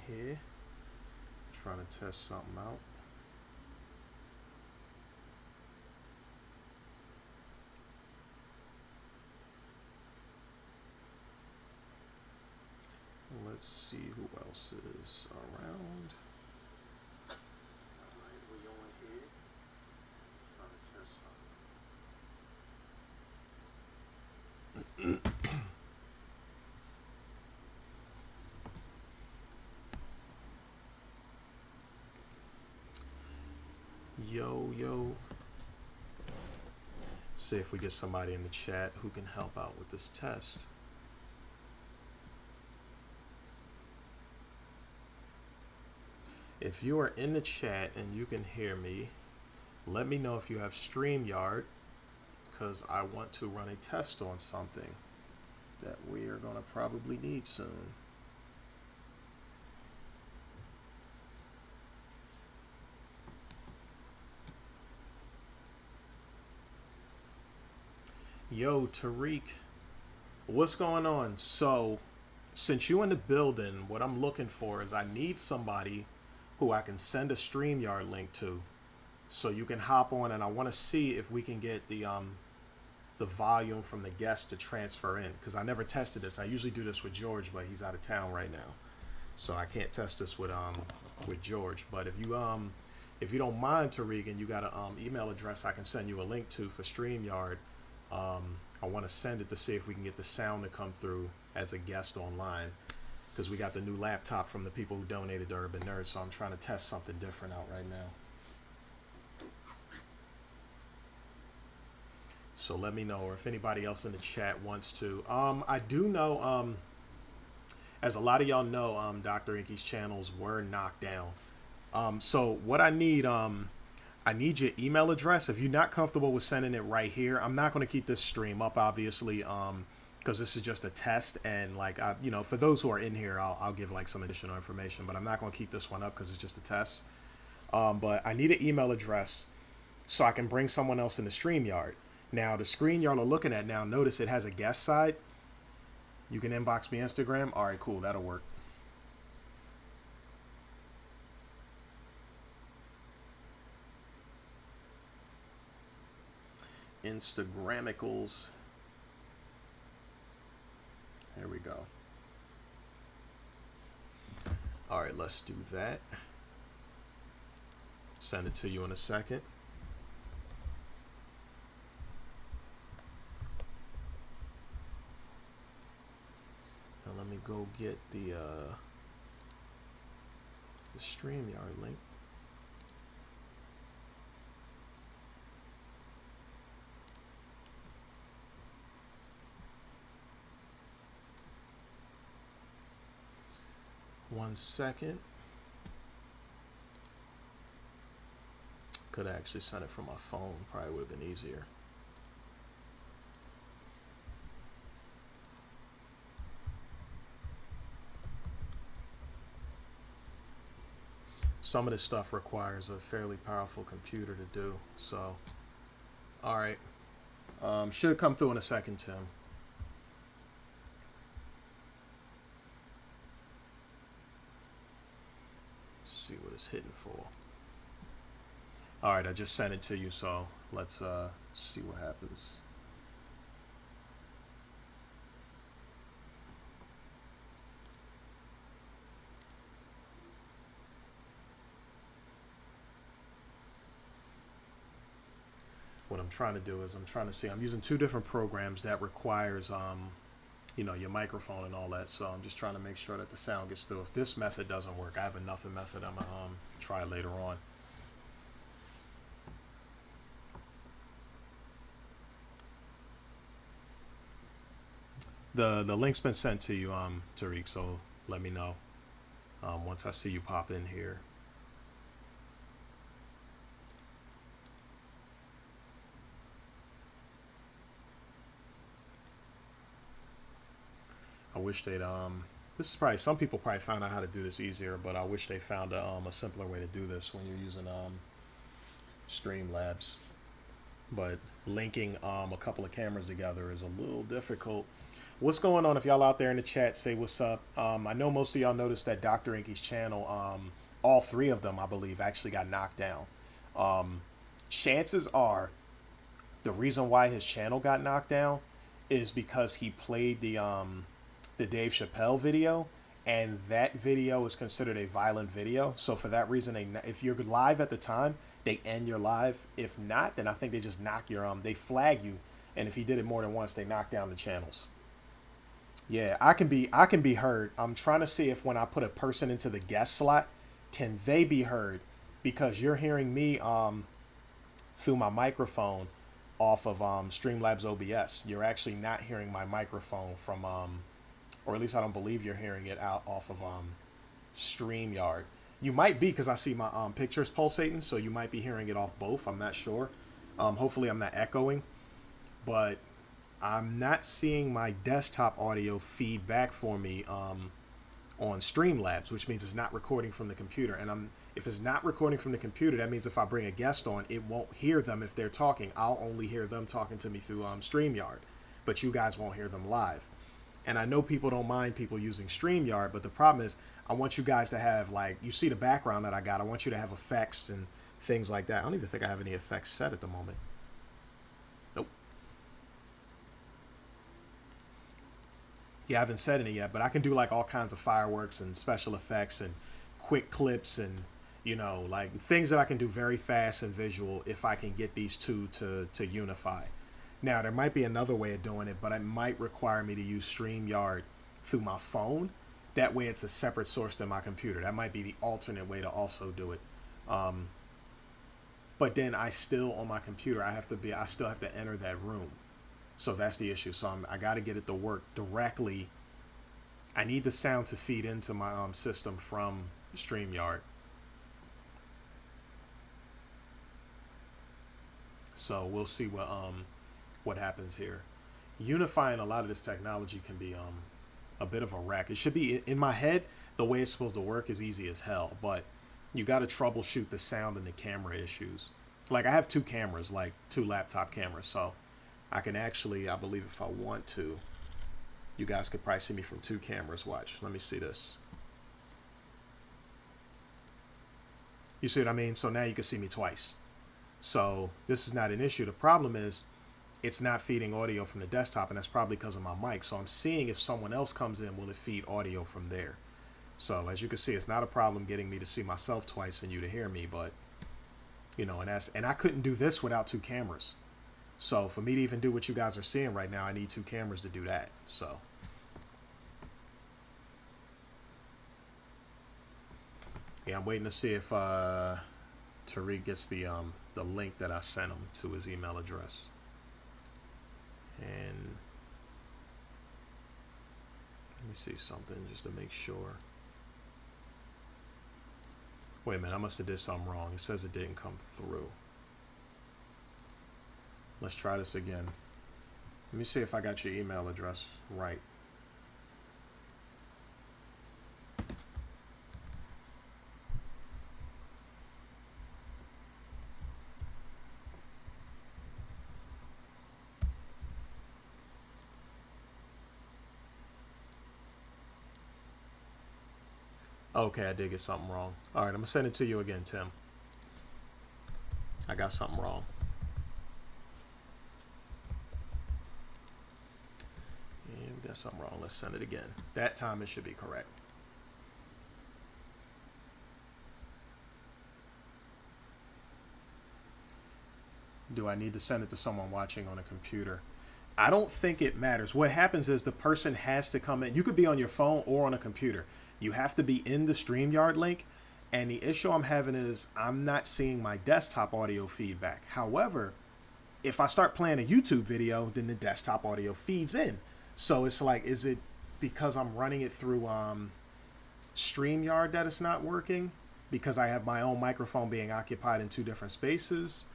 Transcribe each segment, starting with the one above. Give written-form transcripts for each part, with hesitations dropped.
here. Trying to test something out. Let's see who else is around. Alright, we on here. Trying to test something. Yo. See if we get somebody in the chat who can help out with this test. If you are in the chat and you can hear me, let me know if you have StreamYard, because I want to run a test on something that we are going to probably need soon. Yo, Tariq, what's going on? So, since you're in the building, what I'm looking for is I need somebody who I can send a StreamYard link to, so you can hop on, and I want to see if we can get the volume from the guest to transfer in, because I never tested this. I usually do this with George, but he's out of town right now, so I can't test this with George. But if you don't mind, Tariq, and you got an email address I can send you a link to for StreamYard, I want to send it to see if we can get the sound to come through as a guest online, because we got the new laptop from the people who donated to Urban Nerds, so I'm trying to test something different out right now. So let me know, or if anybody else in the chat wants to. I do know, as a lot of y'all know, Dr. Enqi's channels were knocked down. So what I need your email address. If you're not comfortable with sending it right here, I'm not going to keep this stream up, obviously, because this is just a test. And like, for those who are in here, I'll give like some additional information, but I'm not going to keep this one up because it's just a test. But I need an email address so I can bring someone else in the StreamYard. Now, the screen y'all are looking at now, notice it has a guest side. You can inbox me Instagram. All right, cool. That'll work. Instagramicals. There we go. All right, let's do that. Send it to you in a second. Now let me go get the StreamYard link. One second. Could have actually sent it from my phone. Probably would have been easier. Some of this stuff requires a fairly powerful computer to do. So, all right. Should come through in a second, Tim. See what it's hitting for. All right, I just sent it to you, so let's see what happens. What I'm trying to do is I'm using two different programs that requires your microphone and all that. So I'm just trying to make sure that the sound gets through. If this method doesn't work, I have another method I'm gonna try later on. The link's been sent to you, Tariq, so let me know once I see you pop in here. I wish they'd this is probably, some people probably found out how to do this easier, but I wish they found a simpler way to do this when you're using Streamlabs. But linking a couple of cameras together is a little difficult. What's going on? If y'all out there in the chat, say what's up. I know most of y'all noticed that Dr. Enqy's channel, all three of them, I believe, actually got knocked down. Chances are the reason why his channel got knocked down is because he played the Dave Chappelle video, and that video is considered a violent video. So for that reason, if you're live at the time, they end your live. If not, then I think they just knock your they flag you, and if he did it more than once, they knock down the channels. Yeah, I can be heard. I'm trying to see if when I put a person into the guest slot, can they be heard? Because you're hearing me through my microphone off of Streamlabs OBS. You're actually not hearing my microphone from or at least I don't believe you're hearing it out off of StreamYard. You might be, because I see my pictures pulsating, so you might be hearing it off both. I'm not sure. Hopefully I'm not echoing, but I'm not seeing my desktop audio feed back for me on Streamlabs, which means it's not recording from the computer. And if it's not recording from the computer, that means if I bring a guest on, it won't hear them if they're talking. I'll only hear them talking to me through StreamYard, but you guys won't hear them live. And I know people don't mind people using StreamYard, but the problem is I want you guys to have, like, you see the background that I got. I want you to have effects and things like that. I don't even think I have any effects set at the moment. Nope. Yeah, I haven't said any yet, but I can do like all kinds of fireworks and special effects and quick clips and, you know, like things that I can do very fast and visual if I can get these two to unify. Now, there might be another way of doing it, but it might require me to use StreamYard through my phone. That way it's a separate source than my computer. That might be the alternate way to also do it. But then I still, on my computer, I still have to enter that room. So that's the issue. So I got to get it to work directly. I need the sound to feed into my system from StreamYard. So we'll see what happens here. Unifying a lot of this technology can be a bit of a wreck. It should be, in my head, the way it's supposed to work is easy as hell, but you got to troubleshoot the sound and the camera issues. Like, I have two cameras, like two laptop cameras, so I can actually, I believe if I want to, you guys could probably see me from two cameras. Watch, let me see this. You see what I mean? So now you can see me twice. So this is not an issue. The problem is it's not feeding audio from the desktop, and that's probably because of my mic. So I'm seeing if someone else comes in, will it feed audio from there? So as you can see, it's not a problem getting me to see myself twice and you to hear me, but you know, and I couldn't do this without two cameras. So for me to even do what you guys are seeing right now, I need two cameras to do that. So yeah, I'm waiting to see if Tariq gets the link that I sent him to his email address. And let me see something just to make sure. Wait a minute, I must have did something wrong. It says it didn't come through. Let's try this again. Let me see if I got your email address right. Okay, I did get something wrong. All right, I'm going to send it to you again, Tim. I got something wrong. Yeah, we got something wrong. Let's send it again. That time it should be correct. Do I need to send it to someone watching on a computer? I don't think it matters. What happens is the person has to come in. You could be on your phone or on a computer. You have to be in the StreamYard link. And the issue I'm having is I'm not seeing my desktop audio feedback. However, if I start playing a YouTube video, then the desktop audio feeds in. So it's like, is it because I'm running it through StreamYard that it's not working? Because I have my own microphone being occupied in two different spaces?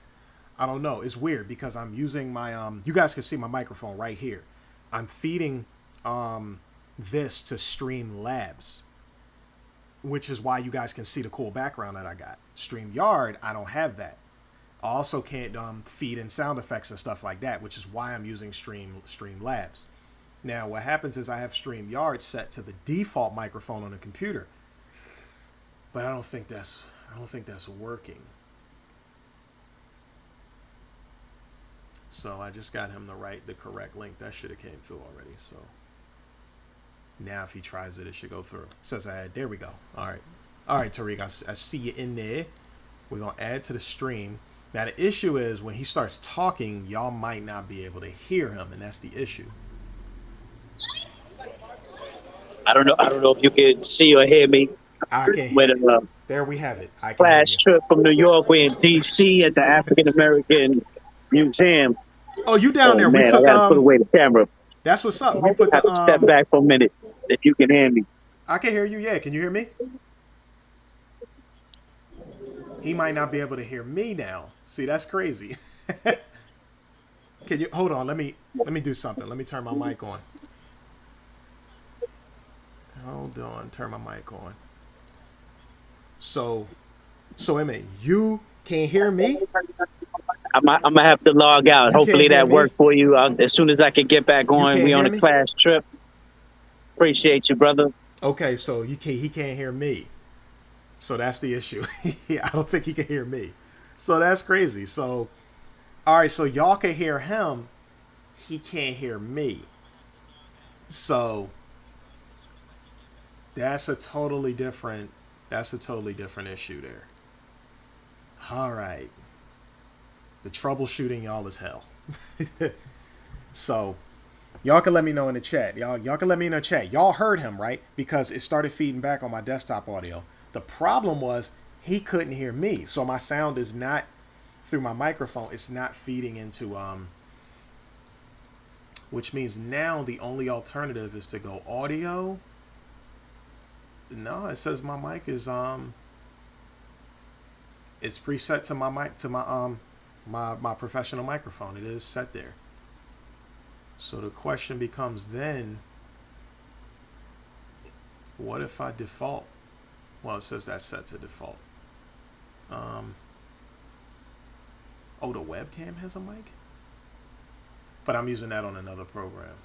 I don't know. It's weird because I'm using my, you guys can see my microphone right here. I'm feeding this to Streamlabs, which is why you guys can see the cool background that I got. StreamYard, I don't have that. I also can't feed in sound effects and stuff like that, which is why I'm using Streamlabs. Now, what happens is I have StreamYard set to the default microphone on the computer, but I don't think that's working. So I just got him to write the correct link. That should have came through already. So now if he tries it, it should go through. It says there we go. All right, Tariq, I see you in there. We're gonna add to the stream. Now the issue is when he starts talking, y'all might not be able to hear him, and that's the issue. I don't know if you can see or hear me. I can hear you. There we have it. I can class hear you. trip from New York. We're in D.C. at the African American Museum. Oh, you down there? Man, We took I gotta put away the camera. That's what's up. We put I have to step back for a minute. If you can hear me, I can hear you. Yeah, can you hear me? He might not be able to hear me now. See, that's crazy. Can you hold on? Let me do something. Let me turn my mic on. Hold on, turn my mic on. So, Emmett, you can't hear me? I'm gonna have to log out. Hopefully that worked for you. As soon as I can get back on, we on a class trip. Appreciate you, brother. Okay, so he can't hear me. So that's the issue. I don't think he can hear me. So that's crazy. So, all right, so y'all can hear him. He can't hear me. So that's a totally different issue there. All right. The troubleshooting, y'all, is hell. So y'all can let me know in the chat. Y'all can let me know in the chat. Y'all heard him, right? Because it started feeding back on my desktop audio. The problem was he couldn't hear me. So my sound is not through my microphone. It's not feeding into, which means now the only alternative is to go audio. No, it says my mic is, it's preset to my mic, to my professional microphone. It is set there. So the question becomes then, what if I default? Well, it says that's set to default. Oh, the webcam has a mic? But I'm using that on another program.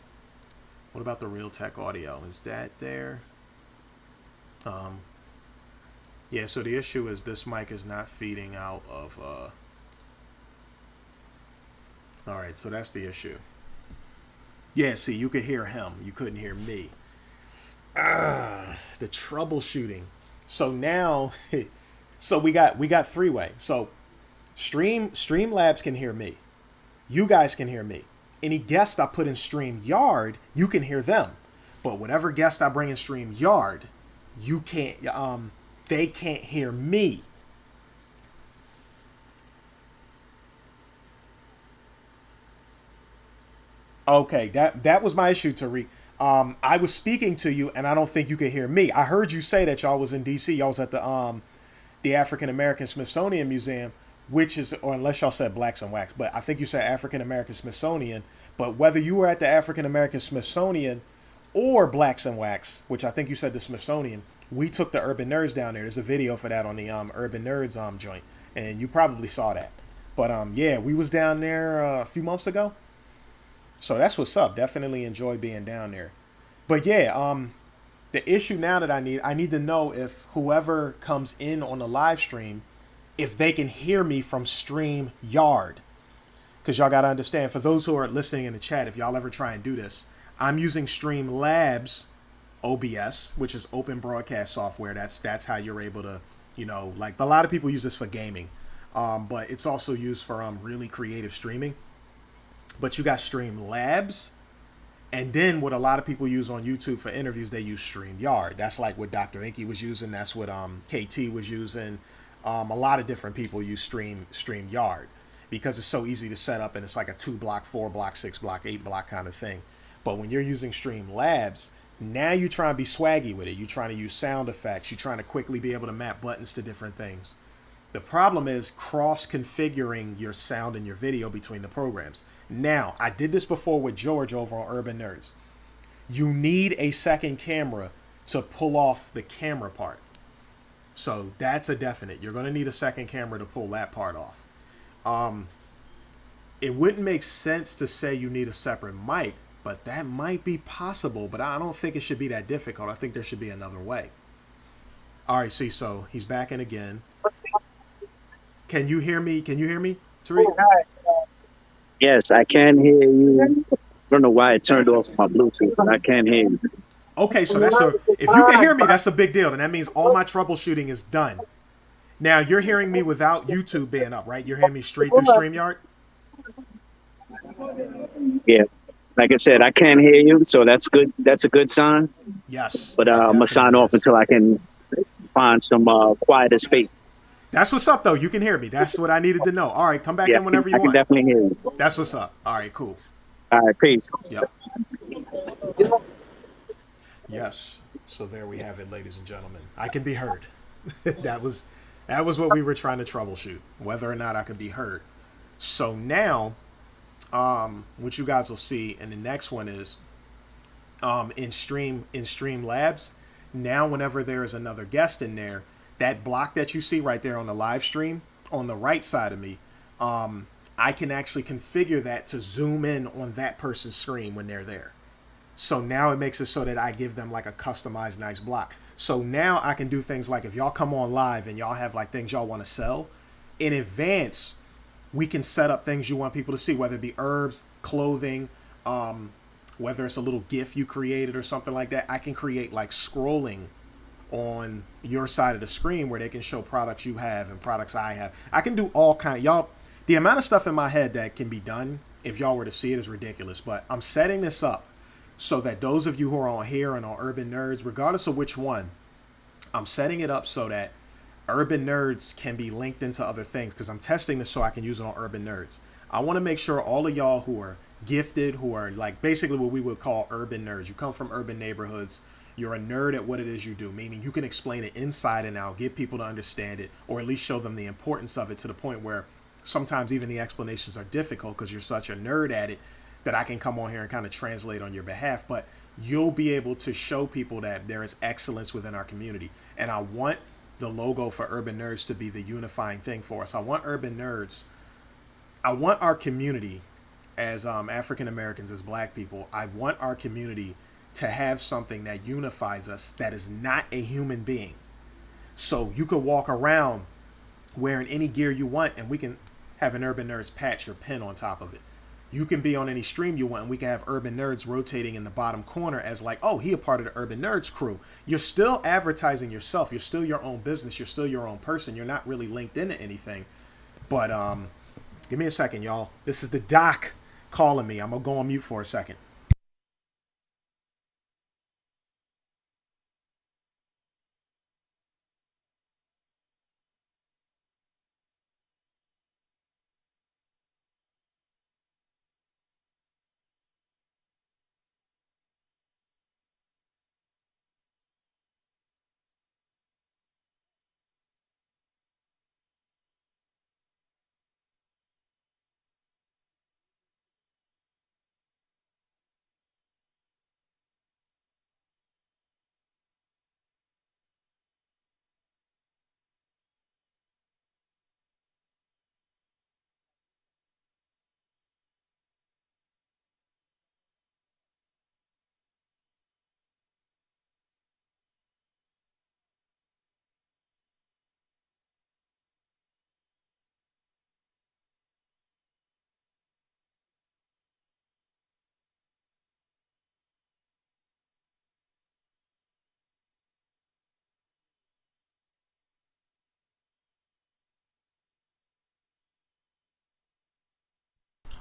What about the Realtek audio? Is that there? Yeah, so the issue is this mic is not feeding out of, all right, so that's the issue. Yeah, see, you could hear him. You couldn't hear me. The troubleshooting. So now, so we got three-way. So Streamlabs can hear me. You guys can hear me. Any guest I put in StreamYard, you can hear them. But whatever guest I bring in StreamYard, you can't, they can't hear me. Okay, that was my issue, Tariq. I was speaking to you, and I don't think you could hear me. I heard you say that y'all was in D.C. Y'all was at the African American Smithsonian Museum, which is, or unless y'all said Blacks and Wax, but I think you said African American Smithsonian. But whether you were at the African American Smithsonian or Blacks and Wax, which I think you said the Smithsonian, we took the Urban Nerds down there. There's a video for that on the Urban Nerds joint, and you probably saw that. But yeah, we was down there a few months ago. So that's what's up. Definitely enjoy being down there. But yeah, the issue now that I need to know if whoever comes in on the live stream, if they can hear me from StreamYard. Because y'all got to understand, for those who are listening in the chat, if y'all ever try and do this, I'm using Streamlabs OBS, which is open broadcast software. That's how you're able to, like a lot of people use this for gaming. But it's also used for really creative streaming. But you got Streamlabs, and then what a lot of people use on YouTube for interviews, they use StreamYard. That's like what Dr. Enqi was using. That's what KT was using. A lot of different people use StreamYard because it's so easy to set up, and it's like a 2-block, 4-block, 6-block, 8-block kind of thing. But when you're using Streamlabs, now you're trying to be swaggy with it. You're trying to use sound effects. You're trying to quickly be able to map buttons to different things. The problem is cross-configuring your sound and your video between the programs. Now, I did this before with George over on Urban Nerds. You need a second camera to pull off the camera part. So that's a definite. You're going to need a second camera to pull that part off. It wouldn't make sense to say you need a separate mic but that might be possible. But I don't think it should be that difficult. I think there should be another way. All right, see, so he's back in again. Can you hear me? Can you hear me, Tariq? Yes, I can hear you. I don't know why it turned off my Bluetooth, but I can hear you. Okay, so that's a if you can hear me, that's a big deal, and that means all my troubleshooting is done. Now you're hearing me without YouTube being up, right? You're hearing me straight through StreamYard. Yeah, like I said, I can hear you, so that's good. That's a good sign. Yes, But that I'm gonna sign definitely off is. until I can find some quieter space. That's what's up, though. You can hear me. That's what I needed to know. All right, come back Yeah, in whenever you I can want. definitely hear you. That's what's up. All right, cool. All right, peace. Yep. Yes. So there we have it, ladies and gentlemen. I can be heard. that was that was what we were trying to troubleshoot, whether or not I could be heard. So now, what you guys will see, and the next one is in Stream Labs. Now, whenever there is another guest in there, that block that you see right there on the live stream on the right side of me, I can actually configure that to zoom in on that person's screen when they're there. So now it makes it so that I give them like a customized nice block. So now I can do things like if y'all come on live and y'all have like things y'all want to sell in advance, we can set up things you want people to see, whether it be herbs, clothing, whether it's a little GIF you created or something like that. I can create like scrolling on your side of the screen where they can show products you have and products I have. I can do all kind. Y'all, the amount of stuff in my head that can be done if y'all were to see it is ridiculous. But I'm setting this up so that those of you who are on here and on Urban Nerds, regardless of which one, I'm setting it up so that Urban Nerds can be linked into other things because I'm testing this so I can use it on Urban Nerds. I want to make sure all of y'all who are gifted, who are like basically what we would call urban nerds, you come from urban neighborhoods, you're a nerd at what it is you do, meaning you can explain it inside and out, get people to understand it, or at least show them the importance of it to the point where sometimes even the explanations are difficult because you're such a nerd at it that I can come on here and kind of translate on your behalf. But you'll be able to show people that there is excellence within our community. And I want the logo for Urban Nerds to be the unifying thing for us. I want Urban Nerds, I want our community as African Americans, as black people, I want our community to have something that unifies us that is not a human being. So you could walk around wearing any gear you want and we can have an Urban Nerds patch or pin on top of it. You can be on any stream you want and we can have Urban Nerds rotating in the bottom corner as like, oh, he a part of the Urban Nerds crew. You're still advertising yourself. You're still your own business. You're still your own person. You're not really linked into anything. But give me a second, y'all. This is the doc calling me. I'm going to go on mute for a second.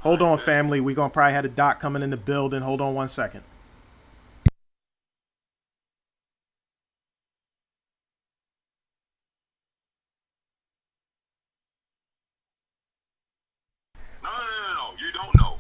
Hold on, family. We're going to probably have a doc coming in the building. Hold on one second. No, no, no, no, no. You don't know.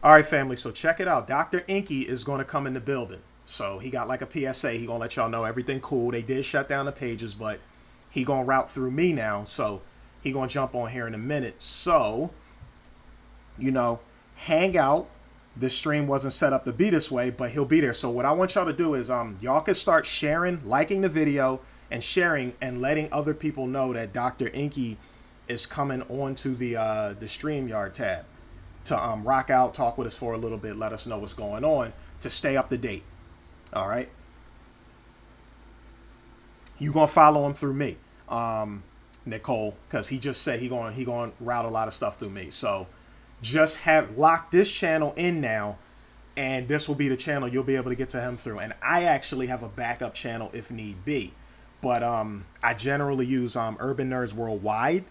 All right, family. So check it out. Dr. Enqi is going to come in the building. So he got like a PSA. He going to let y'all know everything cool. They did shut down the pages, but he going to route through me now. So he going to jump on here in a minute. So, you know, hang out. This stream wasn't set up to be this way, but he'll be there. So what I want y'all to do is y'all can start sharing, liking the video, and sharing and letting other people know that Dr. Enqi is coming onto the StreamYard tab to rock out, talk with us for a little bit, let us know what's going on, to stay up to date. All right. You gonna follow him through me, Nicole, because he just said he gonna route a lot of stuff through me. So just have locked this channel in now, and this will be the channel you'll be able to get to him through. And I actually have a backup channel if need be, but I generally use Urban Nerds Worldwide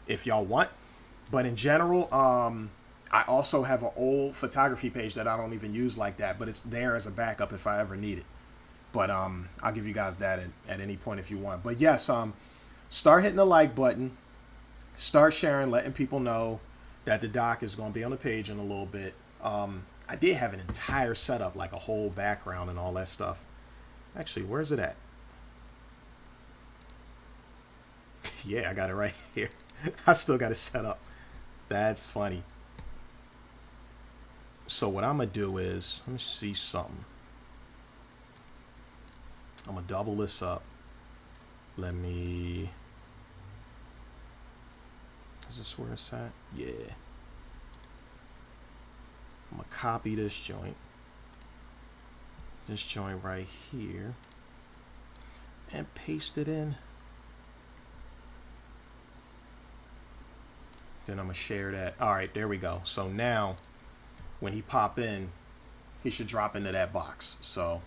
if y'all want. But in general, I also have an old photography page that I don't even use like that, but it's there as a backup if I ever need it. But I'll give you guys that at any point if you want. But yes, start hitting the like button, start sharing, letting people know that the doc is going to be on the page in a little bit. I did have an entire setup, like a whole background and all that stuff. Actually, where's it at? Yeah, I got it right here. I still got it set up. That's funny. So what I'm going to do is, let me see something. I'm going to double this up. Let me... Is this where it's at? Yeah. I'm going to copy this joint. This joint right here. And paste it in. Then I'm going to share that. All right, there we go. So now, when he pop in, he should drop into that box. So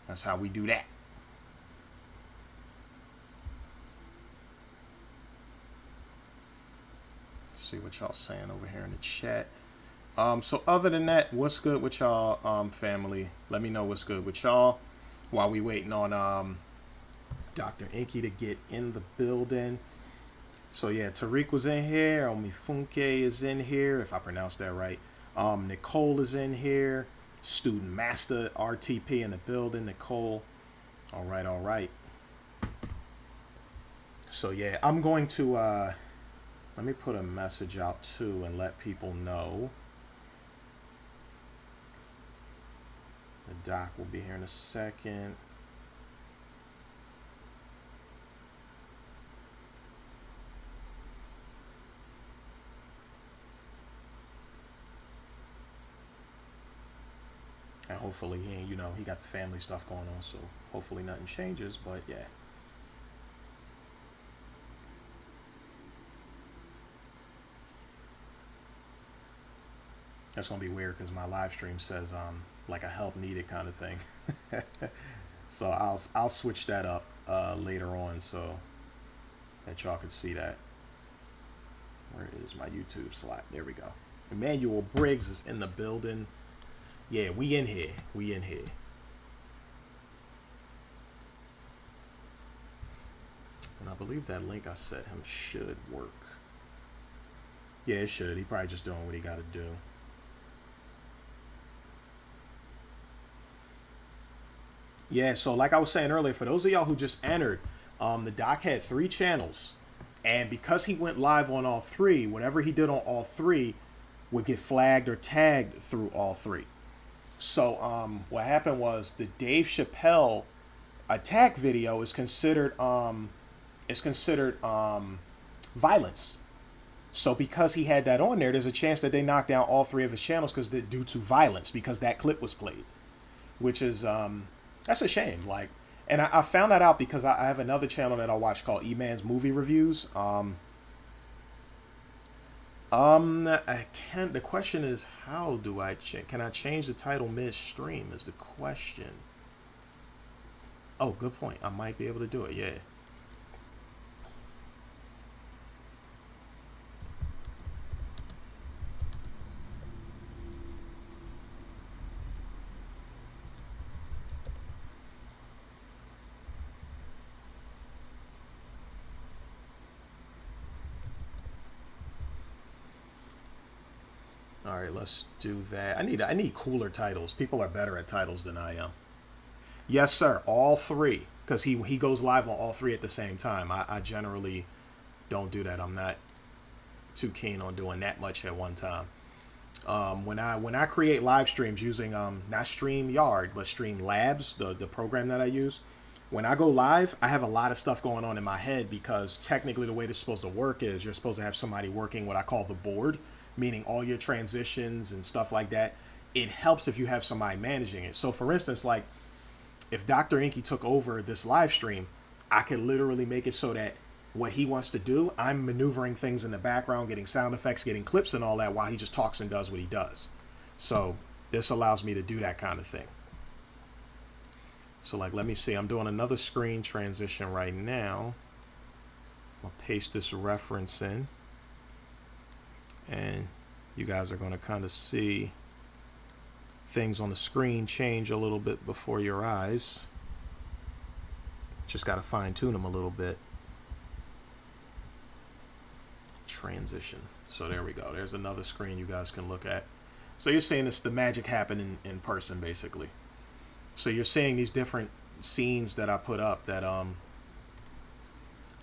that's how we do that. Let's see what y'all saying over here in the chat. So other than that, what's good with y'all, family? Let me know what's good with y'all while we waiting on Dr. Enqi to get in the building. So yeah, Tariq was in here. Omifunke is in here, if I pronounced that right. Nicole is in here. Student Master RTP in the building. Nicole. All right, all right. So yeah, I'm going to let me put a message out too and let people know. The doc will be here in a second. And hopefully he, you know, he got the family stuff going on, so hopefully nothing changes, but yeah. That's gonna be weird because my live stream says like a help needed kind of thing. So I'll switch that up later on so that y'all can see that. Where is my YouTube slot? There we go. Emmanuel Briggs is in the building. Yeah, we in here. We in here. And I believe that link I set him should work. Yeah, it should. He probably just doing what he got to do. Yeah, so like I was saying earlier, for those of y'all who just entered, the doc had 3 channels. And because he went live on all 3, whatever he did on all 3 would get flagged or tagged through all 3. So what happened was the Dave Chappelle attack video is considered violence. So because he had that on there, there's a chance that they knocked down all 3 of his channels due to violence, because that clip was played, which is that's a shame. Like, and I found that out because I have another channel that I watch called E-Man's Movie Reviews. I can't. The question is, how do I change? Can I change the title midstream? Is the question. Oh, good point. I might be able to do it. Yeah. right, let's do that. I need cooler titles. People are better at titles than I am. Yes, sir. All three, because he goes live on all three at the same time. I generally don't do that. I'm not too keen on doing that much at one time. When I create live streams using not StreamYard but Streamlabs, the program that I use, when I go live, I have a lot of stuff going on in my head because technically the way this is supposed to work is you're supposed to have somebody working what I call the board, meaning all your transitions and stuff like that. It helps if you have somebody managing it. So for instance, like if Dr. Enqi took over this live stream, I could literally make it so that what he wants to do, I'm maneuvering things in the background, getting sound effects, getting clips and all that while he just talks and does what he does. So this allows me to do that kind of thing. So like, let me see, I'm doing another screen transition right now. I'll paste this reference in and you guys are going to kind of see things on the screen change a little bit before your eyes. Just got to fine tune them a little bit. Transition. So there we go. There's another screen you guys can look at. So you're seeing this, the magic happen in person basically. So you're seeing these different scenes that I put up that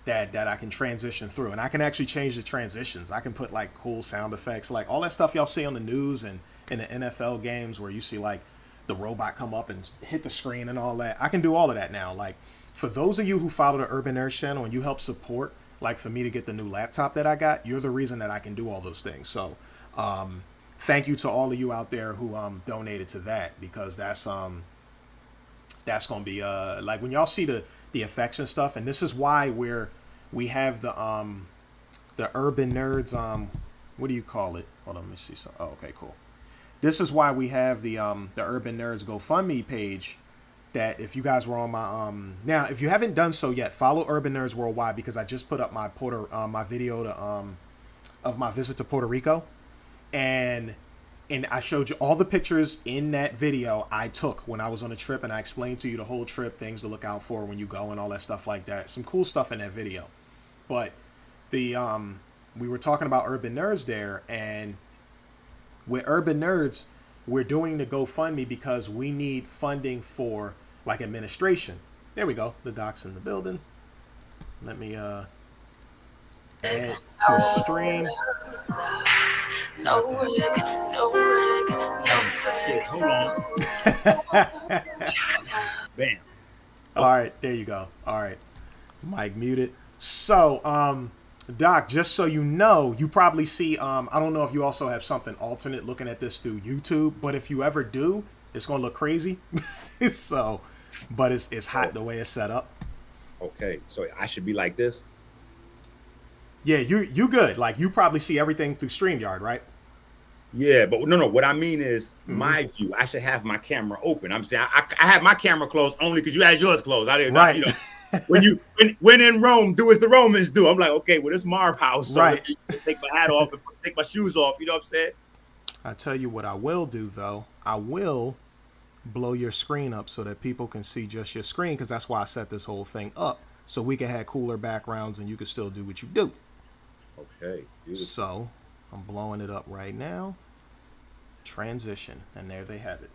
that I can transition through, and I can actually change the transitions. I can put like cool sound effects, like all that stuff y'all see on the news and in the NFL games where you see like the robot come up and hit the screen and all that. I can do all of that now. Like for those of you who follow the Urban Nerds channel and you help support, like for me to get the new laptop that I got, you're the reason that I can do all those things. So thank you to all of you out there who donated to that, because that's gonna be like when y'all see the effects and stuff, and this is why we have the Urban Nerds what do you call it? Hold on, let me see some. Oh, okay, cool. This is why we have the Urban Nerds GoFundMe page. That if you guys were on my now, if you haven't done so yet, follow Urban Nerds Worldwide, because I just put up my my video to of my visit to Puerto Rico, and I showed you all the pictures in that video I took when I was on a trip, and I explained to you the whole trip, things to look out for when you go and all that stuff like that. Some cool stuff in that video. But the we were talking about Urban Nerds there, and with Urban Nerds, we're doing the GoFundMe because we need funding for like administration. There we go. The doc's in the building. Let me add to stream. No rig, no rig, no Shit, hold on. Bam. All right, there you go. All right, mic muted. So, Doc, just so you know, you probably see. I don't know if you also have something alternate looking at this through YouTube, but if you ever do, it's gonna look crazy. So, but it's hot the way it's set up. Okay, so I should be like this. Yeah, you good. Like you probably see everything through StreamYard, right? Yeah, but no. What I mean is my view. I should have my camera open. I'm saying I have my camera closed only because you had yours closed. I didn't know. Right. You know, when in Rome, do as the Romans do. I'm like, okay, well, this Marv house. So right. Take my hat off and take my shoes off. You know what I'm saying? I tell you what I will do though. I will blow your screen up so that people can see just your screen, because that's why I set this whole thing up, so we can have cooler backgrounds and you can still do what you do. Okay. So I'm blowing it up right now. Transition, and there they have it.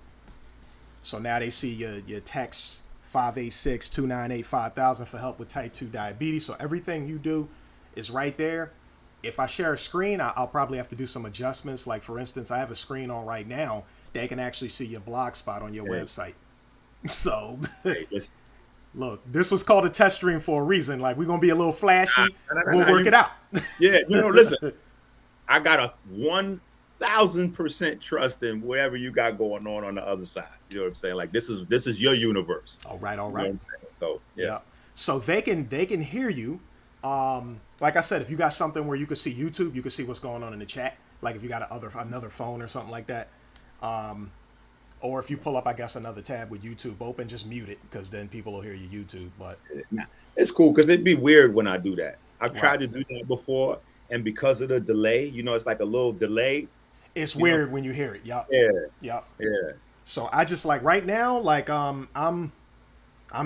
So now they see your text 586-298-5000 for help with type 2 diabetes. So everything you do is right there. If I share a screen, I'll probably have to do some adjustments. Like for instance, I have a screen on right now. They can actually see your blog spot on your website. So look, this was called a test stream for a reason. Like we're gonna be a little flashy. We'll work it out. Yeah, listen, I got a 1,000% trust in whatever you got going on the other side. You know what I'm saying? Like this is your universe. All right. You know what I'm saying? So yeah. So they can hear you. Like I said, if you got something where you can see YouTube, you can see what's going on in the chat. Like if you got another phone or something like that. Or if you pull up, I guess, another tab with YouTube open, just mute it, because then people will hear your YouTube. But it's cool, because it'd be weird when I do that. I've tried to do that before, and because of the delay, it's like a little delay. It's weird when you hear it. Yep. Yeah. So I just like right now, like I'm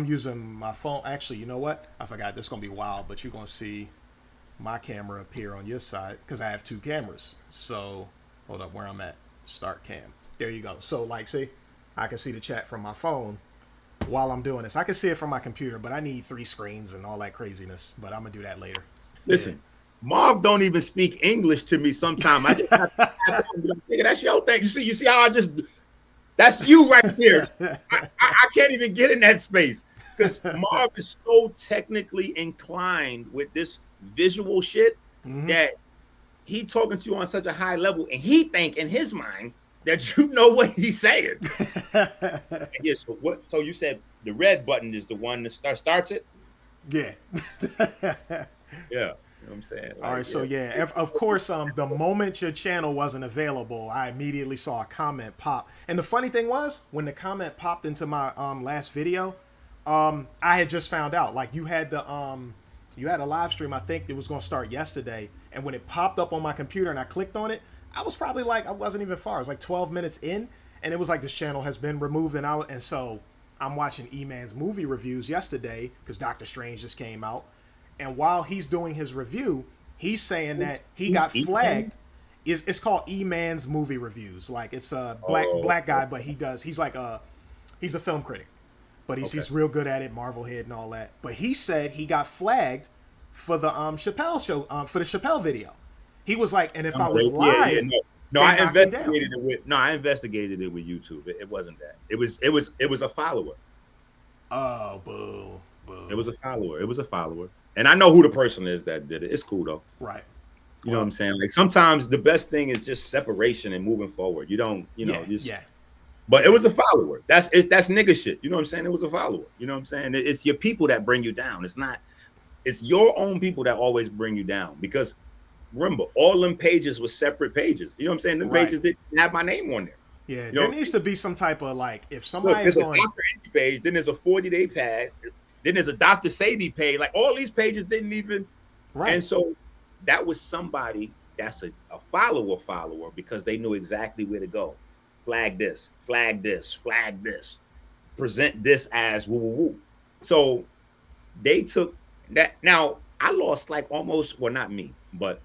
using my phone. Actually, you know what? I forgot. This is gonna be wild, but you're gonna see my camera appear on your side because I have two cameras. So hold up, where I'm at. Start cam. There you go. So like, see, I can see the chat from my phone while I'm doing this. I can see it from my computer, but I need 3 screens and all that craziness. But I'm gonna do that later. Listen, Marv don't even speak English to me sometimes. I just have to nigga, that's your thing. You see how I just that's you right there. I can't even get in that space because Marv is so technically inclined with this visual shit that he talking to you on such a high level, and he think in his mind that you know what he's saying. Yeah, so what? So you said the red button is the one that starts it? Yeah. Yeah. You know what I'm saying? Like, all right, so yeah, of course, the moment your channel wasn't available, I immediately saw a comment pop. And the funny thing was, when the comment popped into my last video, I had just found out, like, you had a live stream, I think it was going to start yesterday, and when it popped up on my computer and I clicked on it, I was probably like, I wasn't even far, it was like 12 minutes in, and it was like, this channel has been removed, and so I'm watching E-Man's movie reviews yesterday, because Doctor Strange just came out, and while he's doing his review, he's saying that he got flagged. It's called E-Man's movie reviews, like, it's a black guy, but he's a film critic. But he's real good at it, Marvel head and all that. But he said he got flagged for the Chappelle show, for the Chappelle video. He was like, and if I was live, I investigated it with YouTube. It wasn't that. It was a follower. Oh, boo. It was a follower. And I know who the person is that did it. It's cool though. Right. You know what I'm saying? Like sometimes the best thing is just separation and moving forward. You don't, But it was a follower. That's nigga shit. You know what I'm saying? It was a follower. You know what I'm saying? It's your people that bring you down. It's your own people that always bring you down. Because remember, all them pages were separate pages. You know what I'm saying? Them pages didn't have my name on there. Yeah, there needs to be some type of like, if somebody's going, there's a Dr. Enqi page, then there's a 40-day pass, then there's a Dr. Sadie page. Like all these pages didn't even. Right. And so that was somebody that's a follower because they knew exactly where to go. Flag this, flag this, flag this, present this as woo woo woo. So they took that. Now I lost like almost, well, not me, but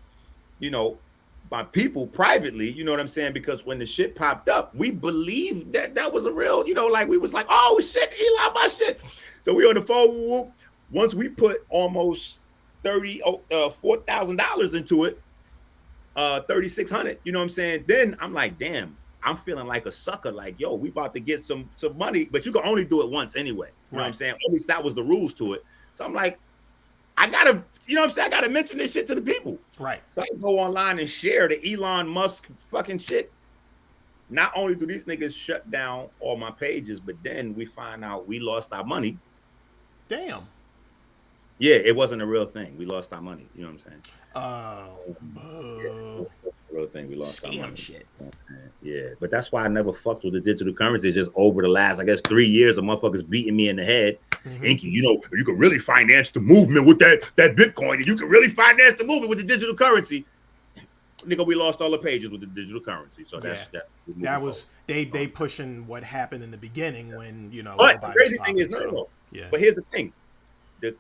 my people privately, you know what I'm saying? Because when the shit popped up, we believed that was a real, like we was like, oh shit, Eli, my shit. So we on the phone. Woo, woo. Once we put almost $4,000 into it, 3,600. You know what I'm saying? Then I'm like, damn. I'm feeling like a sucker, like, yo, we about to get some money, but you can only do it once anyway. You know what I'm saying? At least that was the rules to it. So I'm like, I gotta, you know what I'm saying? I gotta mention this shit to the people. Right. So I can go online and share the Elon Musk fucking shit. Not only do these niggas shut down all my pages, but then we find out we lost our money. Damn. Yeah, it wasn't a real thing. We lost our money. You know what I'm saying? Real thing. We lost our money. Shit. Yeah, but that's why I never fucked with the digital currency. Just over the last, I guess, 3 years, of motherfuckers beating me in the head. Inky, you can really finance the movement with that Bitcoin, and you can really finance the movement with the digital currency. Nigga, we lost all the pages with the digital currency. So that was they pushing what happened in the beginning when But the crazy thing is no. Yeah. But here's the thing, the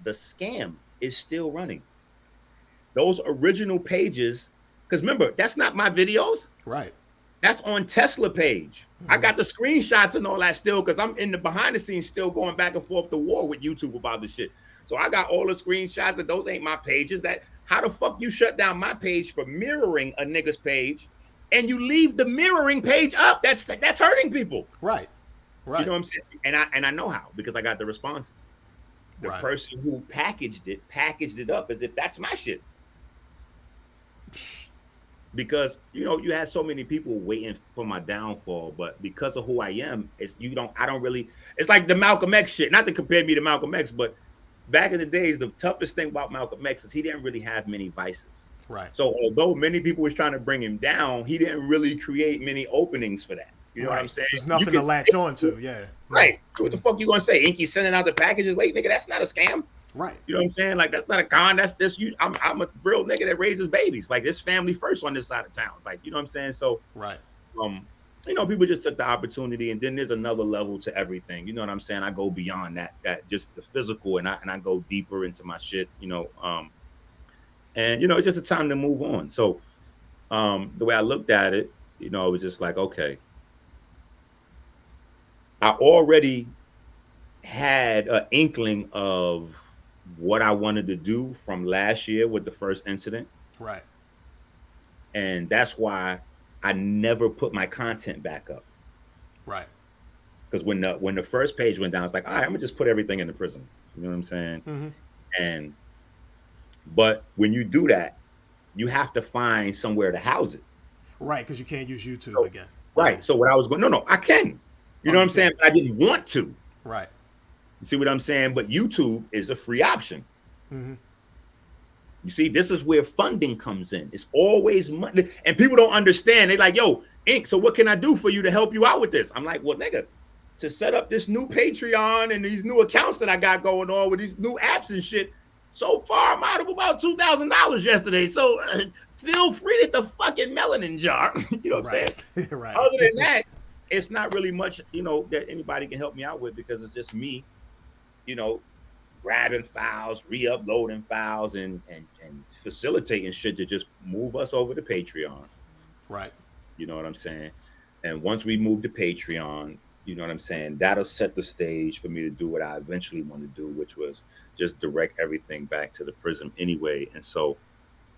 scam is still running. Those original pages. Because remember, that's not my videos. Right. That's on Tesla page. I got the screenshots and all that still because I'm in the behind the scenes still going back and forth to war with YouTube about this shit. So I got all the screenshots that those ain't my pages. That how the fuck you shut down my page for mirroring a nigga's page and you leave the mirroring page up? That's hurting people. Right. Right. You know what I'm saying? And I know how because I got the responses. The person who packaged it up as if that's my shit. Because you had so many people waiting for my downfall, but because of who I am, it's like the Malcolm X shit. Not to compare me to Malcolm X, but back in the days, the toughest thing about Malcolm X is he didn't really have many vices. Right. So although many people was trying to bring him down, he didn't really create many openings for that. You know what I'm saying? There's nothing to latch on to. Yeah. Right. So what the fuck you gonna say? Inky sending out the packages late, nigga? That's not a scam. Right. You know what I'm saying? Like that's not a con. That's this. I'm a real nigga that raises babies. Like it's family first on this side of town. Like you know what I'm saying? So right. People just took the opportunity, and then there's another level to everything. You know what I'm saying? I go beyond that just the physical, and I go deeper into my shit. It's just a time to move on. So the way I looked at it, You know, it was just like, okay, I already had an inkling of what I wanted to do from last year with the first incident. Right. And that's why I never put my content back up. Right. Because when the first page went down, it's like, all right, I'm gonna just put everything in the prison. You know what I'm saying? And but when you do that, you have to find somewhere to house it. Right, because you can't use YouTube So, again. right. So what I was going, no, I can. You know what I'm saying? But I didn't want to. Right. You see what I'm saying? But YouTube is a free option. You see, this is where funding comes in. It's always money. And people don't understand. They're like, yo, Ink, so what can I do for you to help you out with this? I'm like, well, nigga, to set up this new Patreon and these new accounts that I got going on with these new apps and shit, so far I'm out of about $2,000 yesterday. So feel free to the fucking melanin jar. You know what I'm saying? Right. Other than that, it's not really much, you know, that anybody can help me out with because it's just me, you know, grabbing files, re-uploading files, and facilitating shit to just move us over to Patreon. Right. You know what I'm saying? And once we move to Patreon, you know what I'm saying, that'll set the stage for me to do what I eventually want to do, which was just direct everything back to the prison anyway. And so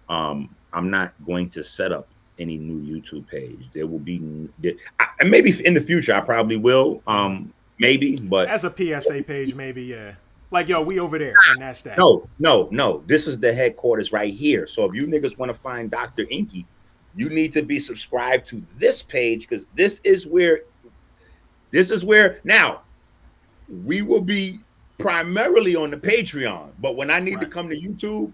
I'm not going to set up any new YouTube page. There will be, and maybe in the future I probably will, maybe, but as a PSA page, maybe, yeah. Like, yo, we over there, and that's that. No. This is the headquarters right here. So if you niggas want to find Dr. Enqi, you need to be subscribed to this page because this is where now we will be primarily on the Patreon. But when I need to come to YouTube,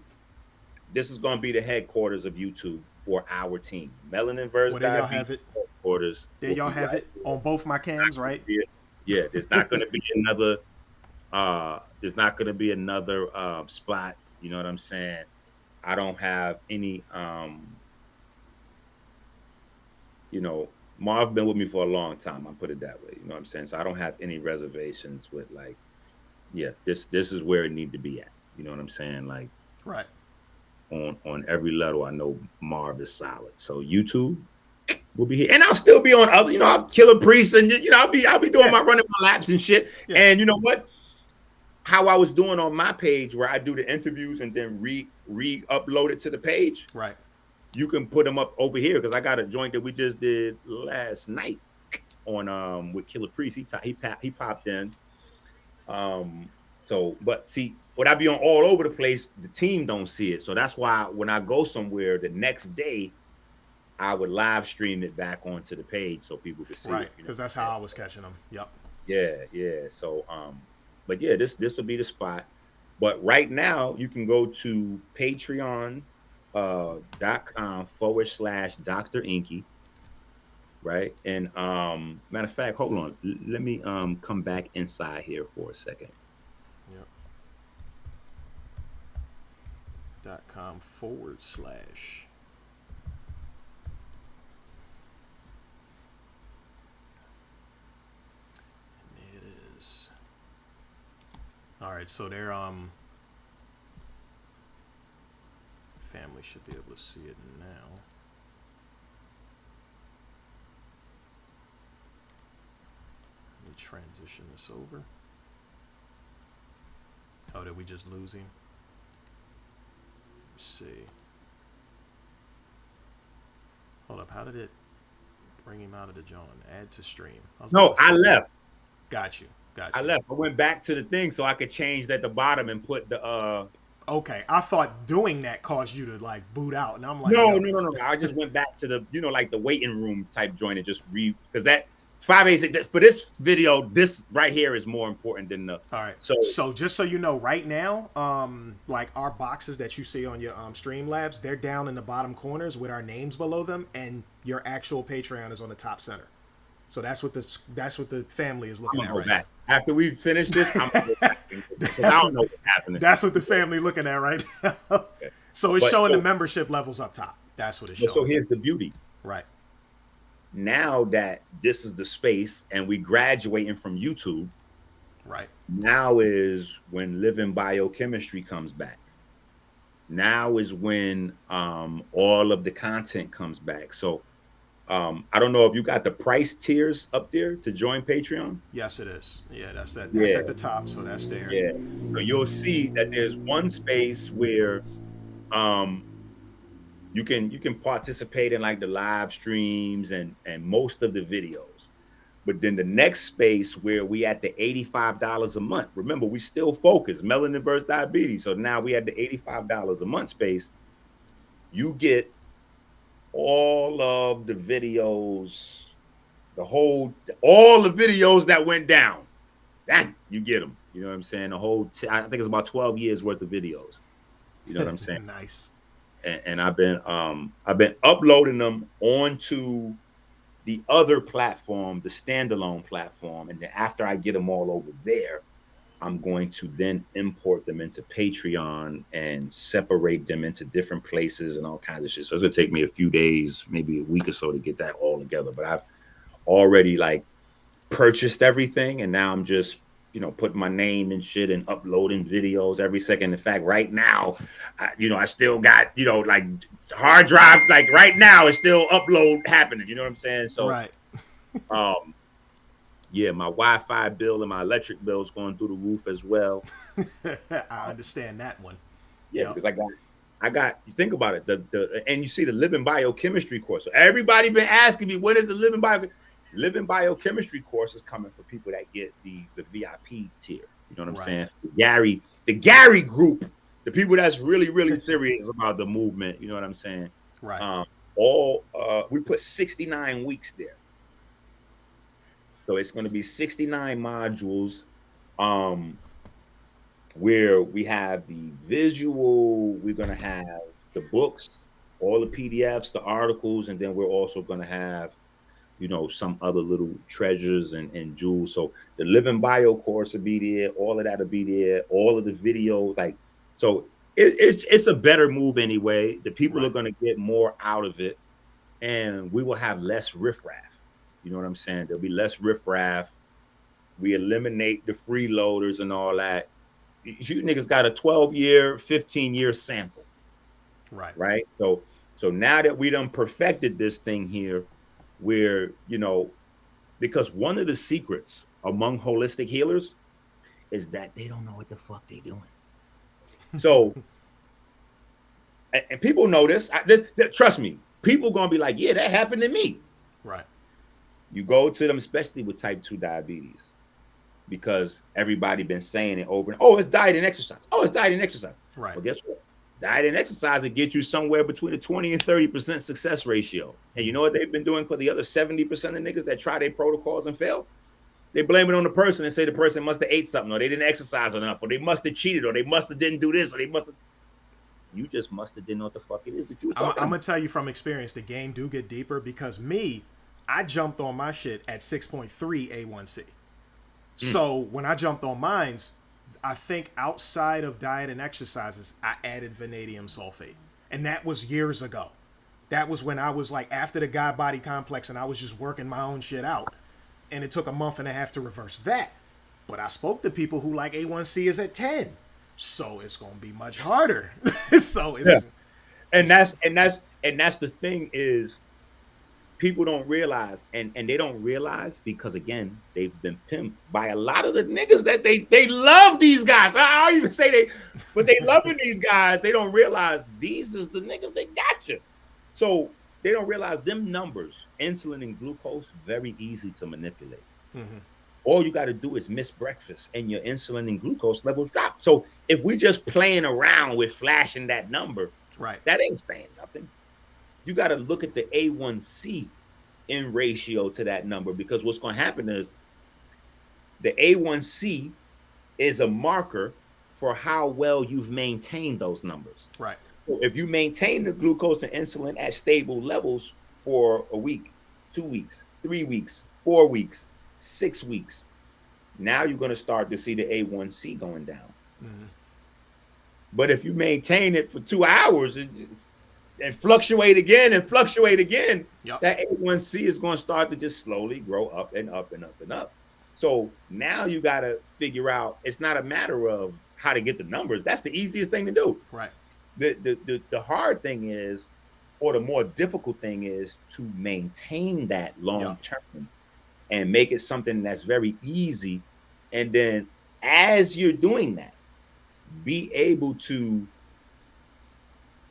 this is going to be the headquarters of YouTube for our team. Melanin versus there y'all have it. Headquarters. There y'all have it on both my cams, right? Yeah, there's not going to be another. There's not going to be another spot. You know what I'm saying? I don't have any. You know, Marv been with me for a long time. I'll put it that way. You know what I'm saying? So I don't have any reservations with like, yeah, this is where it need to be at. You know what I'm saying? Like, right. On every level, I know Marv is solid. So YouTube will be here, and I'll still be on other. You know, I'll Killer Priest, and you know, I'll be doing my running my laps and shit. Yeah. And you know what? How I was doing on my page, where I do the interviews and then re-upload it to the page. Right. You can put them up over here because I got a joint that we just did last night on with Killer Priest. He popped in. So, but see, when I be on all over the place, the team don't see it. So that's why when I go somewhere the next day, I would live stream it back onto the page so people could see it. Right, because that's how I was catching them. Yep. Yeah. So, but yeah, this will be the spot. But right now, you can go to Patreon. .com/Dr. Enqi, right? And matter of fact, hold on, let me come back inside here for a second. Yep. .com/. It is. All right, so they're family should be able to see it now. Let me transition this over. Oh, did we just lose him? Let's see. Hold up, how did it bring him out of the John? Add to stream. I left. Got you. I left. I went back to the thing so I could change that at the bottom and put the Okay, I thought doing that caused you to like boot out, and I'm like, no. I just went back to the, you know, like the waiting room type joint and just because that 586 for this video, this right here is more important than the. All right. So just so you know, right now, like our boxes that you see on your Streamlabs, they're down in the bottom corners with our names below them, and your actual Patreon is on the top center. So that's what the family is looking at right now. After we finish this, I'm gonna go back because I don't know what's happening. That's what the family looking at right now. Okay. So it's showing the membership levels up top. That's what it's showing. So here's the beauty. Right. Now that this is the space and we graduating from YouTube, right. Now is when living biochemistry comes back. Now is when all of the content comes back. So I don't know if you got the price tiers up there to join Patreon. Yes, it is. Yeah, that's that. That's Yeah, at the top, so that's there. yeah. So you'll see that there's one space where um you can participate in like the live streams and most of the videos. But then the next space where we at the $85 a month. Remember, we still focus melanin versus diabetes. So now we at the $85 a month space. You get all of the videos, all the videos that went down. That you get them. You know what I'm saying? The whole, I think it's about 12 years worth of videos. You know what I'm saying? Nice. And I've been uploading them onto the other platform, the standalone platform, and then after I get them all over there, I'm going to then import them into Patreon and separate them into different places and all kinds of shit. So it's gonna take me a few days, maybe a week or so to get that all together. But I've already like purchased everything, and now I'm just putting my name and shit and uploading videos every second. In fact, right now, I still got like hard drive. Like right now, it's still upload happening. You know what I'm saying? So, right. Yeah, my Wi-Fi bill and my electric bill is going through the roof as well. I understand that one. Yeah, because I got. You think about it. And you see the living biochemistry course. So everybody been asking me, what is the living biochemistry course is coming for people that get the VIP tier. You know what I'm saying? The Gary group, the people that's really, really serious about the movement. You know what I'm saying? Right. We put 69 weeks there. So it's going to be 69 modules where we have the visual, we're going to have the books, all the PDFs, the articles, and then we're also going to have some other little treasures and jewels. So the Living Bio course will be there. All of that will be there. All of the videos, so it's a better move anyway. The people are going to get more out of it, and we will have less riffraff. You know what I'm saying? There'll be less riffraff. We eliminate the freeloaders and all that. You niggas got a 12-year, 15-year sample. Right. So now that we done perfected this thing here, where because one of the secrets among holistic healers is that they don't know what the fuck they doing. So and people know this. Trust me, people gonna be like, yeah, that happened to me. Right. You go to them, especially with type 2 diabetes, because everybody been saying it over and it's diet and exercise. It's diet and exercise. Right. Well, guess what? Diet and exercise will get you somewhere between a 20 and 30% success ratio. And you know what they've been doing for the other 70% of niggas that try their protocols and fail? They blame it on the person and say the person must have ate something, or they didn't exercise enough, or they must have cheated, or they must have didn't do this, or they must have. You just must have didn't know what the fuck it is that you were talking about. I'm going to tell you from experience, the game do get deeper because I jumped on my shit at 6.3 A1C. So when I jumped on mines, I think outside of diet and exercises, I added vanadium sulfate. And that was years ago. That was when I was like after the God Body Complex and I was just working my own shit out. And it took a month and a half to reverse that. But I spoke to people who like A1C is at 10. So it's going to be much harder. So it's and that's the thing is people don't realize, and they don't realize because again, they've been pimped by a lot of the niggas that they love these guys. I don't even say but they loving these guys. They don't realize these is the niggas that got you. So they don't realize them numbers, insulin and glucose, very easy to manipulate. Mm-hmm. All you got to do is miss breakfast and your insulin and glucose levels drop. So if we just playing around with flashing that number, that ain't saying nothing. You got to look at the A1C in ratio to that number, because what's going to happen is the A1C is a marker for how well you've maintained those numbers. Right. So if you maintain the glucose and insulin at stable levels for a week, 2 weeks, 3 weeks, 4 weeks, 6 weeks, now you're going to start to see the A1C going down. Mm-hmm. But if you maintain it for 2 hours and fluctuate again, that A1C is going to start to just slowly grow up and up and up and up. So now you got to figure out, it's not a matter of how to get the numbers. That's the easiest thing to do. Right. The hard thing is or the more difficult thing is to maintain that long Yeah. term and make it something that's very easy. And then as you're doing that, be able to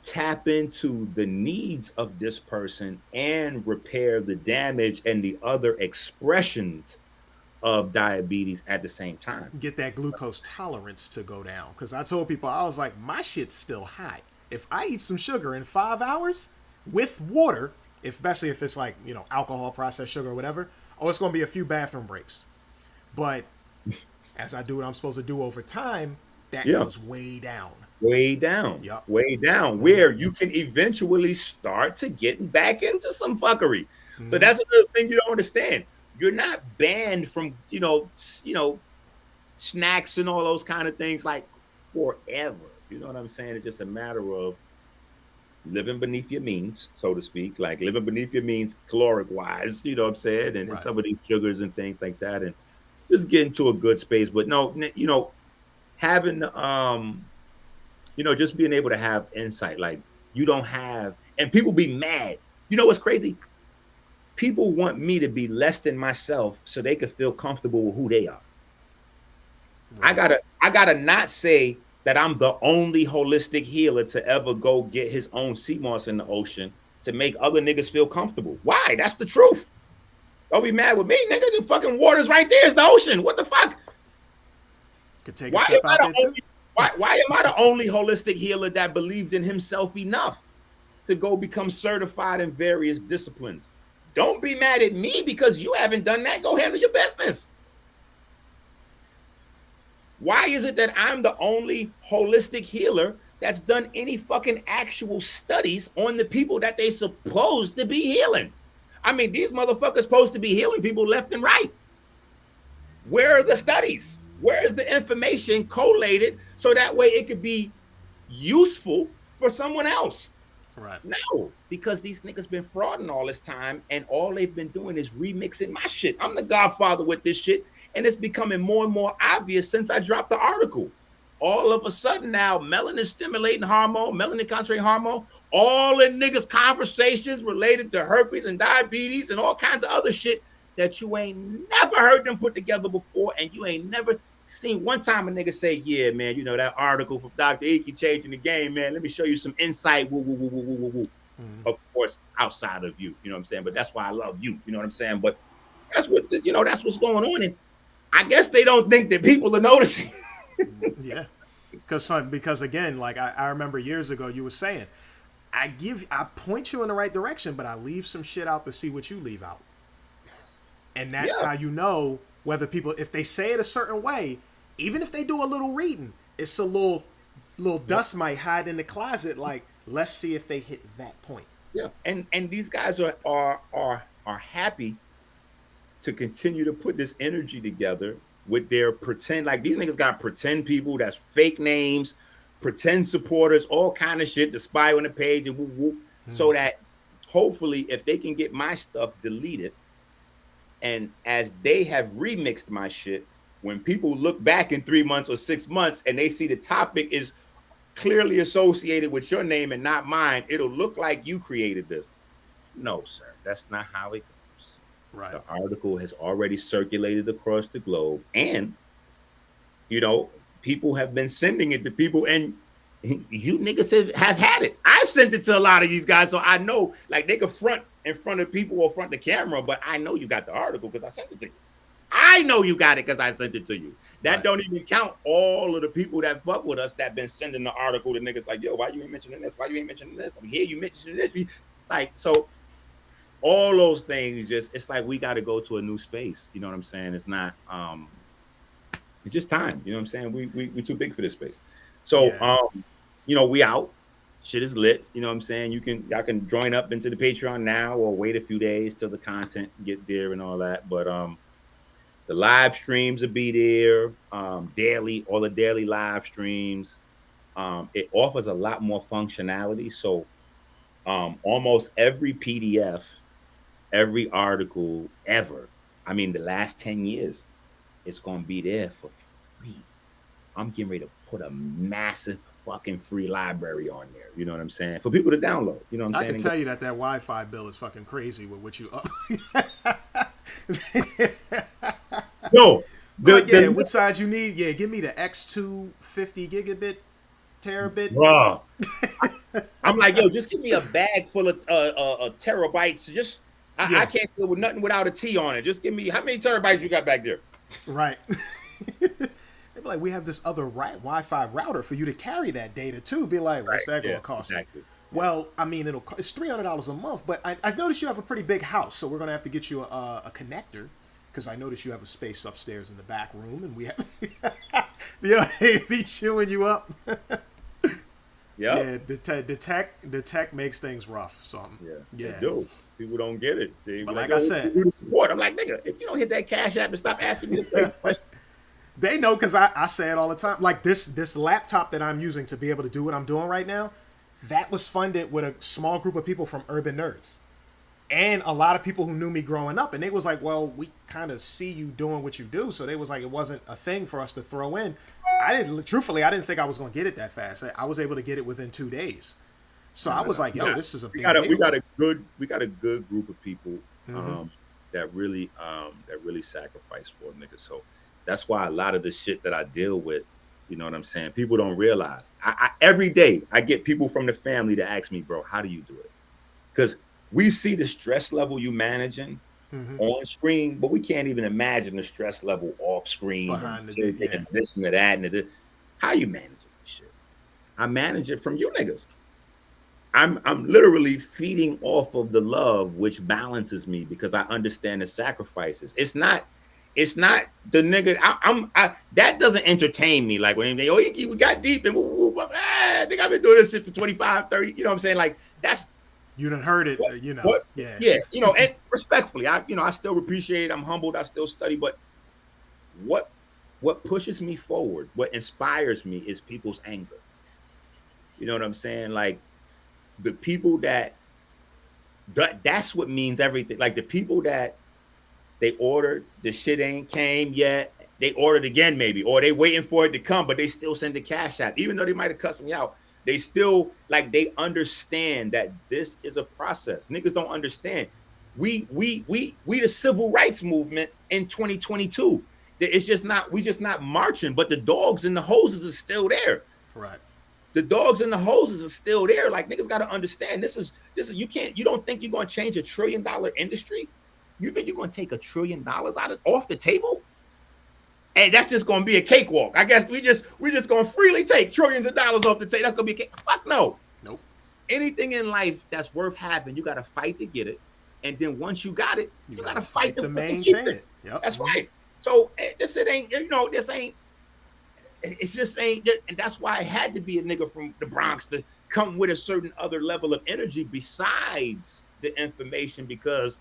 tap into the needs of this person and repair the damage and the other expressions of diabetes at the same time. Get that glucose tolerance to go down. Because I told people, I was like, my shit's still high. If I eat some sugar in 5 hours with water, especially if it's like, you know, alcohol, processed sugar, or whatever, oh, it's going to be a few bathroom breaks. But as I do what I'm supposed to do over time, that goes way down. Way down. Yep. Way down. Where you can eventually start to getting back into some fuckery. So that's another thing you don't understand. You're not banned from, you know, snacks and all those kind of things like forever. You know what I'm saying? It's just a matter of living beneath your means, so to speak, like living beneath your means caloric wise, you know what I'm saying? And some of these sugars and things like that, and just getting to a good space. But no, you know, having, you know, just being able to have insight, like you don't have, and people be mad. You know what's crazy? People want me to be less than myself so they can feel comfortable with who they are. Right. I gotta not say that I'm the only holistic healer to ever go get his own sea moss in the ocean to make other niggas feel comfortable. Why? That's the truth. Don't be mad with me, nigga. The fucking water's right there. It's the ocean. What the fuck? Could take a step out there too. Why am I the only holistic healer that believed in himself enough to go become certified in various disciplines? Don't be mad at me because you haven't done that. Go handle your business. Why is it that I'm the only holistic healer that's done any fucking actual studies on the people that they supposed to be healing? I mean, these motherfuckers supposed to be healing people left and right. Where are the studies? Where is the information collated so that way it could be useful for someone else? Right. No, because these niggas been frauding all this time and all they've been doing is remixing my shit. I'm the godfather with this shit, and it's becoming more and more obvious since I dropped the article. All of a sudden now, melanin stimulating hormone, melanin concentrating hormone, all in niggas' conversations related to herpes and diabetes and all kinds of other shit that you ain't never heard them put together before, and you ain't never seen. One time a nigga say, yeah, man, you know, that article from Dr. Enqi changing the game, man. Let me show you some insight. Woo, woo, woo, woo, woo, woo, woo. Of course, outside of you, you know what I'm saying? But that's why I love you, you know what I'm saying? But that's what, you know, that's what's going on. And I guess they don't think that people are noticing. Yeah. Because again, like I remember years ago, you were saying, I point you in the right direction, but I leave some shit out to see what you leave out. And that's how you know whether people, if they say it a certain way, even if they do a little reading, it's a little dust might hide in the closet. Like, let's see if they hit that point. Yeah. And these guys are happy to continue to put this energy together with their pretend, like these niggas got pretend people, that's fake names, pretend supporters, all kind of shit, the spy on the page and whoop, whoop, so that hopefully if they can get my stuff deleted, and as they have remixed my shit, when people look back in 3 months or 6 months and they see the topic is clearly associated with your name and not mine, it'll look like you created this. No, sir, that's not how it goes. Right. The article has already circulated across the globe, and you know, people have been sending it to people, and you niggas have had it. I've sent it to a lot of these guys, so I know, like, they can front in front of people or front the camera, but I know you got the article because I sent it to you. I know you got it because I sent it to you. That don't even count all of the people that fuck with us that been sending the article to niggas like, yo, why you ain't mentioning this? Why you ain't mentioning this? I'm here, you mentioning this. Like, so all those things, just, it's like we got to go to a new space. You know what I'm saying? It's not, it's just time. You know what I'm saying? We too big for this space. So, you know, we out. Shit is lit. You know what I'm saying? Y'all can join up into the Patreon now or wait a few days till the content get there and all that. But the live streams will be there daily, all the daily live streams. It offers a lot more functionality. So almost every PDF, every article ever, I mean, the last 10 years, it's going to be there for free. I'm getting ready to put a massive fucking free library on there. You know what I'm saying? For people to download. You know what I'm I saying? can tell you that Wi-Fi bill is fucking crazy with what you up. No. What size you need? Yeah, give me the X250 gigabit terabit. Bruh. I'm like, yo, just give me a bag full of terabytes. Just I can't deal with nothing without a T on it. Just give me, how many terabytes you got back there? Right. They'd be like, we have this other Wi-Fi router for you to carry that data too. Be like, what's that going to cost exactly. me? Well, I mean, it's $300 a month, but I noticed you have a pretty big house, so we're going to have to get you a connector, because I noticed you have a space upstairs in the back room, and we have be chewing you up. Yeah, the tech makes things rough. So They do. People don't get it. They but like I said, support. I'm like, nigga, if you don't hit that Cash App and stop asking me to play. They know, because I say it all the time. Like this laptop that I'm using to be able to do what I'm doing right now, that was funded with a small group of people from Urban Nerds. And a lot of people who knew me growing up. And they was like, well, we kind of see you doing what you do. So they was like, it wasn't a thing for us to throw in. Truthfully, I didn't think I was going to get it that fast. I was able to get it within 2 days. So I was like, yo, this is a big deal. We got a good group of people that really sacrifice for a nigga. So that's why a lot of the shit that I deal with, you know what I'm saying, people don't realize. I every day I get people from the family to ask me, bro, how do you do it? Because we see the stress level you managing on screen, but we can't even imagine the stress level off screen. Behind and this and that and this. How you manage this shit? I manage it from you niggas. I'm literally feeding off of the love, which balances me, because I understand the sacrifices. It's not the nigga. That doesn't entertain me. Like when they, Inky, we got deep and I think I've been doing this shit for 25, 30. You know what I'm saying? Like that's. You done heard it, Yeah. You know, and respectfully, I still appreciate it. I'm humbled. I still study, but what pushes me forward, what inspires me is people's anger. You know what I'm saying? Like the people that's what means everything. Like the people that they ordered, the shit ain't came yet. They ordered again, maybe, or they waiting for it to come, but they still send the cash out, even though they might have cussed me out. They still, like, they understand that this is a process. Niggas don't understand. We the civil rights movement in 2022. It's just not, we just not marching, but the dogs and the hoses are still there. Right. The dogs and the hoses are still there. Like, niggas got to understand this is, you don't think you're going to change $1 trillion industry? You think you're going to take $1 trillion off the table? And that's just going to be a cakewalk. I guess we just going to freely take trillions of dollars off the table. That's going to be a cake. Fuck no. Nope. Anything in life that's worth having, you got to fight to get it. And then once you got it, you got to fight to maintain it. Yep. That's right. So this ain't, it's just ain't, and that's why it had to be a nigga from the Bronx to come with a certain other level of energy besides the information, because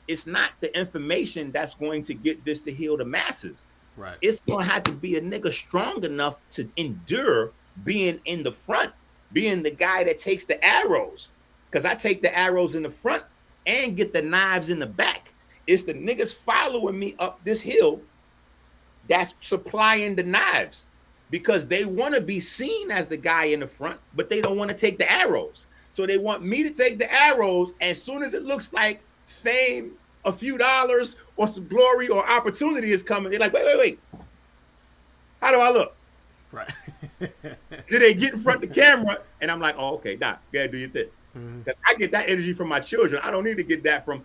it's not the information that's going to get this to heal the masses. Right. It's gonna have to be a nigga strong enough to endure being in the front, being the guy that takes the arrows. Because I take the arrows in the front and get the knives in the back. It's the niggas following me up this hill that's supplying the knives, because they want to be seen as the guy in the front, but they don't want to take the arrows. So they want me to take the arrows. As soon as it looks like fame, a few dollars, or some glory or opportunity is coming, they're like, wait. How do I look? Right. Then they get in front of the camera, and I'm like, oh, okay, nah, gotta do your thing. Because I get that energy from my children. I don't need to get that from,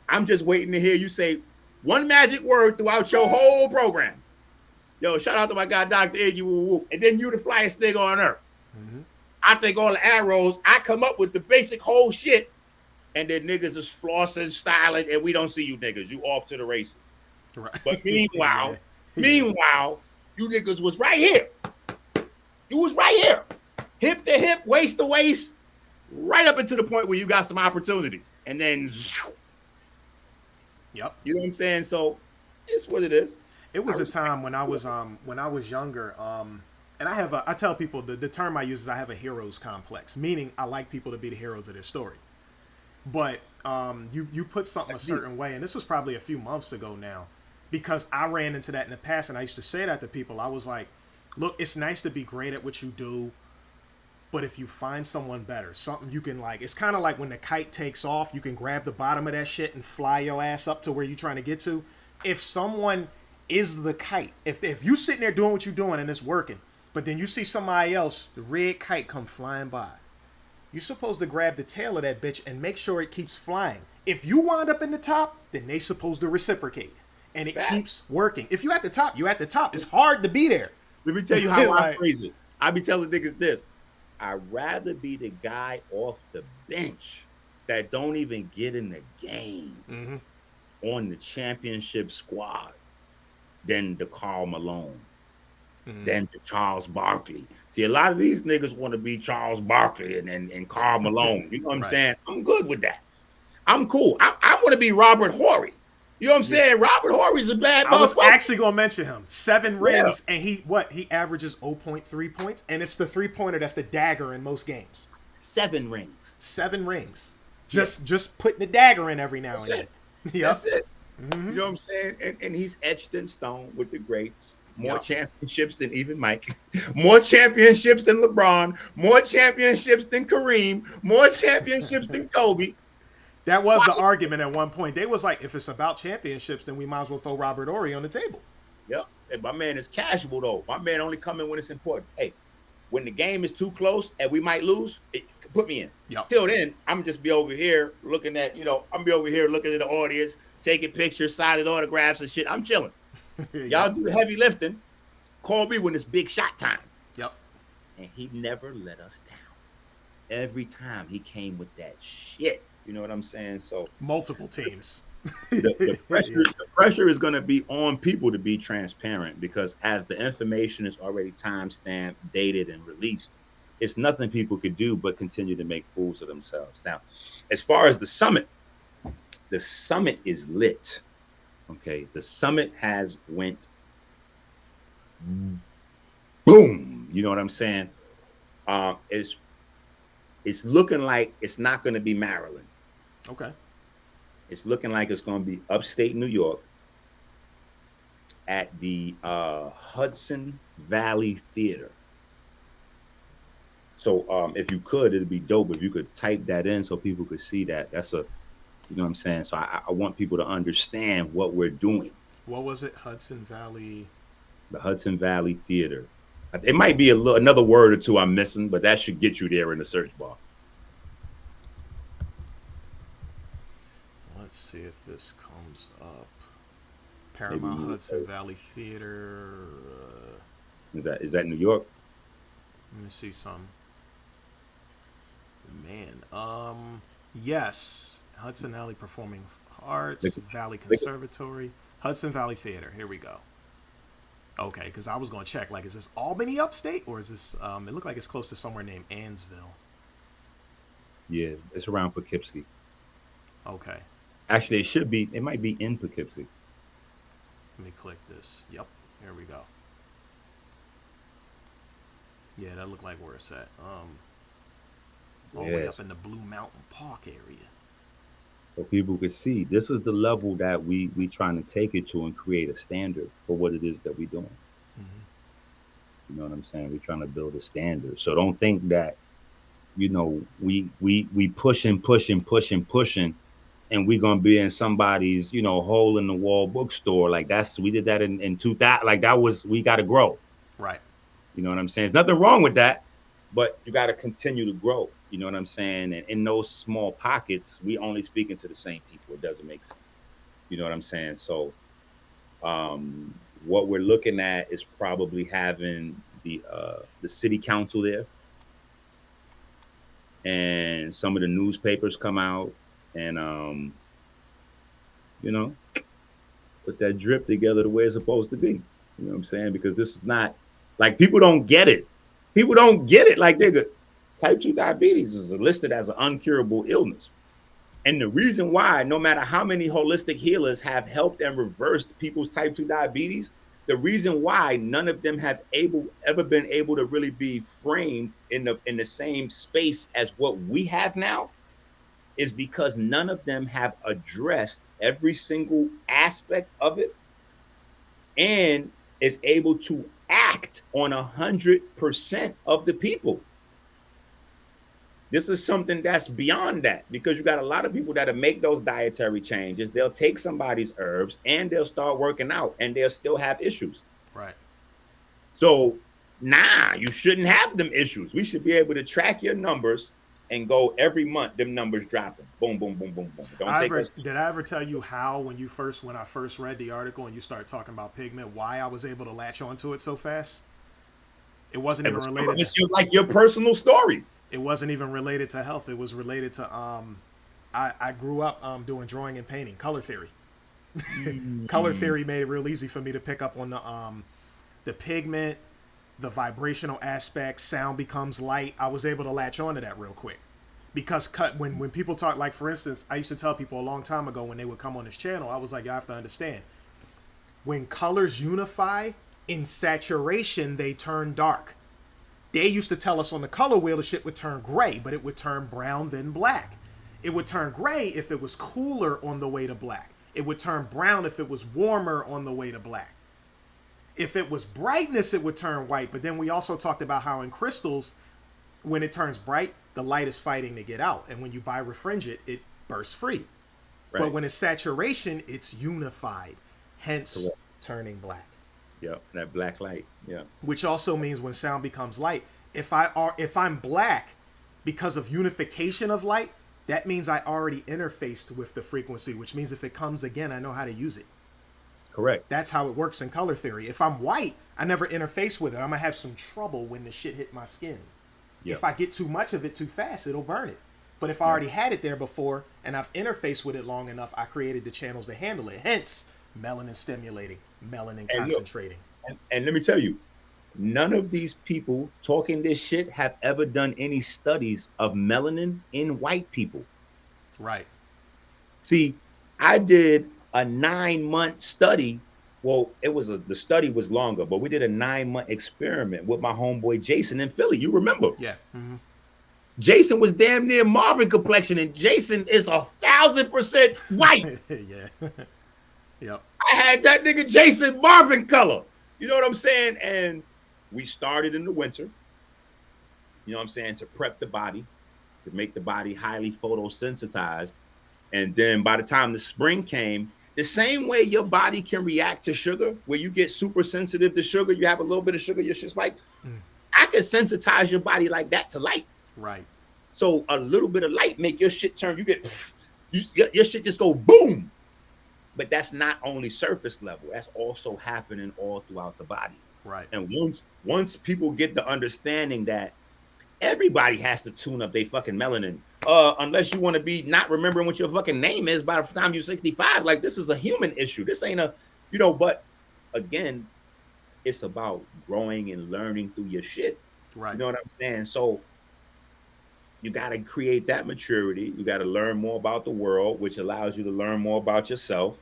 I'm just waiting to hear you say one magic word throughout your whole program. Yo, shout out to my guy, Dr. Enqi, woo, woo. And then you the flyest nigga on earth. I take all the arrows, I come up with the basic whole shit, and then niggas is flossing, styling, and we don't see you niggas. You off to the races. Right. But meanwhile, you niggas was right here. You was right here. Hip to hip, waist to waist, right up into the point where you got some opportunities. And then, yep. You know what I'm saying? So it's what it is. It was a time when I was younger, and I tell people the term I use is I have a hero's complex, meaning I like people to be the heroes of their story. But you put something a certain way, and this was probably a few months ago now, because I ran into that in the past, and I used to say that to people. I was like, look, it's nice to be great at what you do, But if you find someone better, something you can like, it's kind of like when the kite takes off, you can grab the bottom of that shit and fly your ass up to where you're trying to get to. If someone is the kite, if you sitting there doing what you're doing and it's working, but then you see somebody else, the red kite come flying by, you're supposed to grab the tail of that bitch and make sure it keeps flying. If you wind up in the top, then they supposed to reciprocate. And it keeps working. If you at the top, you at the top. It's hard to be there. Let me tell you how I phrase it. I be telling niggas this. I'd rather be the guy off the bench that don't even get in the game on the championship squad than the Karl Malone, than the Charles Barkley. See, a lot of these niggas want to be Charles Barkley and Karl Malone. You know what I'm saying? I'm good with that. I'm cool. I want to be Robert Horry. You know what I'm saying? Robert Horry's a bad motherfucker. I was actually going to mention him. 7 rings, and he averages 0.3 points, and it's the 3-pointer that's the dagger in most games. 7 rings. 7 rings. Just putting the dagger in every now and then. That's it. You know what I'm saying? And he's etched in stone with the greats. More championships than even Mike. More championships than LeBron. More championships than Kareem. More championships than Kobe. That was the argument at one point. They was like, if it's about championships, then we might as well throw Robert Horry on the table. Yep. Hey, my man is casual, though. My man only come in when it's important. Hey, when the game is too close and we might lose, put me in. Yep. Till then, I'm just be over here looking at, I'm be over here looking at the audience, taking pictures, signing autographs and shit. I'm chilling. Y'all do the heavy lifting. Call me when it's big shot time. Yep. And he never let us down. Every time he came with that shit. You know what I'm saying? So multiple teams. The pressure is going to be on people to be transparent, because as the information is already timestamped, dated, and released, it's nothing people could do but continue to make fools of themselves. Now, as far as the summit is lit. Okay, the summit has went boom. You know what I'm saying? It's looking like it's not going to be Maryland. Okay. It's looking like it's going to be upstate New York at the Hudson Valley Theater. So if you could, it'd be dope if you could type that in so people could see that. That's you know what I'm saying? So I want people to understand what we're doing. What was it? Hudson Valley? The Hudson Valley Theater. It might be another word or two I'm missing, but that should get you there in the search bar. Let's see if this comes up. Paramount Hudson Valley Theater. Is that New York? Let me see some. Man, yes. Hudson Valley Performing Arts, Valley Conservatory, Hudson Valley Theater. Here we go. Okay, because I was going to check, like, is this Albany upstate, or is this, it looked like it's close to somewhere named Ansville. Yeah, it's around Poughkeepsie. Okay. Actually, it might be in Poughkeepsie. Let me click this. Yep, here we go. Yeah, that looked like where it's at. All the way up in the Blue Mountain Park area. So people could see this is the level that we trying to take it to and create a standard for what it is that we're doing. You know what I'm saying? We're trying to build a standard. So don't think that, we pushing, and we're gonna be in somebody's, hole in the wall bookstore. Like we did that in 2000. Like we gotta grow. Right. You know what I'm saying? There's nothing wrong with that, but you gotta continue to grow. You know what I'm saying? And in those small pockets, we only speaking to the same people. It doesn't make sense. You know what I'm saying? So what we're looking at is probably having the city council there, and some of the newspapers come out and put that drip together the way it's supposed to be. You know what I'm saying? Because this is not like people don't get it. People don't get it. Like, nigga, type 2 diabetes is listed as an uncurable illness. And the reason why, no matter how many holistic healers have helped and reversed people's type 2 diabetes, the reason why none of them have ever been able to really be framed in the same space as what we have now is because none of them have addressed every single aspect of it and is able to act on 100% of the people. This is something that's beyond that, because you got a lot of people that make those dietary changes. They'll take somebody's herbs and they'll start working out and they'll still have issues. Right. So, you shouldn't have them issues. We should be able to track your numbers and go every month, them numbers dropping. Boom, boom, boom, boom, boom. Did I ever tell you how, when I first read the article and you started talking about pigment, why I was able to latch onto it so fast? It wasn't even related. It's like your personal story. It wasn't even related to health. It was related to I grew up doing drawing and painting, color theory. Color theory made it real easy for me to pick up on the pigment, the vibrational aspect. Sound becomes light. I was able to latch onto that real quick, because when people talk, like for instance, I used to tell people a long time ago when they would come on this channel, I was like, you have to understand, when colors unify in saturation, they turn dark. They used to tell us on the color wheel the shit would turn gray, but it would turn brown, then black. It would turn gray if it was cooler on the way to black. It would turn brown if it was warmer on the way to black. If it was brightness, it would turn white. But then we also talked about how in crystals, when it turns bright, the light is fighting to get out. And when you birefringent, it bursts free. Right. But when it's saturation, it's unified, hence turning black. Yeah, that black light. Yeah. Which also means when sound becomes light, if I'm black because of unification of light, that means I already interfaced with the frequency, which means if it comes again, I know how to use it. Correct. That's how it works in color theory. If I'm white, I never interface with it. I'm gonna have some trouble when the shit hit my skin. Yep. If I get too much of it too fast, it'll burn it. But if I already had it there before and I've interfaced with it long enough, I created the channels to handle it. Hence, melanin stimulating, melanin concentrating. And let me tell you, none of these people talking this shit have ever done any studies of melanin in white people. Right. See, I did a 9-month study. Well, the study was longer, but we did a 9-month experiment with my homeboy Jason in Philly. You remember? Yeah. Mm-hmm. Jason was damn near Marvin complexion, and Jason is 1,000% white. Yeah. Yep. I had that nigga Jason Marvin color. You know what I'm saying? And we started in the winter, you know what I'm saying, to prep the body, to make the body highly photosensitized. And then by the time the spring came, the same way your body can react to sugar, where you get super sensitive to sugar, you have a little bit of sugar, your shit's like, I can sensitize your body like that to light. Right. So a little bit of light make your shit turn, your shit just go boom. But that's not only surface level, that's also happening all throughout the body. Right. And once people get the understanding that everybody has to tune up their fucking melanin, unless you want to be not remembering what your fucking name is by the time you're 65, like this is a human issue. This ain't but again, it's about growing and learning through your shit. Right. You know what I'm saying? So you got to create that maturity. You got to learn more about the world, which allows you to learn more about yourself,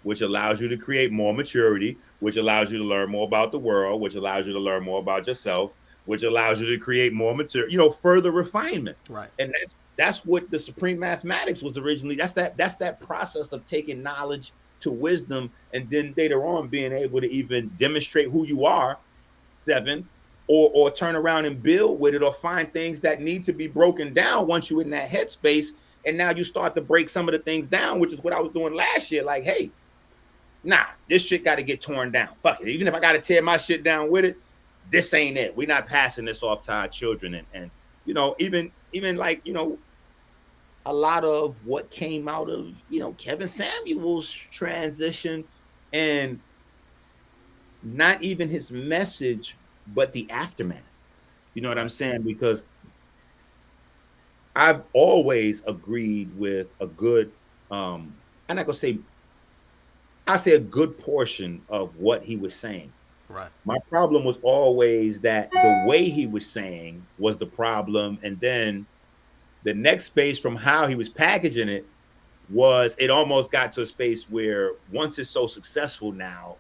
which allows you to create more maturity, which allows you to learn more about the world, which allows you to learn more about yourself, which allows you to create more material, further refinement. Right. And that's what the supreme mathematics was originally. That's that process of taking knowledge to wisdom, and then later on being able to even demonstrate who you are, or turn around and build with it, or find things that need to be broken down once you're in that headspace. And now you start to break some of the things down, which is what I was doing last year. Like, hey, this shit got to get torn down. Fuck it. Even if I got to tear my shit down with it, this ain't it. We're not passing this off to our children. And even like, a lot of what came out of, Kevin Samuel's transition, and not even his message, but the aftermath. You know what I'm saying? Because I've always agreed with a good, I'm not gonna say, I'll say a good portion of what he was saying. Right. My problem was always that the way he was saying was the problem. And then the next space from how he was packaging it was, it almost got to a space where once it's so successful now,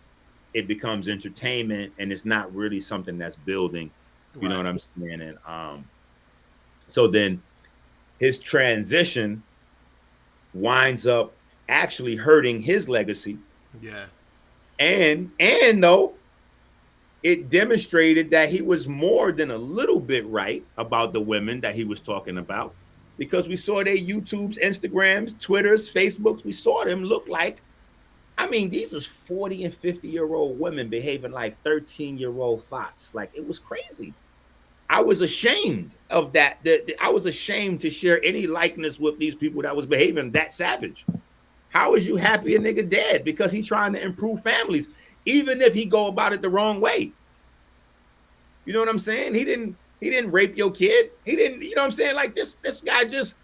it becomes entertainment and it's not really something that's building. You know what I'm saying? And so then his transition winds up actually hurting his legacy. Yeah. And though it demonstrated that he was more than a little bit right about the women that he was talking about, because we saw their YouTubes, Instagrams, Twitters, Facebooks. We saw them look like, I mean, these is 40 and 50-year-old women behaving like 13-year-old thoughts. Like, it was crazy. I was ashamed of that. I was ashamed to share any likeness with these people that was behaving that savage. How is you happy a nigga dead because he's trying to improve families, even if he go about it the wrong way? You know what I'm saying? He didn't rape your kid. He didn't, you know what I'm saying? Like, this guy just,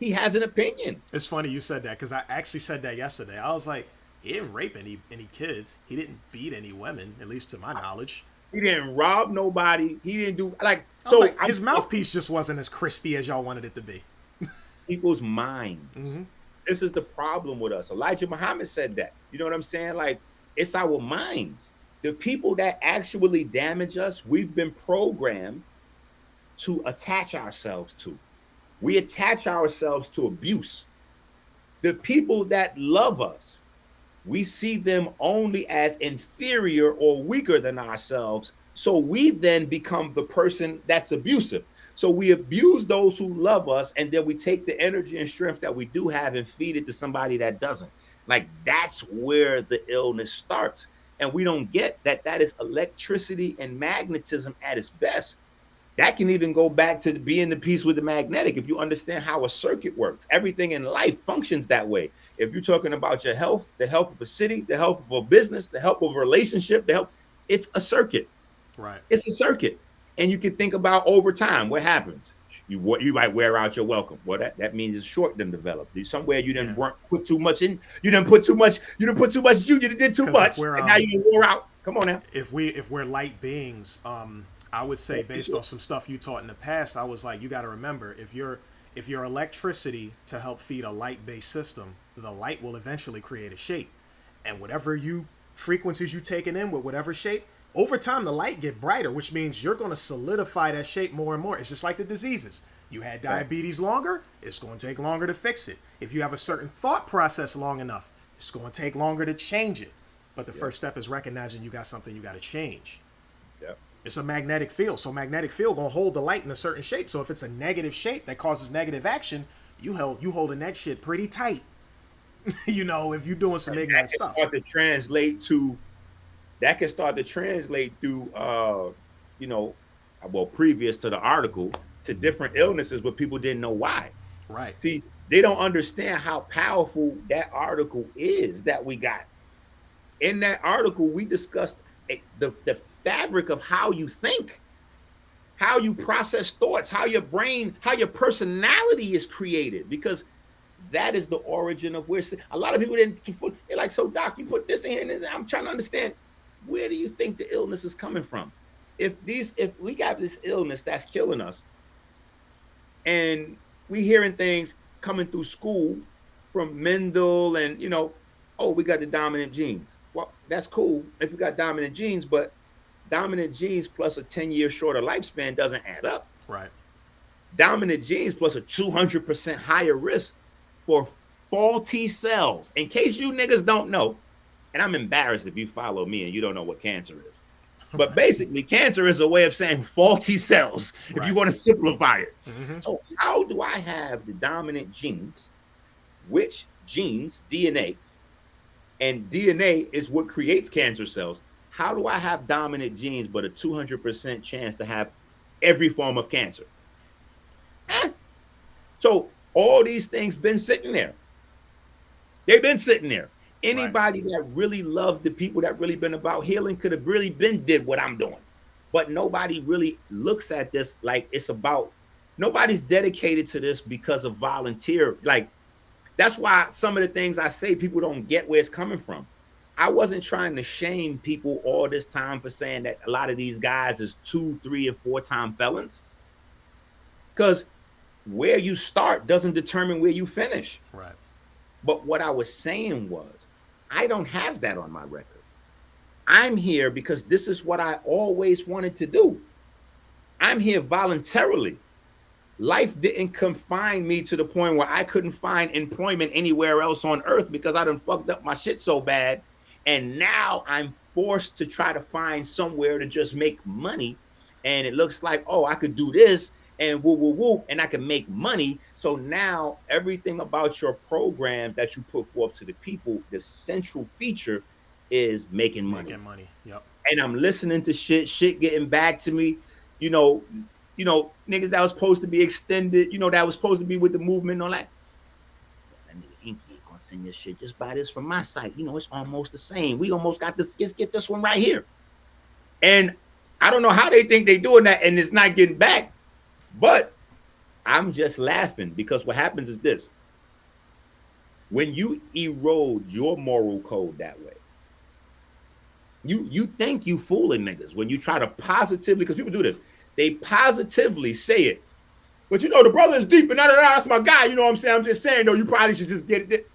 he has an opinion. It's funny you said that, because I actually said that yesterday. I was like, he didn't rape any kids. He didn't beat any women, at least to my knowledge. He didn't rob nobody. He didn't do, like, so like, his mouthpiece just wasn't as crispy as y'all wanted it to be. People's minds. This is the problem with us. Elijah Muhammad said that. You know what I'm saying? Like, it's our minds. The people that actually damage us, we've been programmed to attach ourselves to. We attach ourselves to abuse. The people that love us, we see them only as inferior or weaker than ourselves. So we then become the person that's abusive. So we abuse those who love us, and then we take the energy and strength that we do have and feed it to somebody that doesn't. Like, that's where the illness starts. And we don't get that that is electricity and magnetism at its best. That can even go back to being the piece with the magnetic. If you understand how a circuit works, everything in life functions that way. If you're talking about your health, the health of a city, the health of a business, the health of a relationship, it's a circuit. Right. It's a circuit. And you can think about over time, what happens? You might wear out your welcome. Well, that means it's short then developed. Somewhere you didn't put too much in. You didn't put too much. You didn't put too much. You did too much. And now you wore out. Come on now. If we're light beings, I would say, based on some stuff you taught in the past, I was like, you got to remember, if your electricity to help feed a light-based system, the light will eventually create a shape, and whatever frequencies you taking in with whatever shape, over time the light get brighter, which means you're going to solidify that shape more and more. It's just like the diseases. You had diabetes longer, it's going to take longer to fix it. If you have a certain thought process long enough, it's going to take longer to change it. But the first step is recognizing you got something you got to change. Yep. It's a magnetic field. So magnetic field gonna hold the light in a certain shape. So if it's a negative shape that causes negative action, you holding that shit pretty tight. You know, if you're doing some ignorant stuff. That can start to translate through previous to the article, to different illnesses, but people didn't know why. Right. See, they don't understand how powerful that article is that we got. In that article, we discussed the fabric of how you think, how you process thoughts, how your brain, how your personality is created, because that is the origin of where a lot of people they're like, so doc, you put this in, and I'm trying to understand, where do you think the illness is coming from? If we got this illness that's killing us, and we hearing things coming through school from Mendel and, we got the dominant genes. Well, that's cool if you got dominant genes, but dominant genes plus a 10-year shorter lifespan doesn't add up. Right. Dominant genes plus a 200% higher risk for faulty cells. In case you niggas don't know, and I'm embarrassed if you follow me and you don't know what cancer is. But basically, cancer is a way of saying faulty cells, if you want to simplify it. Mm-hmm. So how do I have the dominant genes, which genes, DNA, and DNA is what creates cancer cells. How do I have dominant genes but a 200% chance to have every form of cancer? So all these things been sitting there. They've been sitting there. Anybody that really loved the people that really been about healing could have really been did what I'm doing. But nobody really looks at this like it's about, nobody's dedicated to this because of volunteer. Like, that's why some of the things I say, people don't get where it's coming from. I wasn't trying to shame people all this time for saying that a lot of these guys is 2, 3, and 4-time felons. Because where you start doesn't determine where you finish. Right. But what I was saying was, I don't have that on my record. I'm here because this is what I always wanted to do. I'm here voluntarily. Life didn't confine me to the point where I couldn't find employment anywhere else on earth because I done fucked up my shit so bad. And now I'm forced to try to find somewhere to just make money. And it looks like, oh, I could do this and woo, woo, woo, and I can make money. So now everything about your program that you put forth to the people, the central feature is making money. Making money. Yep. And I'm listening to shit getting back to me. You know, niggas that was supposed to be extended, that was supposed to be with the movement and all that. That nigga Enqi ain't gonna send this shit. Just buy this from my site. It's almost the same. We almost got this. Let's get this one right here. And I don't know how they think they doing that and it's not getting back. But I'm just laughing because what happens is this. When you erode your moral code that way, you think you fooling niggas when you try to positively, because people do this, they positively say it. But the brother is deep and that's my guy. You know what I'm saying? I'm just saying, though, you probably should just get it.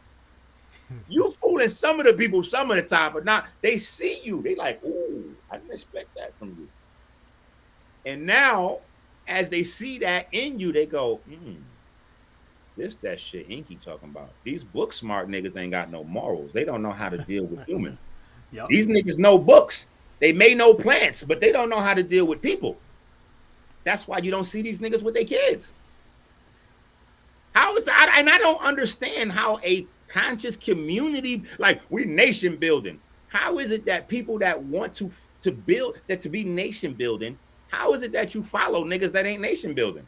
You fooling some of the people some of the time, but now they see you. They like, ooh, I didn't expect that from you. And now, as they see that in you, they go, this that shit Inky talking about. These book smart niggas ain't got no morals. They don't know how to deal with humans. Yep. These niggas know books. They may know plants, but they don't know how to deal with people. That's why you don't see these niggas with their kids. How is that? And I don't understand how a conscious community, like we nation building, how is it that people that want to build, that to be nation building, how is it that you follow niggas that ain't nation building?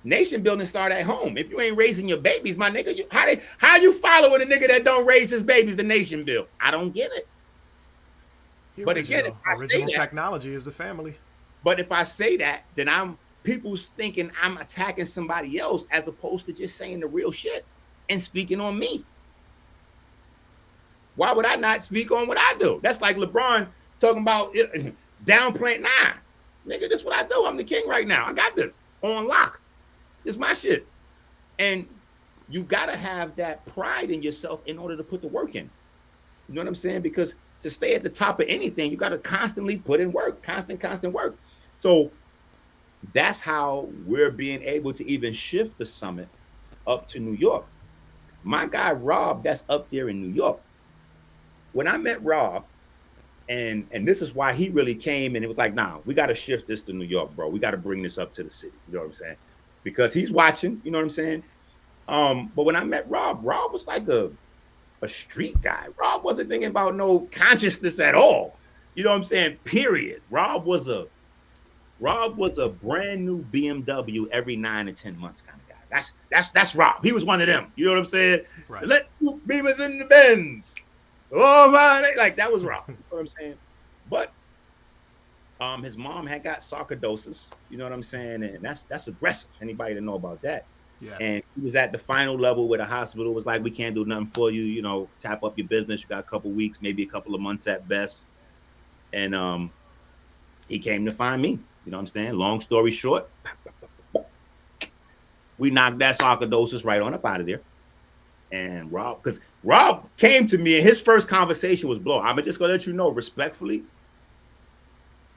Nation building start at home. If you ain't raising your babies, my nigga, how you following a nigga that don't raise his babies to nation build? I don't get it. But again, if I say that, technology is the family. But if I say that, then people's thinking I'm attacking somebody else as opposed to just saying the real shit and speaking on me. Why would I not speak on what I do? That's like LeBron talking about downplaying. Nah, nigga, this is what I do. I'm the king right now. I got this on lock. It's my shit. And you got to have that pride in yourself in order to put the work in. You know what I'm saying? Because to stay at the top of anything, you got to constantly put in work, constant work. So that's how we're being able to even shift the summit up to New York. My guy, Rob, that's up there in New York. When I met Rob, and this is why he really came and it was like, nah, we got to shift this to New York, bro. We got to bring this up to the city. You know what I'm saying? Because he's watching, you know what I'm saying? But when I met Rob was like a street guy. Rob wasn't thinking about no consciousness at all. You know what I'm saying? Period. Rob was a brand new BMW every 9 to 10 months kind of guy. That's Rob. He was one of them. You know what I'm saying? Right. Let's put Beamers in the Benz. Oh my, like that was Rob. You know what I'm saying? But his mom had got sarcoidosis. You know what I'm saying? And that's aggressive. Anybody to know about that? Yeah. And he was at the final level where the hospital was like, we can't do nothing for you. Tap up your business. You got a couple weeks, maybe a couple of months at best. And he came to find me. You know what I'm saying? Long story short, we knocked that sarcoidosis right on up out of there. And Rob came to me and his first conversation was blow. I'm just gonna let you know respectfully,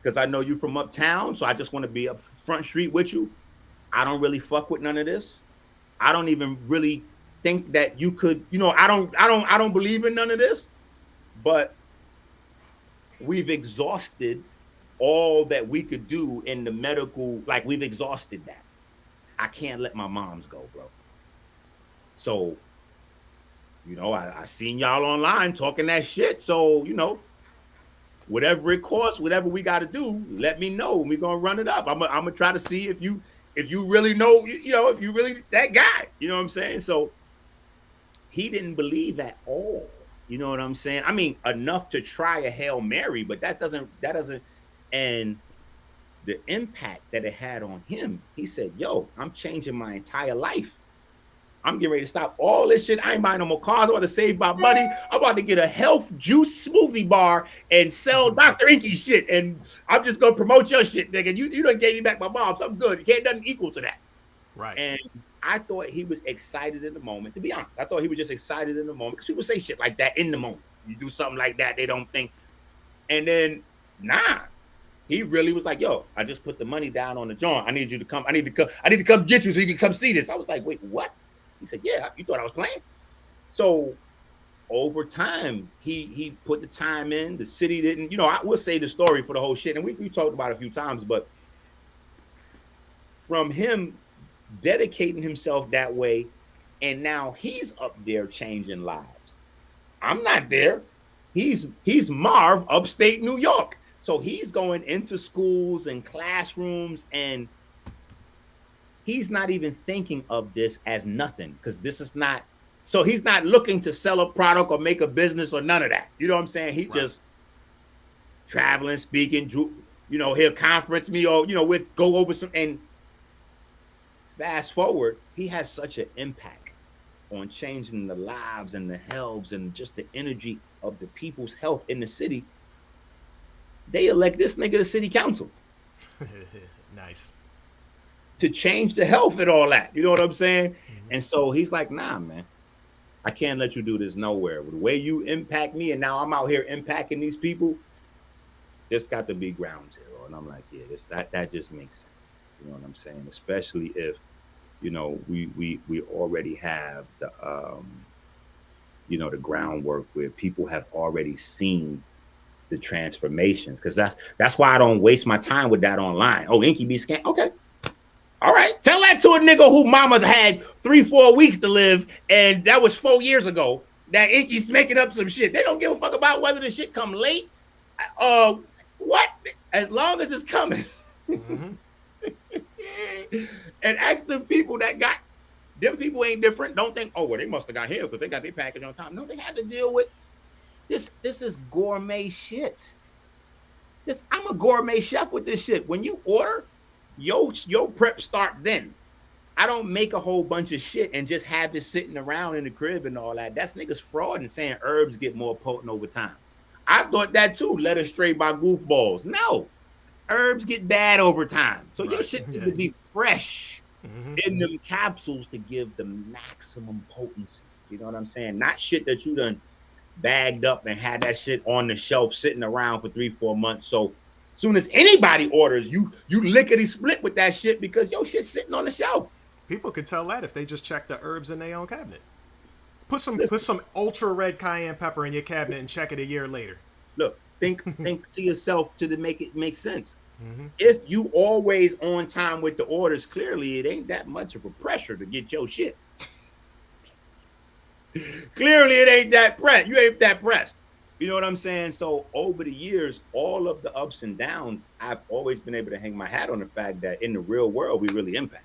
because I know you from uptown, so I just want to be up front street with you. I don't really fuck with none of this. I don't even really think that you could, I don't believe in none of this. But we've exhausted all that we could do in the medical, like we've exhausted that. I can't let my moms go, bro. So, I seen y'all online talking that shit. So, whatever it costs, whatever we got to do, let me know. We're going to run it up. I'm going to try to see if you really know, if you really that guy, you know what I'm saying? So he didn't believe at all. You know what I'm saying? I mean, enough to try a Hail Mary, but that doesn't, and the impact that it had on him, he said, yo, I'm changing my entire life. I'm getting ready to stop all this shit. I ain't buying no more cars. I'm about to save my money. I'm about to get a health juice smoothie bar and sell Dr. Enqi shit. And I'm just going to promote your shit, nigga. You done gave me back my mom, so I'm good. You can't nothing equal to that. Right. And I thought he was excited in the moment. To be honest, I thought he was just excited in the moment because people say shit like that in the moment. You do something like that, they don't think. And then, nah. He really was like, yo, I just put the money down on the joint. I need you to come. I need to come get you so you can come see this. I was like, wait, what? He said, yeah, you thought I was playing? So over time, he put the time in. The city didn't, you know, I will say the story for the whole shit, and we talked about it a few times, but from him dedicating himself that way, and now he's up there changing lives. I'm not there. He's Marv, upstate New York. So he's going into schools and classrooms, and he's not even thinking of this as nothing, because this is not, so he's not looking to sell a product or make a business or none of that. You know what I'm saying? He just traveling, speaking, you know, he'll conference me, or, you know, we'll go over some, and fast forward, he has such an impact on changing the lives and the helps and just the energy of the people's health in the city. They elect this nigga to city council. Nice. To change the health and all that. You know what I'm saying? Mm-hmm. And so he's like, nah, man, I can't let you do this nowhere. The way you impact me, and now I'm out here impacting these people, this got to be ground zero. And I'm like, yeah, that just makes sense. You know what I'm saying? Especially if, you know, we already have the you know, the groundwork where people have already seen the transformations. Because that's why I don't waste my time with that online. Oh, Inky be scam. Okay. All right. Tell that to a nigga who mama had 3-4 weeks to live, and that was 4 years ago, that Inky's making up some shit. They don't give a fuck about whether the shit come late. What? As long as it's coming. Mm-hmm. And ask the people that got them. People ain't different. Don't think, oh, well, they must have got here because they got their package on time. No, they had to deal with this. This is gourmet shit. I'm a gourmet chef with this shit. When you order, your prep start then. I don't make a whole bunch of shit and just have it sitting around in the crib and all that. That's niggas fraud and saying herbs get more potent over time. I thought that too, led astray by goofballs. No. Herbs get bad over time. So your shit needs to be fresh in them capsules to give the maximum potency. You know what I'm saying? Not shit that you done bagged up and had that shit on the shelf sitting around for 3-4 months. So as soon as anybody orders, you lickety split with that shit because your shit's sitting on the shelf. People could tell that if they just check the herbs in their own cabinet. Put some ultra red cayenne pepper in your cabinet and check it a year later. Look. Think to yourself to make it make sense. Mm-hmm. If you always on time with the orders, clearly it ain't that much of a pressure to get your shit. Clearly it ain't that pressed. You ain't that pressed. You know what I'm saying? So over the years, all of the ups and downs, I've always been able to hang my hat on the fact that in the real world, we really impact.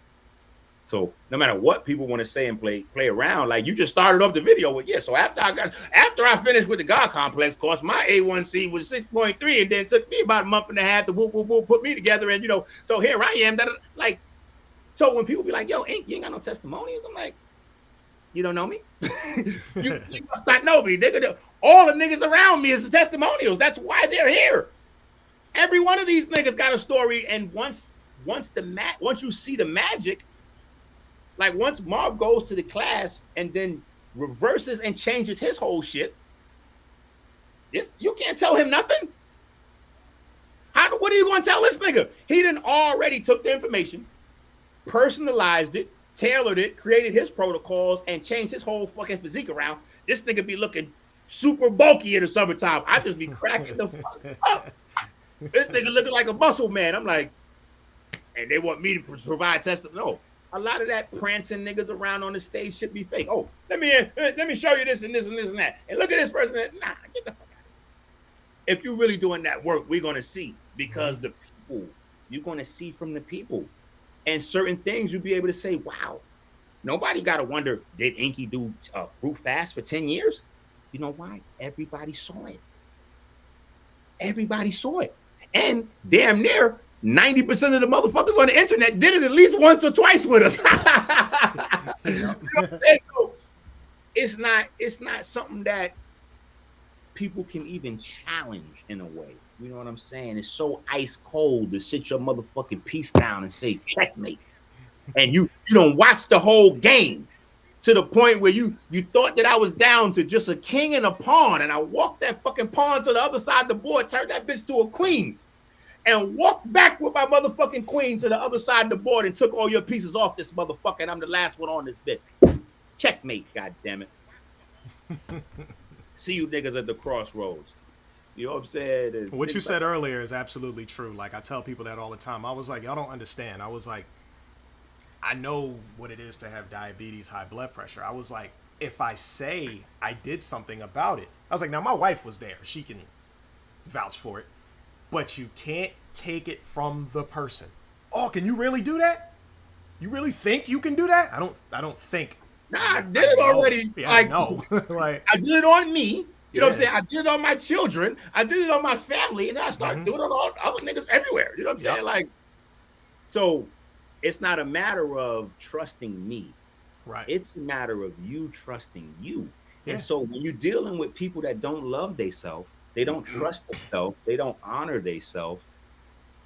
So no matter what people want to say and play around, like you just started off the video with, yeah. So after I finished with the God Complex course, my A1C was 6.3, and then it took me about a month and a half to put me together. And, you know, so here I am. Like, so when people be like, yo, Inky, you ain't got no testimonials, I'm like, you don't know me? you must not know me, nigga. All the niggas around me is the testimonials. That's why they're here. Every one of these niggas got a story, and once you see the magic. Like once Marv goes to the class and then reverses and changes his whole shit, you can't tell him nothing. What are you going to tell this nigga? He done already took the information, personalized it, tailored it, created his protocols, and changed his whole fucking physique around. This nigga be looking super bulky in the summertime. I just be cracking the fuck up. This nigga looking like a muscle man. I'm like, and they want me to provide testimony. No. A lot of that prancing niggas around on the stage should be fake. Oh, let me show you this and this and this and that. And look at this person. Nah, get the fuck out of here. If you're really doing that work, we're going to see, because the people, you're going to see from the people. And certain things you'll be able to say, wow, nobody got to wonder, did Enqi do a fruit fast for 10 years? You know why? Everybody saw it. Everybody saw it. And damn near 90% of the motherfuckers on the internet did it at least once or twice with us. You know what I'm saying? So it's not something that people can even challenge in a way. You know what I'm saying? It's so ice cold to sit your motherfucking piece down and say checkmate. And you don't watch the whole game to the point where you thought that I was down to just a king and a pawn, and I walked that fucking pawn to the other side of the board, turned that bitch to a queen, and walked back with my motherfucking queen to the other side of the board and took all your pieces off this motherfucker, and I'm the last one on this bitch. Checkmate, goddammit. See you niggas at the crossroads. You know what I'm saying? And What you niggas said earlier is absolutely true. Like, I tell people that all the time. I was like, y'all don't understand. I was like, I know what it is to have diabetes, high blood pressure. I was like, if I say I did something about it, I was like, now my wife was there. She can vouch for it. But you can't take it from the person. Oh, can you really do that? You really think you can do that? I don't think. Nah, I did it already. Yeah, like, no. Like, I did it on me. You know what I'm Yeah. saying? I did it on my children. I did it on my family. And then I started doing it on all other niggas everywhere. You know what I'm saying? Like, so it's not a matter of trusting me. right. It's a matter of you trusting you. Yeah. And so when you're dealing with people that don't love themselves, they don't trust themselves, they don't honor themselves,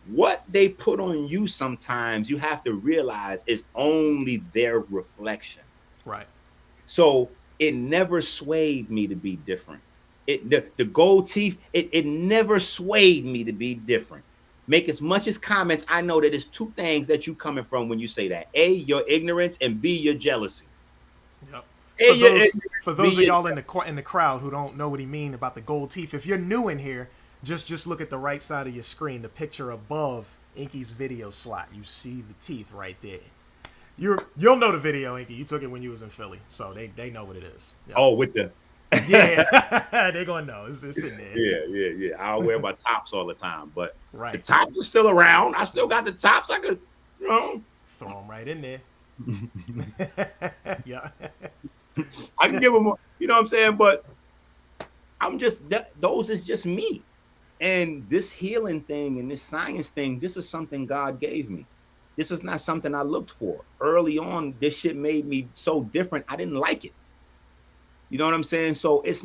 what they put on you sometimes you have to realize is only their reflection. Right. So it never swayed me to be different. The gold teeth, it never swayed me to be different. Make as much as comments. I know that it's two things that you coming from when you say that. A, your ignorance, and B, your jealousy. Yep. A, For those of y'all in the crowd who don't know what he mean about the gold teeth, if you're new in here, just look at the right side of your screen, the picture above Enqi's video slot. You see the teeth right there. You'll know the video, Enqi. You took it when you was in Philly, so they know what it is. Yep. Oh, with the yeah, they're gonna know. It's in there. Yeah. I wear my tops all the time, but Right. the tops are still around. I still got the tops. I could, Throw them right in there. Yeah. I can give them. You know what I'm saying? But I'm just those is just me. And this healing thing and this science thing, this is something God gave me. This is not something I looked for. Early on, this shit made me so different. I didn't like it. You know what I'm saying? So it's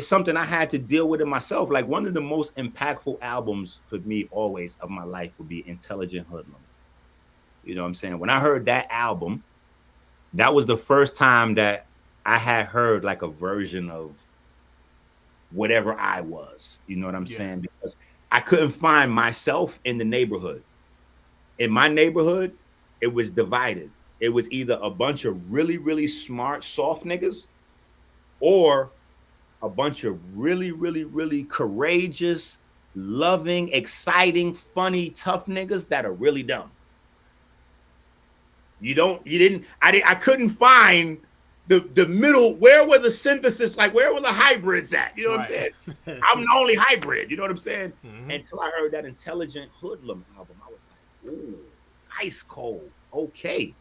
something I had to deal with it myself. Like one of the most impactful albums for me always of my life would be Intelligent Hoodlum. You know what I'm saying? When I heard that album, that was the first time that I had heard like a version of whatever I was. You know what I'm saying? Because I couldn't find myself in the neighborhood. In my neighborhood, it was divided. It was either a bunch of really, really smart, soft niggas or a bunch of really, really, really courageous, loving, exciting, funny, tough niggas that are really dumb. I couldn't find the middle. Where were the synthesis? Like, where were the hybrids at? You know what I'm saying? I'm the only hybrid. You know what I'm saying? Mm-hmm. Until I heard that Intelligent Hoodlum album, I was like, ooh, ice cold. Okay.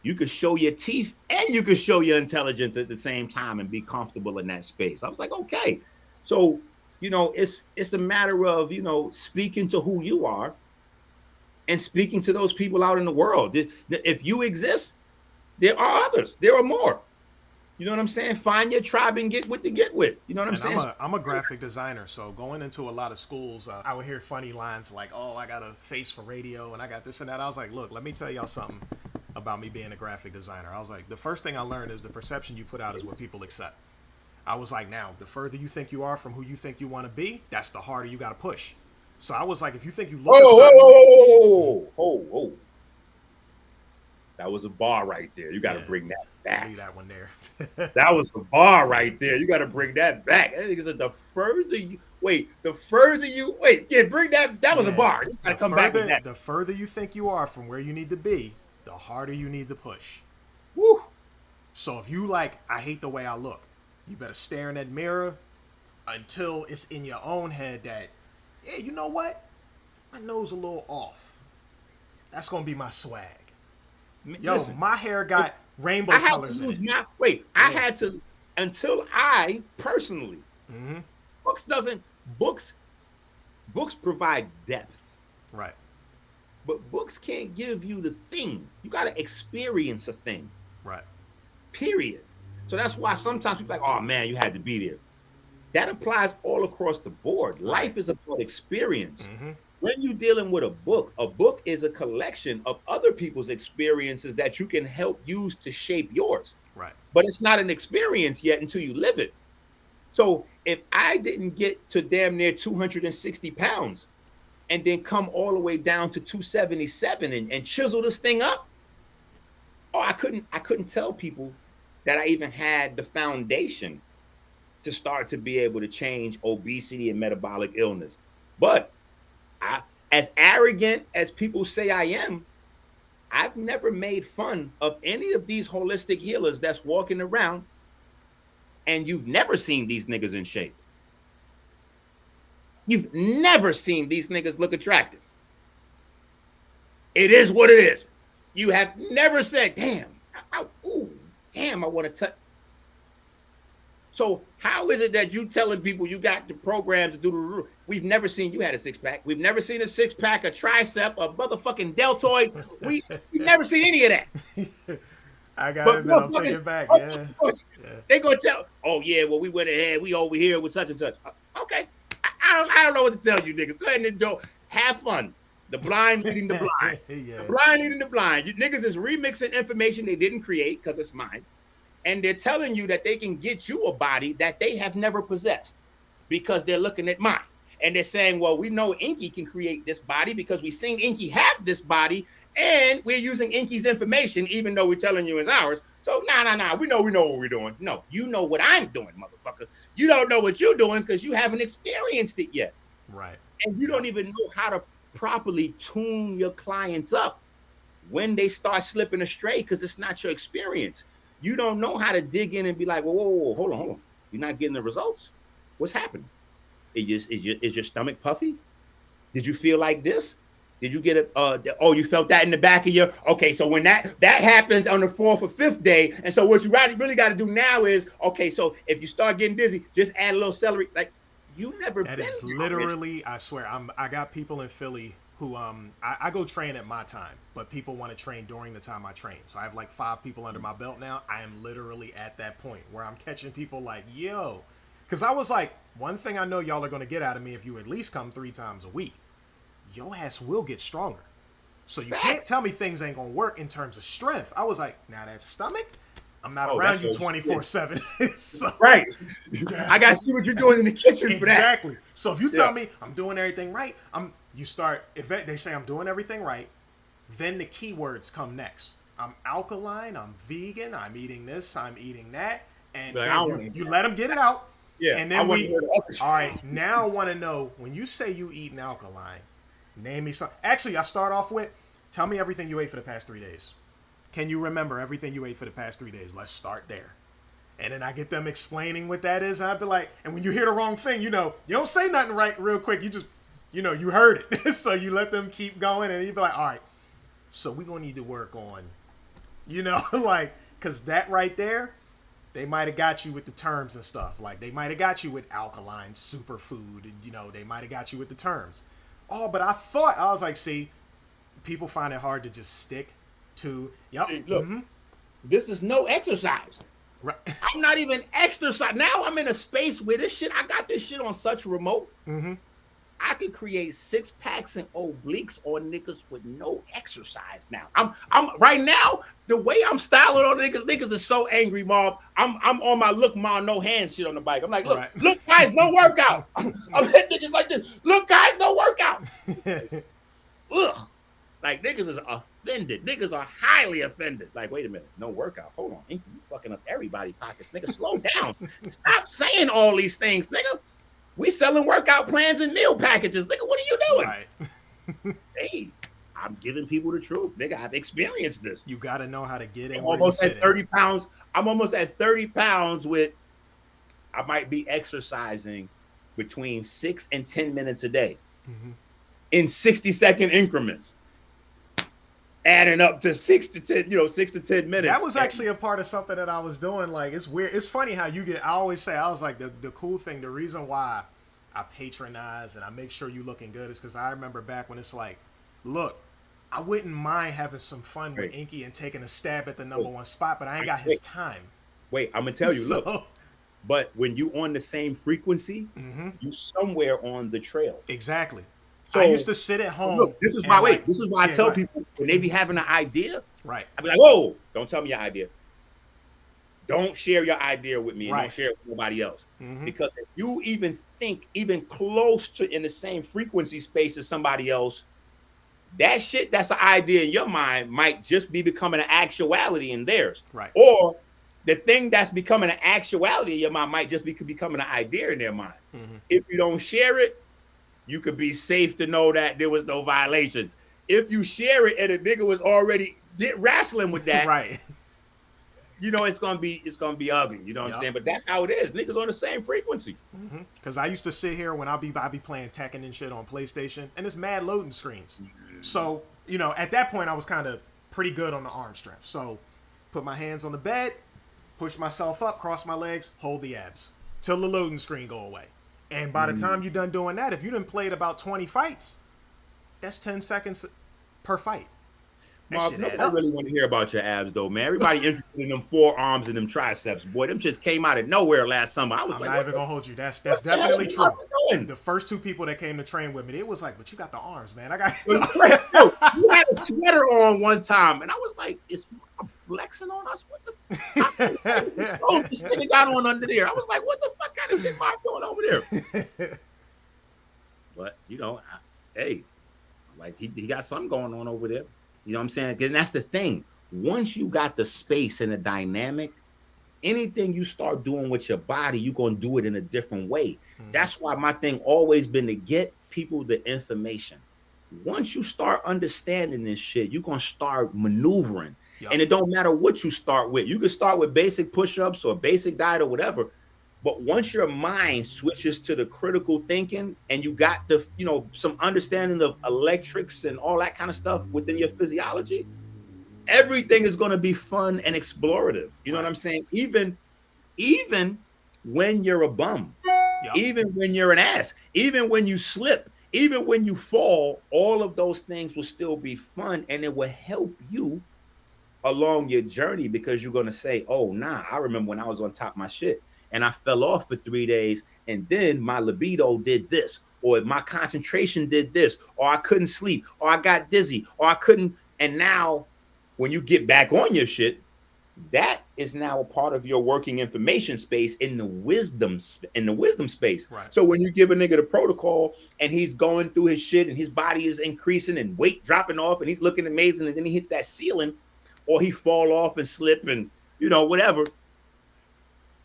You could show your teeth and you could show your intelligence at the same time and be comfortable in that space. I was like, okay. So, it's a matter of, speaking to who you are and speaking to those people out in the world. If you exist, there are others. There are more. You know what I'm saying? Find your tribe and get with. You know what I'm saying? I'm a graphic designer, so going into a lot of schools, I would hear funny lines like, oh, I got a face for radio and I got this and that. I was like, look, let me tell y'all something about me being a graphic designer. I was like, the first thing I learned is the perception you put out is what people accept. I was like, now, the further you think you are from who you think you want to be, that's the harder you got to push. So I was like, if you think you look Oh. That was a bar right there. You got to bring that back. Leave that one there. That was a bar right there. You got to bring that back. I think it's the further you bring that was a bar. You got to come back with that. The further you think you are from where you need to be, the harder you need to push. Woo. So if you I hate the way I look, you better stare in that mirror until it's in your own head that, yeah, you know what? My nose a little off. That's going to be my swag. Yo, listen, my hair got rainbow colors in it. I had to, until I personally, books provide depth. Right. But books can't give you the thing. You got to experience a thing. Right. Period. So that's why sometimes people are like, oh man, you had to be there. That applies all across the board. Right. Life is about experience. Mm-hmm. When you're dealing with a book is a collection of other people's experiences that you can help use to shape yours. Right. But it's not an experience yet until you live it. So if I didn't get to damn near 260 pounds and then come all the way down to 277 and chisel this thing up, I couldn't tell people that I even had the foundation to start to be able to change obesity and metabolic illness. But as arrogant as people say I am, I've never made fun of any of these holistic healers that's walking around, and you've never seen these niggas in shape. You've never seen these niggas look attractive. It is what it is. You have never said, damn, I want to touch. So how is it that you telling people you got the program to do the? We've never seen you had a six-pack. We've never seen a six-pack, a tricep, a motherfucking deltoid. We've never seen any of that. I got it, but I'm taking back. Yeah. They gonna tell, oh yeah, well we went ahead, we over here with such and such. Okay, I don't know what to tell you niggas. Go ahead and do have fun. The blind leading the blind. The blind leading the blind. You niggas is remixing information they didn't create because it's mine. And they're telling you that they can get you a body that they have never possessed because they're looking at mine. And they're saying, well, we know Enqi can create this body because we've seen Enqi have this body and we're using Enqi's information, even though we're telling you it's ours. So, nah. We know what we're doing. No, you know what I'm doing, motherfucker. You don't know what you're doing because you haven't experienced it yet. Right. And you don't even know how to properly tune your clients up when they start slipping astray because it's not your experience. You don't know how to dig in and be like, whoa, hold on. You're not getting the results. What's happening? Is your stomach puffy? Did you feel like this? Did you get it? You felt that in the back of your. Okay, so when that happens on the 4th or 5th day, and so what you really got to do now is, okay, so if you start getting dizzy, just add a little celery. Like you never. That is literally, I swear, I got people in Philly who I go train at my time, but people want to train during the time I train. So I have like 5 people under my belt now. I am literally at that point where I'm catching people like, yo, because I was like, one thing I know y'all are going to get out of me if you at least come 3 times a week, your ass will get stronger. So you can't tell me things ain't going to work in terms of strength. I was like, now that stomach, I'm not around you 24/7. So, right. I got to see what you're doing in the kitchen for that. Exactly. So if you tell me I'm doing everything right, if they say I'm doing everything right, then the keywords come next. I'm alkaline, I'm vegan, I'm eating this, I'm eating that. And you let them get it out. Yeah. And then all right, now I want to know, when you say you eat an alkaline, name me something. Actually, I start off with, tell me everything you ate for the past 3 days. Can you remember everything you ate for the past 3 days? Let's start there. And then I get them explaining what that is. And I'd be like, and when you hear the wrong thing, you don't say nothing right real quick. You just, you heard it. So you let them keep going and you'd be like, all right, so we're going to need to work on, because that right there, they might have got you with the terms and stuff. Like they might have got you with alkaline superfood. And, they might have got you with the terms. Oh, but I was like, see, people find it hard to just stick to, look, this is no exercise. Right. I'm not even exercise. Now I'm in a space where this shit, I got this shit on such remote. Mm-hmm. I could create 6-packs and obliques on niggas with no exercise now. I'm right now, the way I'm styling on niggas is so angry, Marv. I'm on my look, Ma, no hands shit on the bike. I'm like, look, guys, no workout. I'm hitting niggas like this. Look, guys, no workout. Ugh. Like niggas is offended. Niggas are highly offended. Like, wait a minute, no workout. Hold on, Inky, you fucking up everybody's pockets. Nigga, slow down. Stop saying all these things, nigga. We selling workout plans and meal packages. Nigga, what are you doing? Right. Hey, I'm giving people the truth. Nigga, I've experienced this. You got to know how to get in. I'm almost at 30 pounds. I'm almost at 30 pounds with, I might be exercising between 6 and 10 minutes a day in 60-second increments. Adding up to 6 to 10 minutes. That was actually a part of something that I was doing. Like, it's weird. It's funny how I always say, I was like, the cool thing, the reason why I patronize and I make sure you looking good is because I remember back when it's like, look, I wouldn't mind having some fun with Inky and taking a stab at the number 1 spot, but I ain't got his time. Wait, I'm going to tell you, look. But when you on the same frequency, you somewhere on the trail. Exactly. So I used to sit at home. Look, this is why. This is why I tell people when they be having an idea, right? I be like, "Whoa! Don't tell me your idea. Don't share your idea with me, and don't share it with nobody else. Because if you even think even close to in the same frequency space as somebody else, that shit that's an idea in your mind might just be becoming an actuality in theirs. Right. Or the thing that's becoming an actuality in your mind might just be becoming an idea in their mind. If you don't share it, you could be safe to know that there was no violations. If you share it and a nigga was already wrestling with that, right? You know it's gonna be ugly. You know what I'm saying? But that's how it is. Niggas on the same frequency. Because I used to sit here when I be playing Tekken and shit on PlayStation, and it's mad loading screens. So you know, at that point, I was kind of pretty good on the arm strength. So put my hands on the bed, push myself up, cross my legs, hold the abs till the loading screen go away. And by the time you're done doing that, if you done played about 20 fights, that's 10 seconds per fight. Marv, nobody really want to hear about your abs, though, man. Everybody interested in them forearms and them triceps. Boy, them just came out of nowhere last summer. I'm not even gonna hold you. That's definitely true. The first 2 people that came to train with me, it was like, but you got the arms, man. I got Yo, you had a sweater on one time, and I was like, is Marv flexing on us? What the oh, this nigga got on under there. I was like, what the fuck kind of shit Marv doing over there? But, you know, hey, like he got something going on over there. You know what I'm saying? And that's the thing. Once you got the space and the dynamic, anything you start doing with your body, you're going to do it in a different way. That's why my thing always been to get people the information. Once you start understanding this shit, you're going to start maneuvering. And it don't matter what you start with. You can start with basic push-ups or basic diet or whatever. But once your mind switches to the critical thinking and you got the, you know, some understanding of electrics and all that kind of stuff within your physiology, everything is going to be fun and explorative. You know what I'm saying? Even when you're a bum, even when you're an ass, even when you slip, even when you fall, all of those things will still be fun and it will help you along your journey because you're going to say, oh, nah, I remember when I was on top of my shit. And I fell off for 3 days, and then my libido did this, or my concentration did this, or I couldn't sleep, or I got dizzy, or I couldn't. And now, when you get back on your shit, that is now a part of your working information space in the wisdom space. Right. So when you give a nigga the protocol, and he's going through his shit, and his body is increasing, and weight dropping off, and he's looking amazing, and then he hits that ceiling, or he fall off and slip, and you know whatever.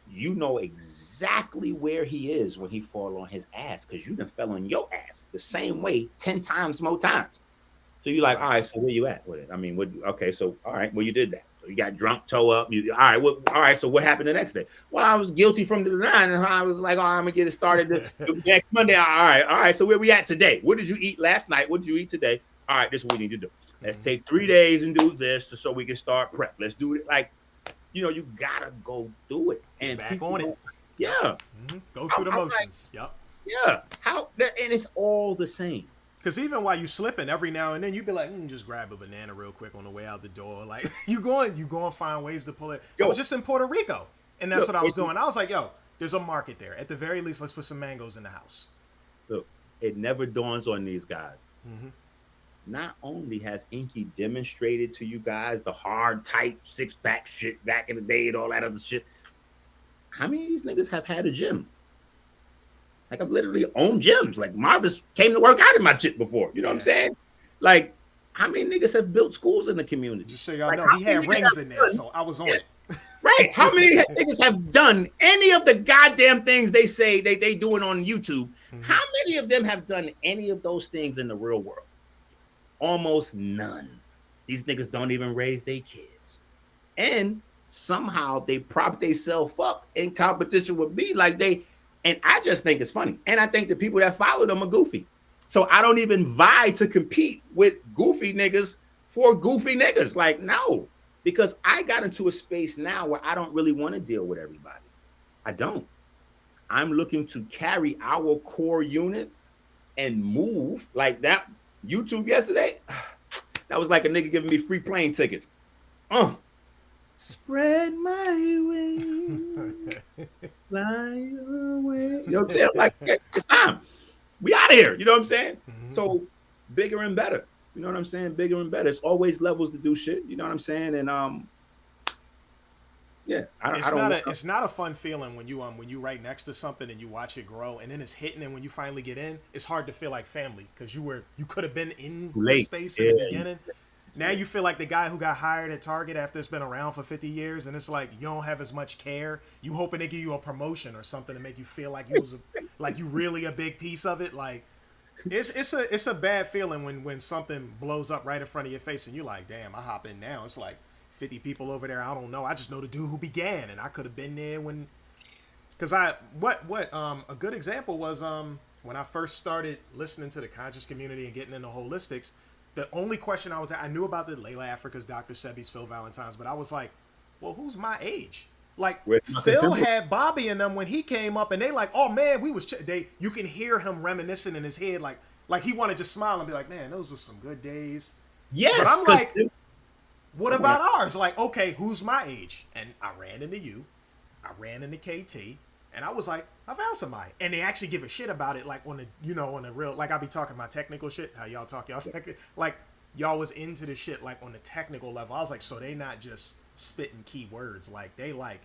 You know exactly where he is when he fall on his ass because you done fell on your ass the same way 10 times more times. So you're like, all right, so where you at with it? I mean, okay, so all right, well, you did that. So you got drunk, toe up. All right, so what happened the next day? Well, I was guilty from the 9, and I was like, all right, I'm gonna get it started the next Monday. All right, so where we at today? What did you eat last night? What did you eat today? All right, this is what we need to do. Let's take 3 days and do this so we can start prep. Let's do it like. You know, you gotta go do it and back on it. Yeah, go through the motions. Like, yeah. And it's all the same. Because even while you slipping, every now and then you'd be like, just grab a banana real quick on the way out the door. Like you going to find ways to pull it. I was just in Puerto Rico, and that's what I was doing. I was like, there's a market there. At the very least, let's put some mangoes in the house. Look, it never dawns on these guys. Not only has Enqi demonstrated to you guys the hard, tight, 6-pack shit back in the day and all that other shit, how many of these niggas have had a gym? Like, I've literally owned gyms. Like, Marvin came to work out in my shit before. You know what I'm saying? Like, how many niggas have built schools in the community? Just so y'all know, he had rings in there, so I was on it. Right. How many niggas have done any of the goddamn things they say they doing on YouTube? How many of them have done any of those things in the real world? Almost none. These niggas don't even raise their kids. And somehow they prop themselves up in competition with me and I just think it's funny. And I think the people that follow them are goofy. So I don't even vie to compete with goofy niggas for goofy niggas. Like, no. Because I got into a space now where I don't really want to deal with everybody. I don't. I'm looking to carry our core unit and move like that. YouTube yesterday, that was like a nigga giving me free plane tickets. Spread my wings, fly away. You know what I'm saying? Like, it's time. We out of here. You know what I'm saying? So bigger and better. You know what I'm saying? Bigger and better. It's always levels to do shit. You know what I'm saying? And yeah, it's not a fun feeling when you right next to something and you watch it grow and then it's hitting, and when you finally get in, it's hard to feel like family because you could have been in the space in the beginning. Now you feel like the guy who got hired at Target after it's been around for 50 years, and it's like you don't have as much care. You hoping they give you a promotion or something to make you feel like like you really a big piece of it. Like it's a bad feeling when something blows up right in front of your face, and you're like, damn, I hop in now. It's like 50 people over there. I don't know. I just know the dude who began, and I could have been there when. Because a good example was when I first started listening to the conscious community and getting into holistics. The only question I knew about the Layla Africa's, Dr. Sebi's, Phil Valentine's, but I was like, well, who's my age? Like Phil had Bobby and them when he came up, and they like, oh man, you can hear him reminiscing in his head, like he wanted to just smile and be like, man, those were some good days. Yes. But I'm like, what about ours? Like, okay, who's my age? And I ran into you, I ran into KT, and I was like, I found somebody. And they actually give a shit about it, like on the real, like I be talking my technical shit, how y'all talk y'all like y'all was into the shit like on the technical level. I was like, so they not just spitting key words, like they like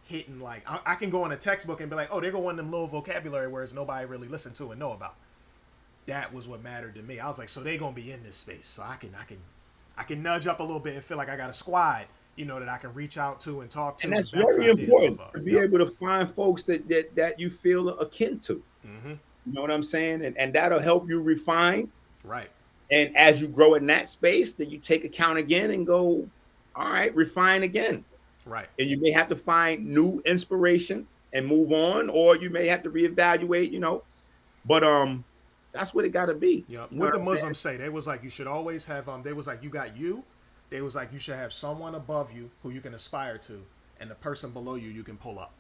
hitting, like I can go in a textbook and be like, oh, they're going them little vocabulary words nobody really listen to and know about. That was what mattered to me. I was like, so they gonna be in this space, so I can nudge up a little bit and feel like I got a squad, that I can reach out to and talk to. And that's very important to be able to find folks that you feel akin to. Mm-hmm. You know what I'm saying? And that'll help you refine. Right. And as you grow in that space, then you take account again and go, all right, refine again. Right. And you may have to find new inspiration and move on, or you may have to reevaluate, but that's what it got to be. Yeah. What the Muslims say, they was like, you should always have, they was like, you got you. They was like, you should have someone above you who you can aspire to, and the person below you can pull up.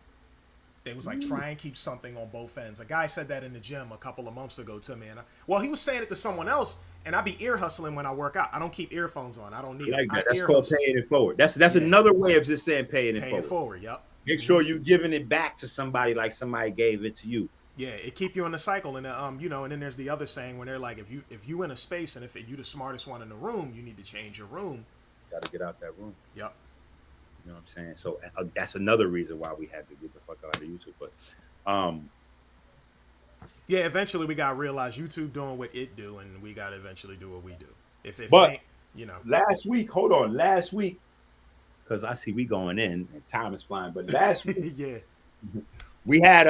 They was like, try and keep something on both ends. A guy said that in the gym a couple of months ago to me. And he was saying it to someone else, and I be ear hustling when I work out. I don't keep earphones on. I don't need like that. That's called paying it forward. That's another way of just saying paying it forward. Yep. Make sure you're giving it back to somebody like somebody gave it to you. Yeah, it keep you in the cycle, and and then there's the other saying when they're like, if you in a space and if you the smartest one in the room, you need to change your room. Got to get out that room. Yep. You know what I'm saying? So that's another reason why we had to get the fuck out of YouTube. But yeah, eventually we gotta realize YouTube doing what it do, and we gotta eventually do what we do. If but last week, because I see we going in and time is flying. But last week, yeah, we had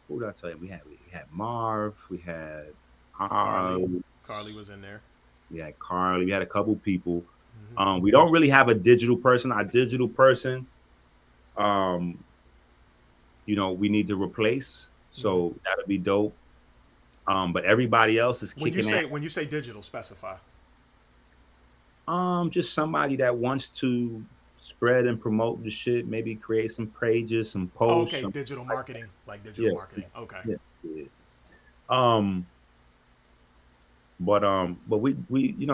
who did I tell you? We had Marv, we had Carly was in there. We had Carly. We had a couple people. Mm-hmm. We don't really have a digital person. Our digital person, we need to replace. So that'll be dope. But everybody else is kicking. When you say digital, specify. Just somebody that wants to spread and promote the shit. Maybe create some pages, some posts. Okay, digital marketing, like digital marketing. Okay. Yeah. But we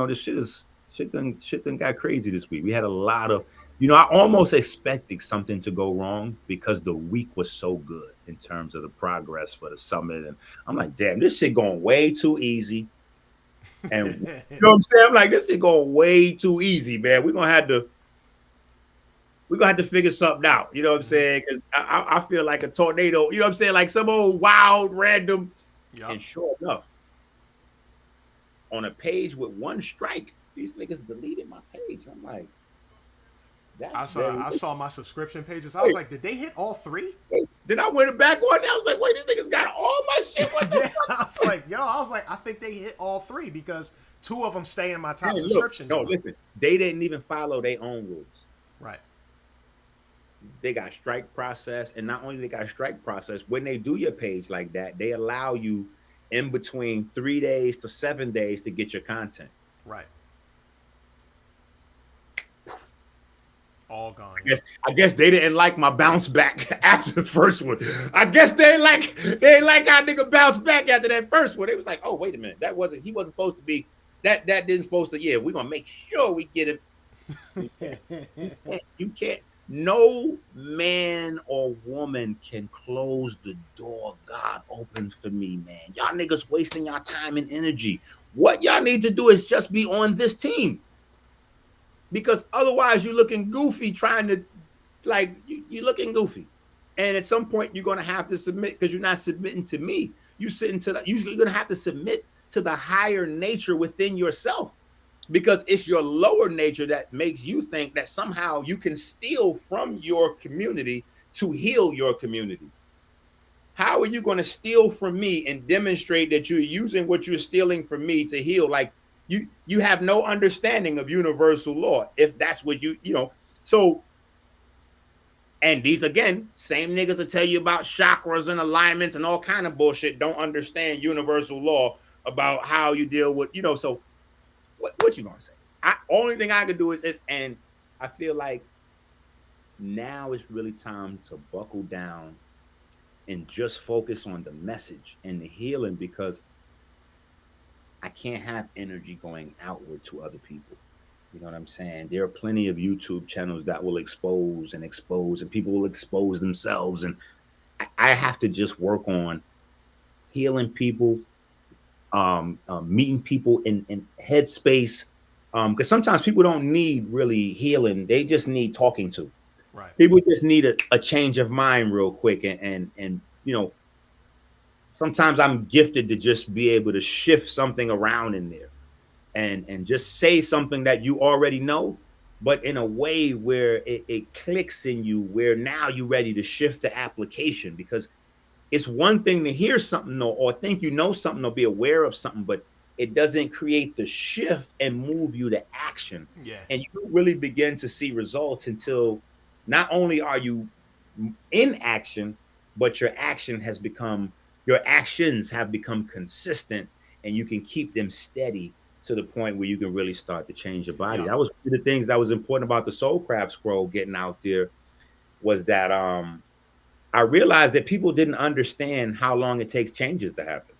this shit done got crazy this week. We had a lot of, I almost expected something to go wrong because the week was so good in terms of the progress for the summit, and I'm like, damn, this shit going way too easy. And you know what I'm saying? I'm like, this shit going way too easy, man. We're gonna have to figure something out. You know what I'm saying? Because I feel like a tornado. You know what I'm saying? Like some old wild random. Yep. And sure enough, on a page with one strike, these niggas deleted my page. I'm like, I saw my subscription pages. I was like, did they hit all three? Then I went back on. I was like, wait, these niggas got all my shit. What the fuck? I was like, I think they hit all three because two of them stay in my top subscription. No, listen, they didn't even follow their own rules. Right. They got strike process, and not only they got strike process, when they do your page like that, they allow you in between 3 days to 7 days to get your content. Right. All gone. I guess they didn't like my bounce back after the first one. I guess they ain't like how nigga bounced back after that first one. It was like, oh, wait a minute. He wasn't supposed to be that didn't supposed to, we're gonna make sure we get him. You can't. No man or woman can close the door God opens for me, man. Y'all niggas wasting y'all time and energy. What y'all need to do is just be on this team. Because otherwise you're looking goofy trying to, like, you're looking goofy. And at some point you're going to have to submit because you're not submitting to me. You're going to have to submit to the higher nature within yourself, because it's your lower nature that makes you think that somehow you can steal from your community to heal your community. How are you going to steal from me and demonstrate that you're using what you're stealing from me to heal? Like you have no understanding of universal law if that's what you know. So, and these again, same niggas will tell you about chakras and alignments and all kind of bullshit. Don't understand universal law about how you deal with, you know. So what you gonna say? Only thing I can do is and I feel like now it's really time to buckle down and just focus on the message and the healing, because I can't have energy going outward to other people. You know what I'm saying? There are plenty of YouTube channels that will expose, and people will expose themselves. And I have to just work on healing people, meeting people in headspace. Because sometimes people don't need really healing. They just need talking to. Right. People just need a change of mind real quick. And you know, sometimes I'm gifted to just be able to shift something around in there and just say something that you already know, but in a way where it clicks in you, where now you're ready to shift the application. Because it's one thing to hear something or think you know something or be aware of something, but it doesn't create the shift and move you to action. Yeah. And you really begin to see results until not only are you in action, but your actions have become consistent, and you can keep them steady to the point where you can really start to change your body. Yeah. That was one of the things that was important about the Soul Craft Scroll getting out there, was that I realized that people didn't understand how long it takes changes to happen.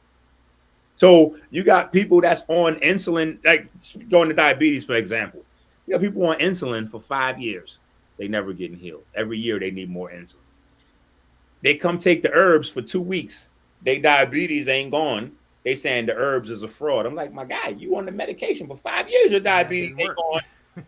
So you got people that's on insulin, like going to diabetes, for example. You got people on insulin for 5 years. They never getting healed. Every year they need more insulin. They come take the herbs for 2 weeks. Their diabetes ain't gone. They saying the herbs is a fraud. I'm like, my guy, you on the medication for 5 years, your diabetes ain't gone.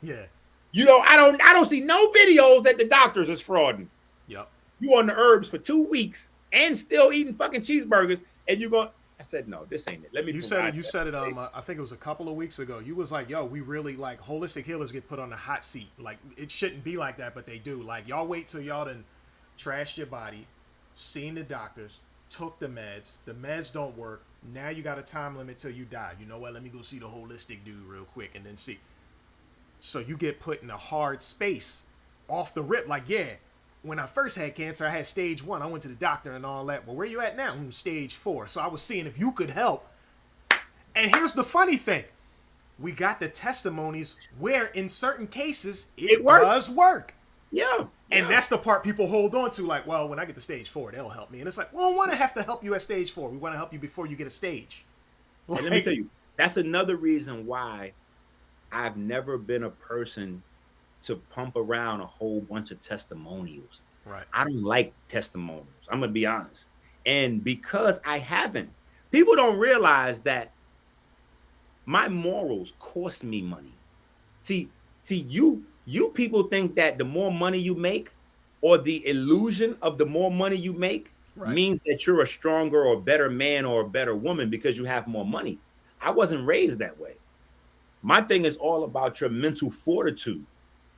Yeah. You know, I don't see no videos that the doctors is frauding. Yep. You on the herbs for 2 weeks and still eating fucking cheeseburgers, and you go. I said, no, this ain't it. Let me. You said it. I think it was a couple of weeks ago. You was like, yo, we really like holistic healers get put on the hot seat. Like it shouldn't be like that, but they do. Like y'all wait till y'all done trashed your body, seen the doctors, took the meds don't work. Now you got a time limit till you die. You know what? Let me go see the holistic dude real quick and then see. So you get put in a hard space off the rip. Like, yeah, when I first had cancer, I had stage 1. I went to the doctor and all that. Well, where you at now? I'm stage 4. So I was seeing if you could help. And here's the funny thing. We got the testimonies where in certain cases it does work. Yeah. And that's the part people hold on to, like, well, when I get to stage 4, they'll help me. And it's like, well, we want to have to help you at stage 4. We want to help you before you get a stage. Like, and let me tell you, that's another reason why I've never been a person to pump around a whole bunch of testimonials. Right. I don't like testimonials. I'm going to be honest. And because I haven't, people don't realize that my morals cost me money. See, you people think that the more money you make, or the illusion of the more money you make, means that you're a stronger or better man or a better woman because you have more money. I wasn't raised that way. My thing is all about your mental fortitude,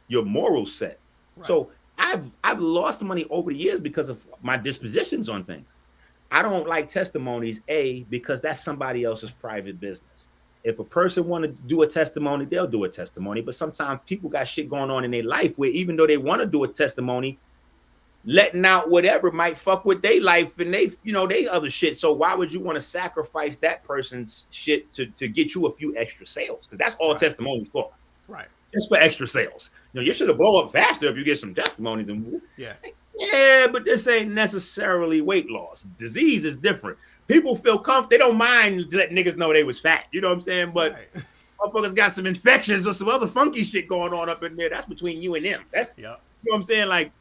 your moral set. Right. So I've lost money over the years because of my dispositions on things. I don't like testimonies, because that's somebody else's private business. If a person want to do a testimony, they'll do a testimony. But sometimes people got shit going on in their life where even though they want to do a testimony, letting out whatever might fuck with their life and they other shit. So why would you want to sacrifice that person's shit to get you a few extra sales? Because that's all testimonies for. Right. Just for extra sales. You should have blow up faster if you get some testimony. Yeah, but this ain't necessarily weight loss. Disease is different. People feel comfortable. They don't mind letting niggas know they was fat. You know what I'm saying? But motherfuckers got some infections or some other funky shit going on up in there. That's between you and them. That's, you know what I'm saying? Like,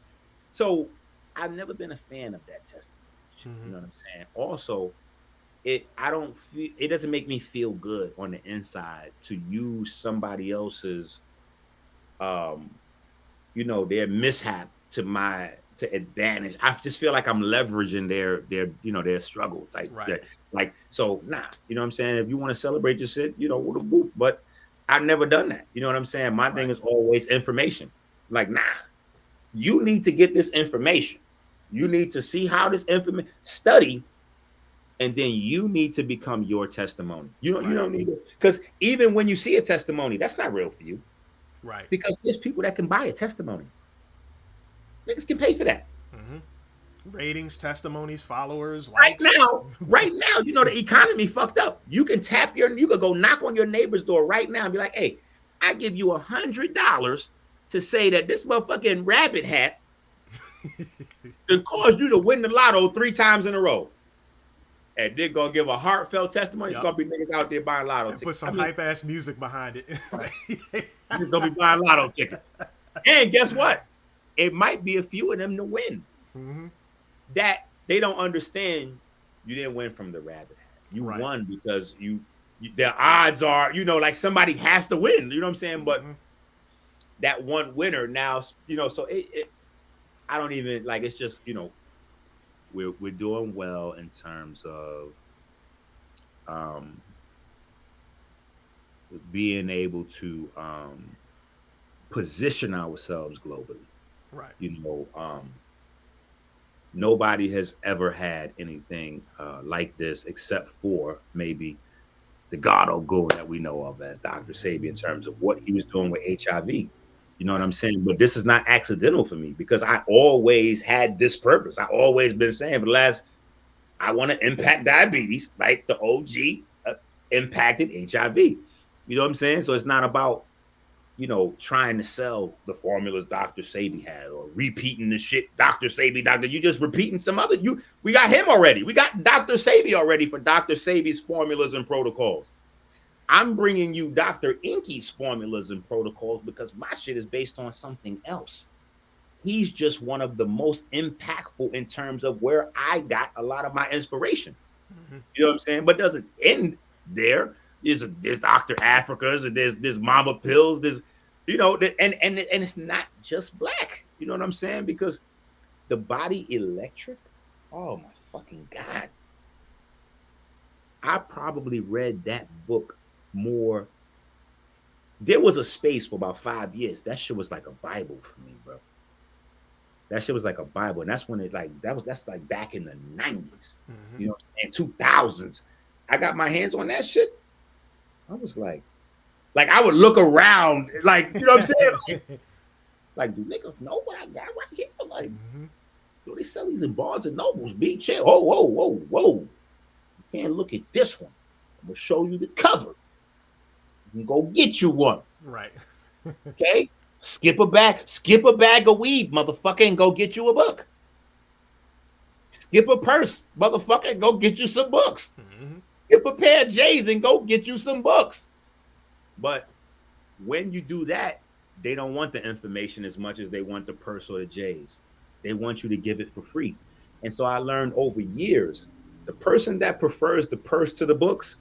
so I've never been a fan of that testimony. You know what I'm saying? Also, it doesn't make me feel good on the inside to use somebody else's, their mishap to to advantage. I just feel like I'm leveraging their struggle type. Right. Like, so nah, you know what I'm saying? If you want to celebrate your shit, with a whoop. But I've never done that. You know what I'm saying? My thing is always information. Like, nah, you need to get this information. You need to see how this information study, and then you need to become your testimony. You don't need it, because even when you see a testimony, that's not real for you. Right. Because there's people that can buy a testimony. Niggas can pay for that. Mm-hmm. Ratings, testimonies, followers, likes. Right now, the economy fucked up. You can you could go knock on your neighbor's door right now and be like, hey, I give you $100 to say that this motherfucking rabbit hat could cause you to win the lotto 3 times in a row. And they're gonna give a heartfelt testimony. It's gonna be niggas out there buying lotto tickets. Put some hype ass music behind it. You're gonna be buying lotto tickets. And guess what? It might be a few of them to win. Mm-hmm. That they don't understand. You didn't win from the rabbit hat. You won because you the odds are, like somebody has to win. You know what I'm saying? But that one winner now, so it I don't even like. It's just we're doing well in terms of being able to position ourselves globally. Right. Nobody has ever had anything like this except for maybe the God Ogun that we know of as Dr. Sebi in terms of what he was doing with HIV. You know what I'm saying? But this is not accidental for me, because I always had this purpose. I always been saying for the last, I want to impact diabetes like the OG impacted HIV. You know what I'm saying? So it's not about, trying to sell the formulas Dr. Sebi had or repeating the shit Dr. Sebi, you just repeating some other, we got him already. We got Dr. Sebi already for Dr. Sebi's formulas and protocols. I'm bringing you Dr. Enqi's formulas and protocols because my shit is based on something else. He's just one of the most impactful in terms of where I got a lot of my inspiration. Mm-hmm. You know what I'm saying? But it doesn't end there. There's Dr. Africa's, and there's Mama Pills, there's, and it's not just black. You know what I'm saying? Because the body electric, oh my fucking God. I probably read that book more. There was a space for about 5 years. That shit was like a Bible for me, bro. That shit was like a Bible. And that's when that's like back in the 90s. Mm-hmm. You know what I'm saying? 2000s. I got my hands on that shit. I was like I would look around, like, you know what I'm saying? Like, do niggas know what I got right here? Like, do they sell these in Barnes and Nobles? Be chill. Whoa. You can't look at this one. I'm gonna show you the cover. You can go get you one. Right. Okay? Skip a bag of weed, motherfucker, and go get you a book. Skip a purse, motherfucker, and go get you some books. Mm-hmm. Skip a pair of J's and go get you some books. But when you do that, they don't want the information as much as they want the purse or the J's. They want you to give it for free. And so I learned over years, the person that prefers the purse to the books,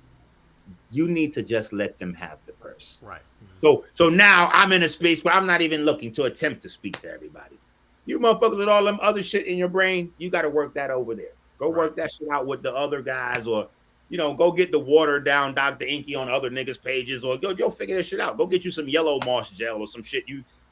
you need to just let them have the purse. Right. Mm-hmm. So now I'm in a space where I'm not even looking to attempt to speak to everybody. You motherfuckers with all them other shit in your brain, you got to work that over there. Go work that shit out with the other guys, or, go get the watered down Dr. Enqi on other niggas' pages, or go figure this shit out. Go get you some yellow moss gel or some shit.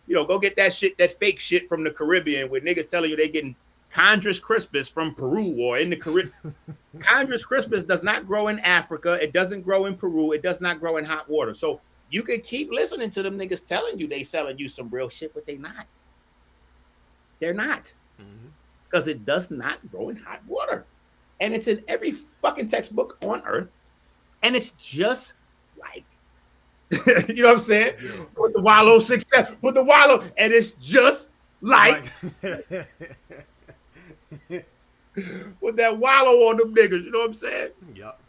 Go get that shit, that fake shit from the Caribbean where niggas telling you they getting Chondrus crispus from Peru or in the Caribbean. Chondrus crispus does not grow in Africa. It doesn't grow in Peru. It does not grow in hot water. So you can keep listening to them niggas telling you they selling you some real shit, but they not. They're not. Because it does not grow in hot water. And it's in every fucking textbook on earth. And it's just like, you know what I'm saying? Yeah. With the Wallow success, with the Wallow, and it's just like with that Wallow on them niggas, you know what I'm saying? Yep.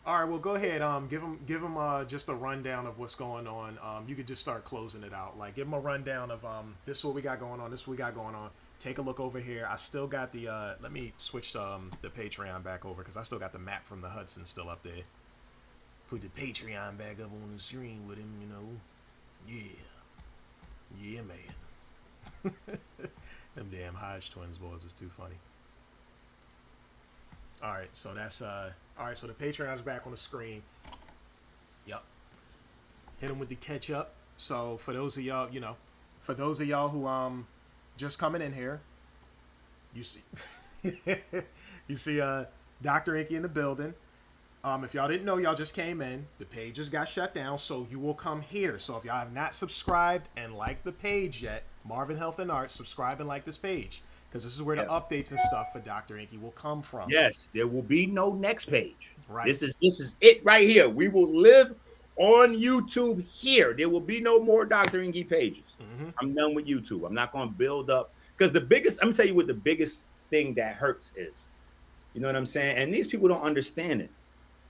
All right, well, go ahead. Give them just a rundown of what's going on. You could just start closing it out. Like, give them a rundown of this is what we got going on. This is what we got going on. Take a look over here. I still got the let me switch the Patreon back over because I still got the map from the Hudson still up there. Put the Patreon back up on the screen with him, Yeah, man. Them damn Hodge twins boys is too funny. All right, so that's all right. So the Patreon's back on the screen. Yep. Hit them with the catch up. So for those of y'all, for those of y'all who just coming in here, you see, you see Dr. Enqi in the building. If y'all didn't know, y'all just came in. The page just got shut down, so you will come here. So if y'all have not subscribed and liked the page yet, Marvin Health and Arts, subscribe and like this page, because this is where the updates and stuff for Dr. Enqi will come from. Yes, there will be no next page. Right. This is it right here. We will live on YouTube here. There will be no more Dr. Enqi pages. Mm-hmm. I'm done with YouTube. I'm not going to build up, because I'm going to tell you what the biggest thing that hurts is. You know what I'm saying? And these people don't understand it.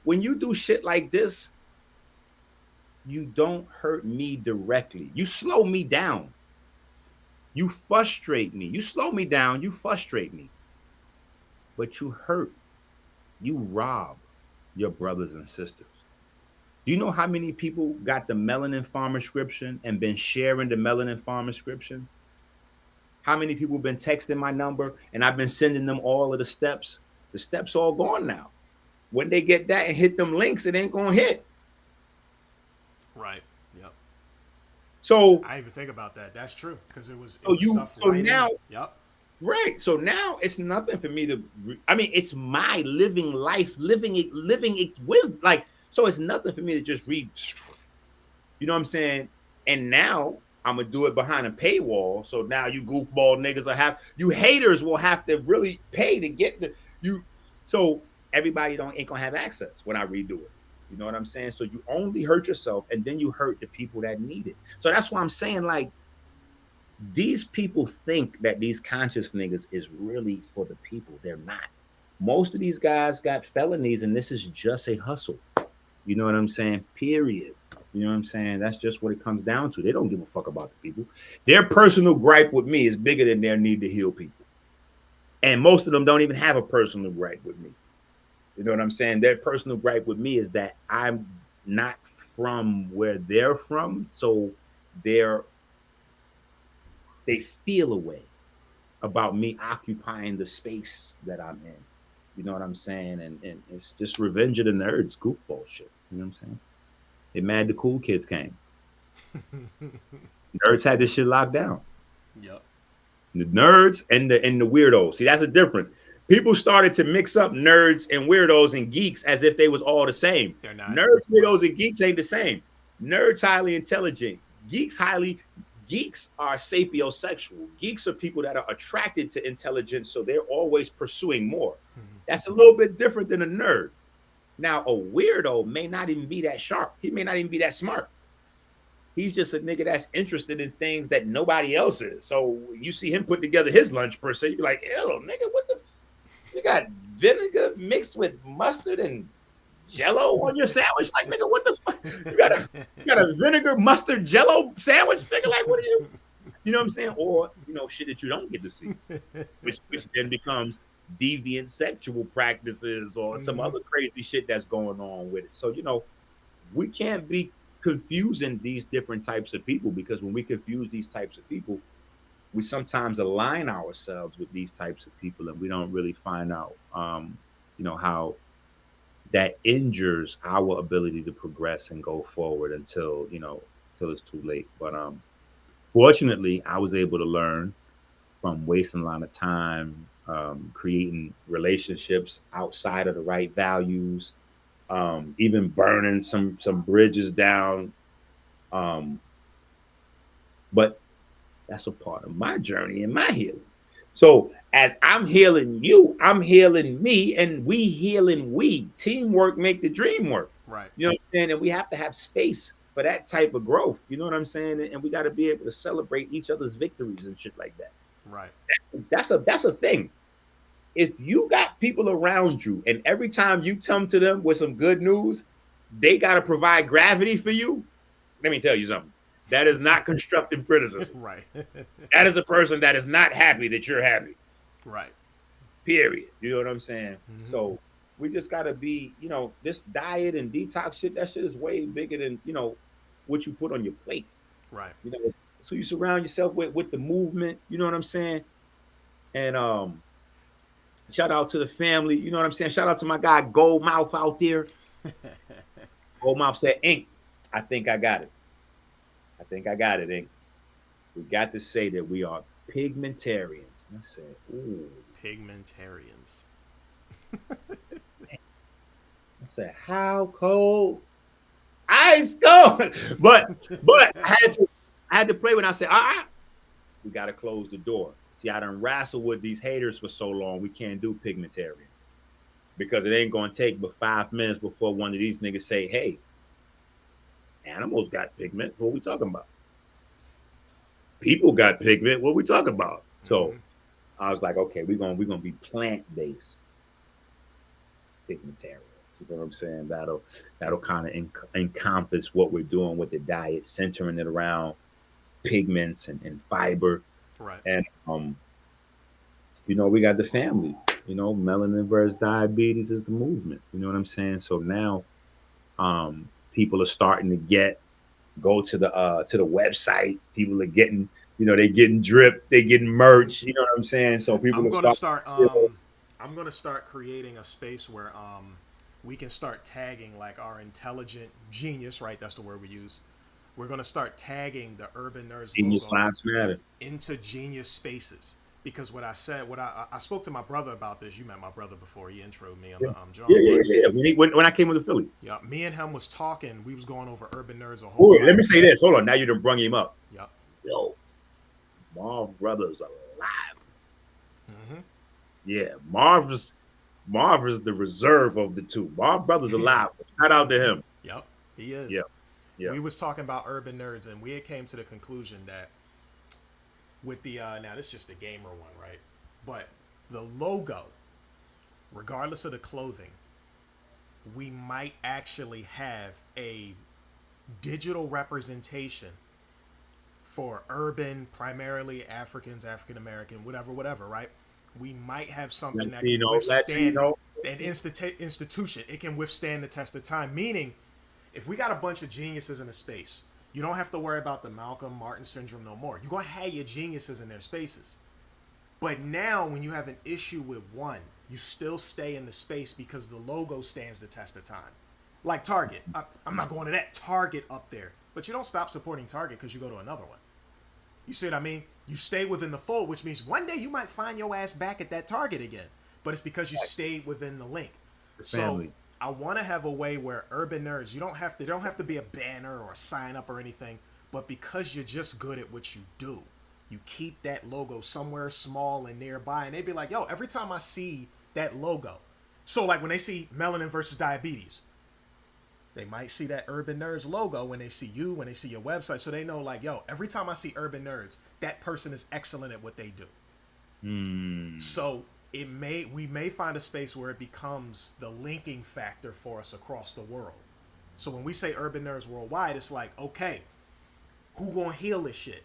When you do shit like this, you don't hurt me directly. You slow me down. You frustrate me. You slow me down. You frustrate me. But you hurt. You rob your brothers and sisters. Do you know how many people got the melanin farm prescription and been sharing the melanin farm prescription? How many people been texting my number and I've been sending them all of the steps? The steps all gone now. When they get that and hit them links, it ain't gonna hit. Right. Yep. So I didn't even think about that. That's true, because it was stuff. So right now, yep. Right. So now it's nothing for me to. It's my living life, living it wisdom. Like, so it's nothing for me to just read. You know what I'm saying? And now I'm gonna do it behind a paywall. So now you goofball niggas you haters will have to really pay to get you. So everybody ain't gonna have access when I redo it. You know what I'm saying? So you only hurt yourself, and then you hurt the people that need it. So that's why I'm saying, like, these people think that these conscious niggas is really for the people. They're not. Most of these guys got felonies, and this is just a hustle. You know what I'm saying? Period. You know what I'm saying? That's just what it comes down to. They don't give a fuck about the people. Their personal gripe with me is bigger than their need to heal people. And most of them don't even have a personal gripe with me. You know what I'm saying? Their personal gripe with me is that I'm not from where they're from. So they feel a way about me occupying the space that I'm in. You know what I'm saying? And it's just revenge of the nerds, goofball shit. You know what I'm saying? They mad the cool kids came. Nerds had this shit locked down. Yep. The nerds and the weirdos. See, that's the difference. People started to mix up nerds and weirdos and geeks as if they was all the same. They're not. Nerds, weirdos, and geeks ain't the same. Nerds highly intelligent. Geeks are sapiosexual. Geeks are people that are attracted to intelligence, so they're always pursuing more. Mm-hmm. That's a little bit different than a nerd. Now, a weirdo may not even be that sharp. He may not even be that smart. He's just a nigga that's interested in things that nobody else is. So you see him put together his lunch per se, you're like, ew, nigga, what the? You got vinegar mixed with mustard and Jello on your sandwich? Like, nigga, what the fuck? You got a vinegar mustard Jello sandwich, nigga? Like, what are you? You know what I'm saying? Or, shit that you don't get to see, which then becomes deviant sexual practices or some other crazy shit that's going on with it. So, we can't be confusing these different types of people, because when we confuse these types of people, we sometimes align ourselves with these types of people, and we don't really find out, how that injures our ability to progress and go forward until it's too late. But fortunately, I was able to learn from wasting a lot of time, creating relationships outside of the right values, even burning some bridges down. But that's a part of my journey and my healing. So as I'm healing you, I'm healing me, and we healing we. Teamwork make the dream work. Right. You know what I'm saying? And we have to have space for that type of growth. You know what I'm saying? And we got to be able to celebrate each other's victories and shit like that. Right. That's a thing. If you got people around you, and every time you come to them with some good news, they got to provide gravity for you. Let me tell you something. That is not constructive criticism. Right. That is a person that is not happy that you're happy. Right. Period. You know what I'm saying? Mm-hmm. So we just got to be, this diet and detox shit, that shit is way bigger than, what you put on your plate. Right. So you surround yourself with the movement. You know what I'm saying? And shout out to the family. You know what I'm saying? Shout out to my guy Gold Mouth out there. Gold Mouth said, Ink, I think I got it. I think I got it, Ink. We got to say that we are pigmentarians. I said, ooh. Pigmentarians. I said, how cold? Ice cold. But I had to play when I said, we got to close the door. See, I done wrestled with these haters for so long, we can't do pigmentarians. Because it ain't going to take but 5 minutes before one of these niggas say, hey, animals got pigment. What we talking about? People got pigment. What we talking about? So I was like, okay, we're gonna be plant-based pigmentarians. You know what I'm saying? That'll kind of encompass what we're doing with the diet, centering it around pigments and fiber. Right. And we got the family. Melanin versus diabetes is the movement. You know what I'm saying? So now people are starting to go to the website. People are getting, they getting drip, they getting merch. You know what I'm saying? So people I'm gonna start creating a space where we can start tagging like our intelligent genius, right? That's the word we use. We're gonna start tagging the Urban Nerds Genius logo lives matter into genius spaces. Because what I said, I spoke to my brother about this. You met my brother before. He introed me on the John. Yeah. When I came to Philly. Yeah, me and him was talking. We was going over Urban Nerds a whole lot. Let me say this. Hold on. Now you done brung him up. Yep. Yo, Marv Brothers alive. Mm-hmm. Yeah, Marv is the reserve of the two. Marv Brothers alive. Shout out to him. Yep, he is. Yeah. We was talking about Urban Nerds, and we had came to the conclusion that with the now this is just the gamer one, right? But the logo, regardless of the clothing, we might actually have a digital representation for urban, primarily Africans, African American, whatever, right? We might have something that can withstand an institution. It can withstand the test of time. Meaning, if we got a bunch of geniuses in a space, you don't have to worry about the Malcolm Martin syndrome no more. You're going to have your geniuses in their spaces. But now when you have an issue with one, you still stay in the space because the logo stands the test of time. Like Target. I'm not going to that Target up there. But you don't stop supporting Target because you go to another one. You see what I mean? You stay within the fold, which means one day you might find your ass back at that Target again. But it's because you stayed within the link. So I want to have a way where Urban Nerds, they don't have to be a banner or a sign up or anything, but because you're just good at what you do, you keep that logo somewhere small and nearby, and they be like, yo, every time I see that logo, so like when they see melanin versus diabetes, they might see that Urban Nerds logo when they see you, when they see your website, so they know like, yo, every time I see Urban Nerds, that person is excellent at what they do. So we may find a space where it becomes the linking factor for us across the world. So when we say Urban Nerds worldwide, it's like, okay, who gonna heal this shit?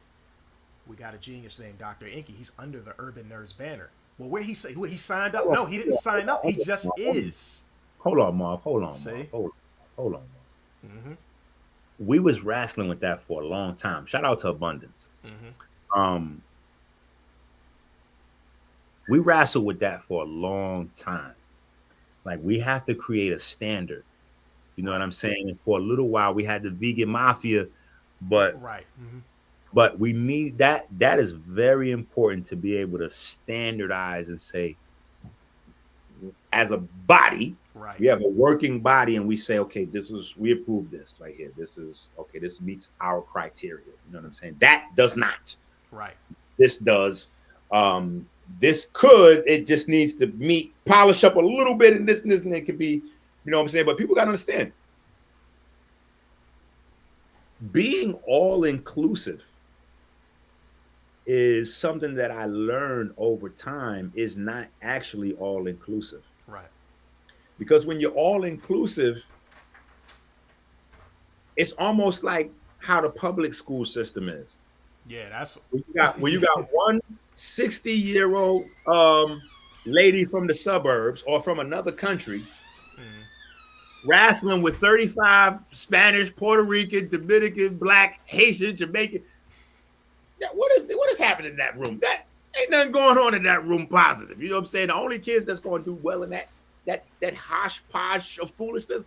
We got a genius named Dr. Enqi. He's under the Urban Nerds banner. Well, where he signed up? No, he didn't sign up. He just is. Hold on, Marv. Hold on. See? Marv. Hold on. Mm-hmm. We was wrestling with that for a long time. Shout out to Abundance. Mm-hmm. We wrestled with that for a long time. Like, we have to create a standard. You know what I'm saying? And for a little while, we had the vegan mafia, but right. Mm-hmm. But we need that. That is very important to be able to standardize and say, as a body, right, we have a working body, and we say, okay, we approve this right here. This meets our criteria. You know what I'm saying? That does not. Right. This does. It just needs to polish up a little bit, and this, and it could be, you know what I'm saying? But people got to understand, being all inclusive is something that I learned over time is not actually all inclusive. Right. Because when you're all inclusive, it's almost like how the public school system is. Yeah, that's when you got one 60-year-old lady from the suburbs or from another country wrestling with 35 Spanish, Puerto Rican, Dominican, Black, Haitian, Jamaican. Yeah, what is happening in that room? Ain't nothing going on in that room positive. You know what I'm saying? The only kids that's going to do well in that hodgepodge of foolishness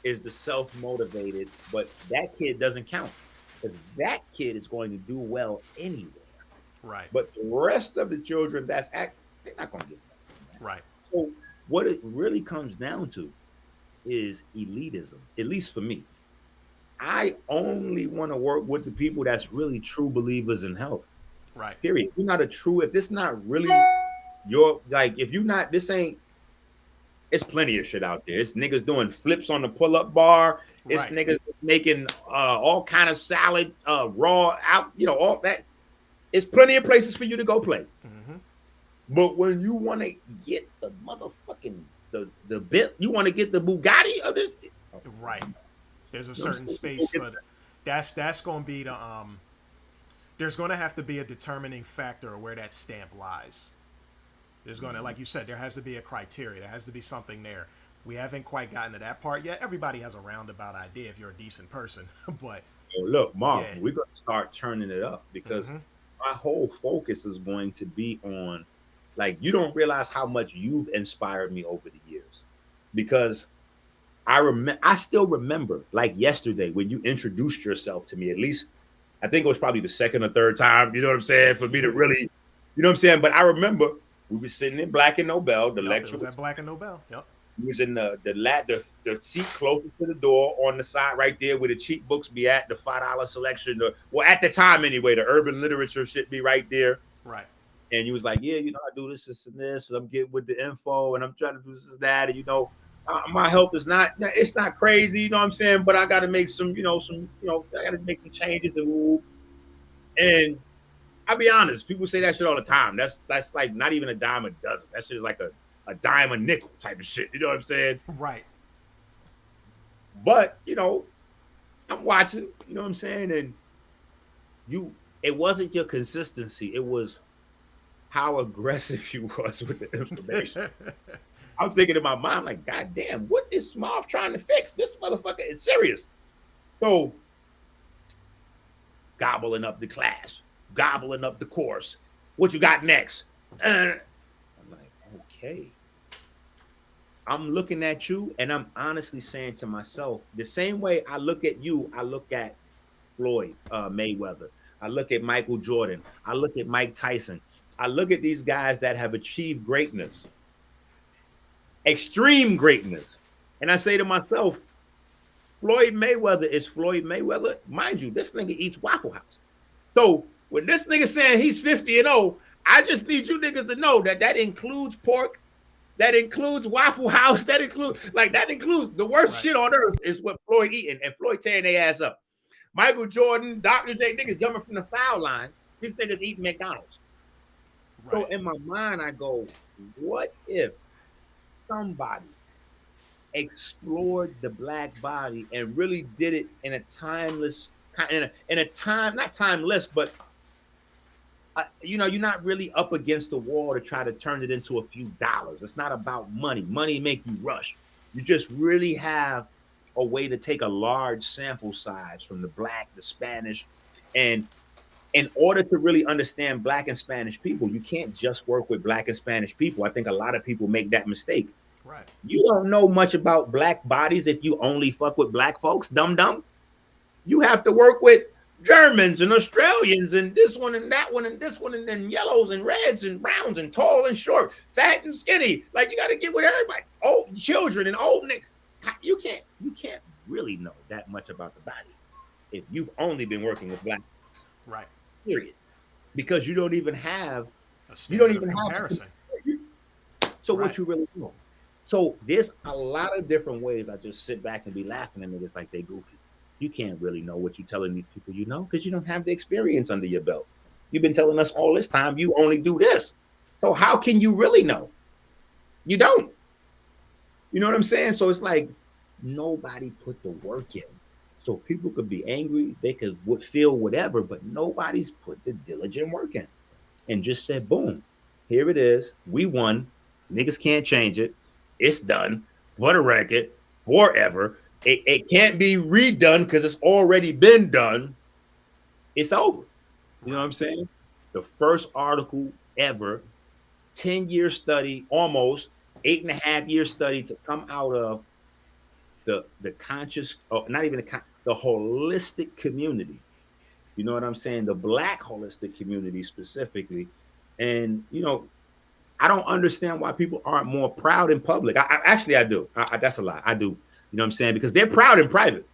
is the self-motivated, but that kid doesn't count because that kid is going to do well anywhere. Right. But the rest of the children they're not going to get that. Right. So what it really comes down to is elitism, at least for me. I only want to work with the people that's really true believers in health. Right. Period. If you're not a true, if this not really your, like, if you not, this ain't, it's plenty of shit out there. It's niggas doing flips on the pull-up bar. It's Right. niggas making all kind of salad, raw out, you know, all that. It's plenty of places for you to go play. Mm-hmm. But when you want to get the motherfucking the bit, you want to get the Bugatti of this. Right. There's a certain space for that's going to be the there's going to have to be a determining factor of where that stamp lies. There's going to, like you said, there has to be a criteria. There has to be something there. We haven't quite gotten to that part yet. Everybody has a roundabout idea if you're a decent person, but look, Marvin, yeah. we're going to start turning it up because my whole focus is going to be on, like, you don't realize how much you've inspired me over the years, because I still remember, like yesterday, when you introduced yourself to me. At least I think it was probably the second or third time, you know what I'm saying, for me to really, you know what I'm saying. But I remember we were sitting in Black and Nobel. The lecture was at Black and Nobel. Yep. We was in the seat closest to the door on the side right there where the cheap books be at, the $5 selection. Well, at the time anyway, the urban literature should be right there. Right. And you was like, yeah, you know, I do this and this, and I'm getting with the info, and I'm trying to do this and that, and you know, my health is not crazy, you know what I'm saying? But I got to make some, I got to make some changes and I'll be honest, people say that shit all the time. That's like not even a dime a dozen. That shit is like a dime a nickel type of shit. You know what I'm saying? Right. But, you know, I'm watching, you know what I'm saying? And it wasn't your consistency. It was how aggressive you was with the information. I'm thinking in my mind, like, God damn, what is Marv trying to fix? This motherfucker is serious. So, gobbling up the class, gobbling up the course. What you got next? I'm like, okay. I'm looking at you, and I'm honestly saying to myself, the same way I look at you, I look at Floyd Mayweather. I look at Michael Jordan. I look at Mike Tyson. I look at these guys that have achieved greatness, extreme greatness. And I say to myself, Floyd Mayweather is Floyd Mayweather. Mind you, this nigga eats Waffle House. So when this nigga saying he's 50-0, I just need you niggas to know that includes pork, that includes Waffle House, that includes the worst shit on earth is what Floyd eating, and Floyd tearing their ass up. Michael Jordan, Dr. J, niggas jumping from the foul line. These niggas eating McDonald's. Right. So in my mind, I go, what if somebody explored the black body and really did it in a timeless, in a time, not timeless, but you're not really up against the wall to try to turn it into a few dollars. It's not about money. Money make you rush. You just really have a way to take a large sample size from the black, the Spanish, and in order to really understand black and Spanish people, you can't just work with black and Spanish people. I think a lot of people make that mistake. Right. You don't know much about black bodies if you only fuck with black folks, dumb. You have to work with Germans and Australians and this one and that one and this one and then yellows and reds and browns and tall and short, fat and skinny. Like, you got to get with everybody. Old children and old niggas. You can't really know that much about the body if you've only been working with black folks. Right. Period. Because you don't even have comparison. So what you really know. So there's a lot of different ways I just sit back and be laughing at niggas like they goofy. You can't really know what you're telling these people you know because you don't have the experience under your belt. You've been telling us all this time you only do this. So how can you really know? You don't. You know what I'm saying? So it's like nobody put the work in. So people could be angry, they could feel whatever, but nobody's put the diligent work in and just said, boom, here it is. We won. Niggas can't change it. It's done for the record forever. It can't be redone because it's already been done. It's over. You know what I'm saying? the first article ever, 10-year study, almost 8.5-year study to come out of the conscious, not even the holistic community. You know what I'm saying? The Black holistic community specifically. And, I don't understand why people aren't more proud in public. Actually, I do. That's a lie. I do. You know what I'm saying? Because they're proud in private.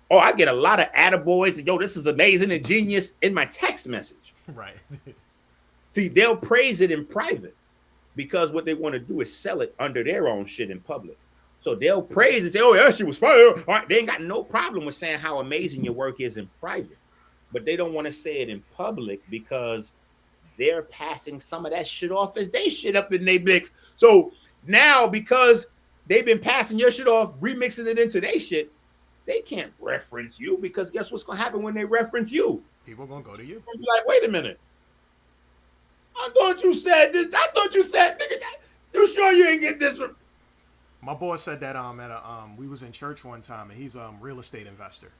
Oh, I get a lot of attaboys and, yo, this is amazing and genius in my text message. Right. See, they'll praise it in private because what they want to do is sell it under their own shit in public. So they'll praise and say, oh, yeah, she was fire. All right, they ain't got no problem with saying how amazing your work is in private. But they don't want to say it in public because they're passing some of that shit off as they shit up in their mix. So now, because they've been passing your shit off, remixing it into their shit, they can't reference you because guess what's going to happen when they reference you? People going to go to you. Be like, wait a minute. I thought you said this. I thought you said, nigga, you sure you ain't get this from? My boy said that we was in church one time, and he's a real estate investor.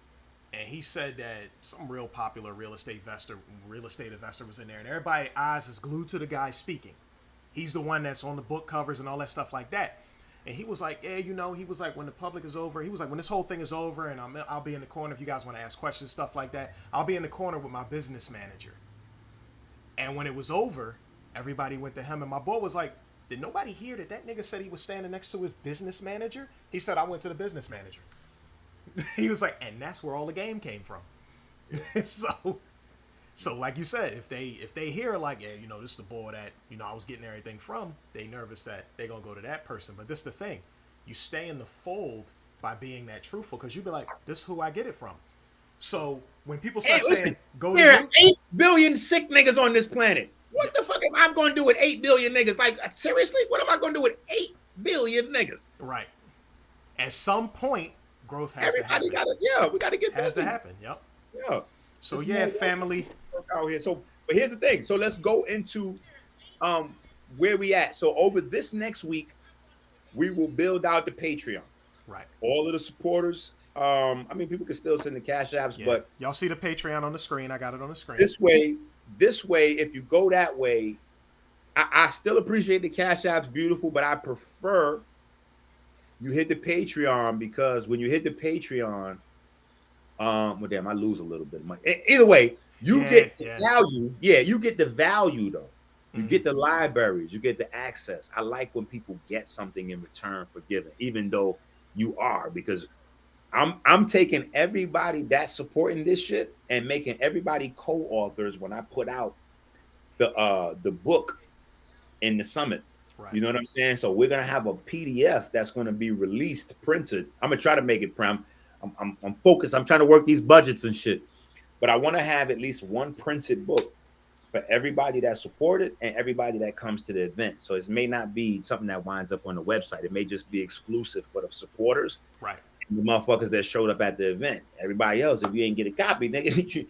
And he said that some real popular real estate investor was in there, and everybody's eyes is glued to the guy speaking. He's the one that's on the book covers and all that stuff like that. And he was like, yeah, he was like, when the public is over, he was like, when this whole thing is over, and I'll be in the corner if you guys want to ask questions, stuff like that. I'll be in the corner with my business manager. And when it was over, everybody went to him, and my boy was like, did nobody hear that nigga said he was standing next to his business manager? He said, I went to the business manager. He was like, and that's where all the game came from. So like you said, if they hear like, yeah, this is the boy that, I was getting everything from, they nervous that they gonna go to that person. But this is the thing. You stay in the fold by being that truthful, because you be like, this is who I get it from. So when people start saying, go to there you, 8 billion sick niggas on this planet. What the fuck am I going to do with 8 billion niggas? Like, seriously? What am I going to do with 8 billion niggas? Right. At some point, growth has to happen. We got to get has to happen. Yep. Yeah. So yeah, family. Out here. So, but here's the thing. So let's go into where we at. So over this next week, we will build out the Patreon. Right. All of the supporters. People can still send the cash apps, but y'all see the Patreon on the screen. I got it on the screen. This way, if you go that way, I still appreciate the cash apps, beautiful, but I prefer you hit the Patreon, because when you hit the Patreon, well, damn, I lose a little bit of money. Either way, you get the value. Yeah, you get the value though. You get the libraries, you get the access. I like when people get something in return for giving, even though you are, because I'm taking everybody that's supporting this shit and making everybody co-authors when I put out the book in the summit. Right. You know what I'm saying? So we're gonna have a PDF that's gonna be released, printed. I'm gonna try to make it prime. I'm focused. I'm trying to work these budgets and shit, but I want to have at least one printed book for everybody that supported and everybody that comes to the event. So it may not be something that winds up on the website. It may just be exclusive for the supporters. Right. The motherfuckers that showed up at the event. Everybody else, if you ain't get a copy, nigga,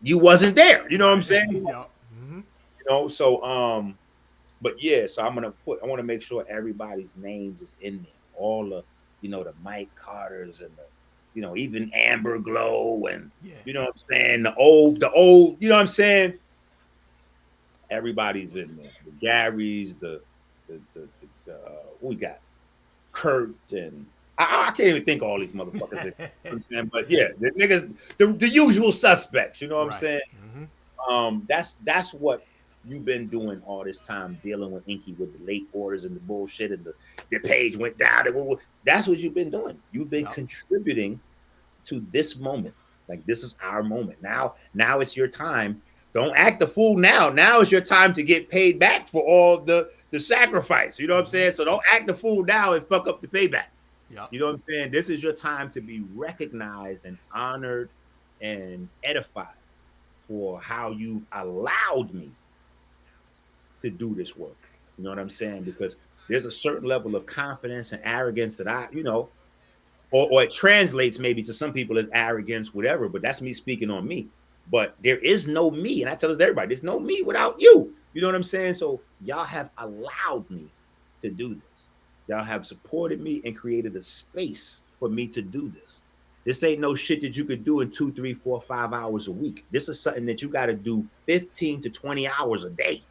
you wasn't there. You know what I'm saying? Yeah. So but yeah, so I want to make sure everybody's names is in there. All the, the Mike Carters and the, even Amber Glow and you know what I'm saying, the old, you know what I'm saying? Everybody's in there. The Garys, the we got Kurt, and I can't even think of all these motherfuckers. You know what I'm saying? But yeah, the niggas, the usual suspects. You know what I'm saying? Mm-hmm. That's what you've been doing all this time, dealing with Enqi with the late orders and the bullshit, and the page went down. That's what you've been doing. You've been contributing to this moment. Like, this is our moment. Now it's your time. Don't act the fool now. Now is your time to get paid back for all the sacrifice. You know what I'm saying? So don't act the fool now and fuck up the payback. Yep. You know what I'm saying? This is your time to be recognized and honored and edified for how you've allowed me to do this work. You know what I'm saying? Because there's a certain level of confidence and arrogance that or it translates maybe to some people as arrogance, whatever, but that's me speaking on me. But there is no me. And I tell everybody, there's no me without you. You know what I'm saying? So y'all have allowed me to do this. Y'all have supported me and created a space for me to do this. This ain't no shit that you could do in 2, 3, 4, 5 hours a week. This is something that you got to do 15 to 20 hours a day.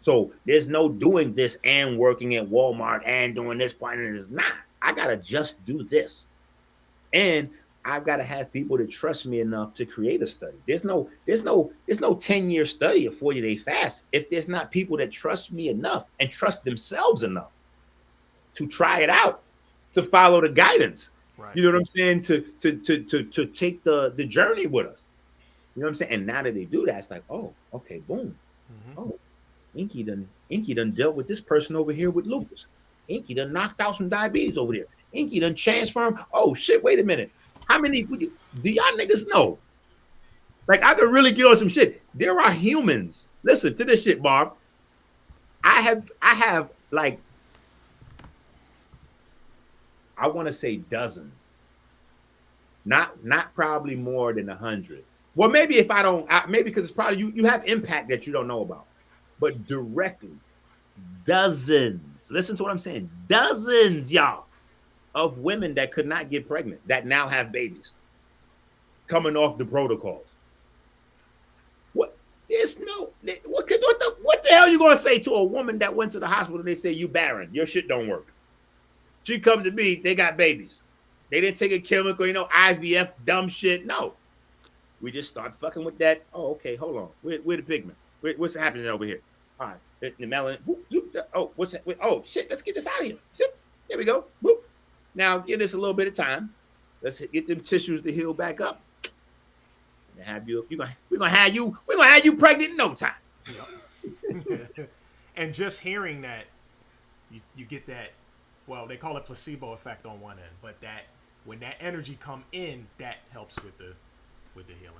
So there's no doing this and working at Walmart and doing this part, and it's not. I got to just do this. And I've got to have people that trust me enough to create a study. There's no 10-year study, a 40-day fast, if there's not people that trust me enough and trust themselves enough to try it out, to follow the guidance. Right. You know what I'm saying? To take the journey with us. You know what I'm saying? And now that they do that, it's like, oh, okay, boom. Mm-hmm. Oh, Inky done dealt with this person over here with lupus. Inky done knocked out some diabetes over there. Inky done transformed. Oh shit, wait a minute. How many do y'all niggas know? Like, I could really get on some shit. There are humans. Listen to this shit, Marv. I have like, I want to say dozens. Not probably more than 100. Well, maybe if I don't, maybe because it's probably you have impact that you don't know about. But directly, dozens. Listen to what I'm saying. Dozens, y'all, of women that could not get pregnant that now have babies coming off the protocols. What? There's no. What the hell you gonna say to a woman that went to the hospital and they say you barren, your shit don't work? She come to me, they got babies. They didn't take a chemical, IVF, dumb shit. No, we just start fucking with that. Oh, okay, hold on. Where the pigment? What's happening over here? All right, the melanin. Oh, what's that? Oh shit, let's get this out of here. There we go. Boop. Now give this a little bit of time. Let's get them tissues to heal back up. And have you? We're gonna have you pregnant in no time. Yep. And just hearing that, you get that. Well, they call it placebo effect on one end, but that when that energy come in, that helps with the healing.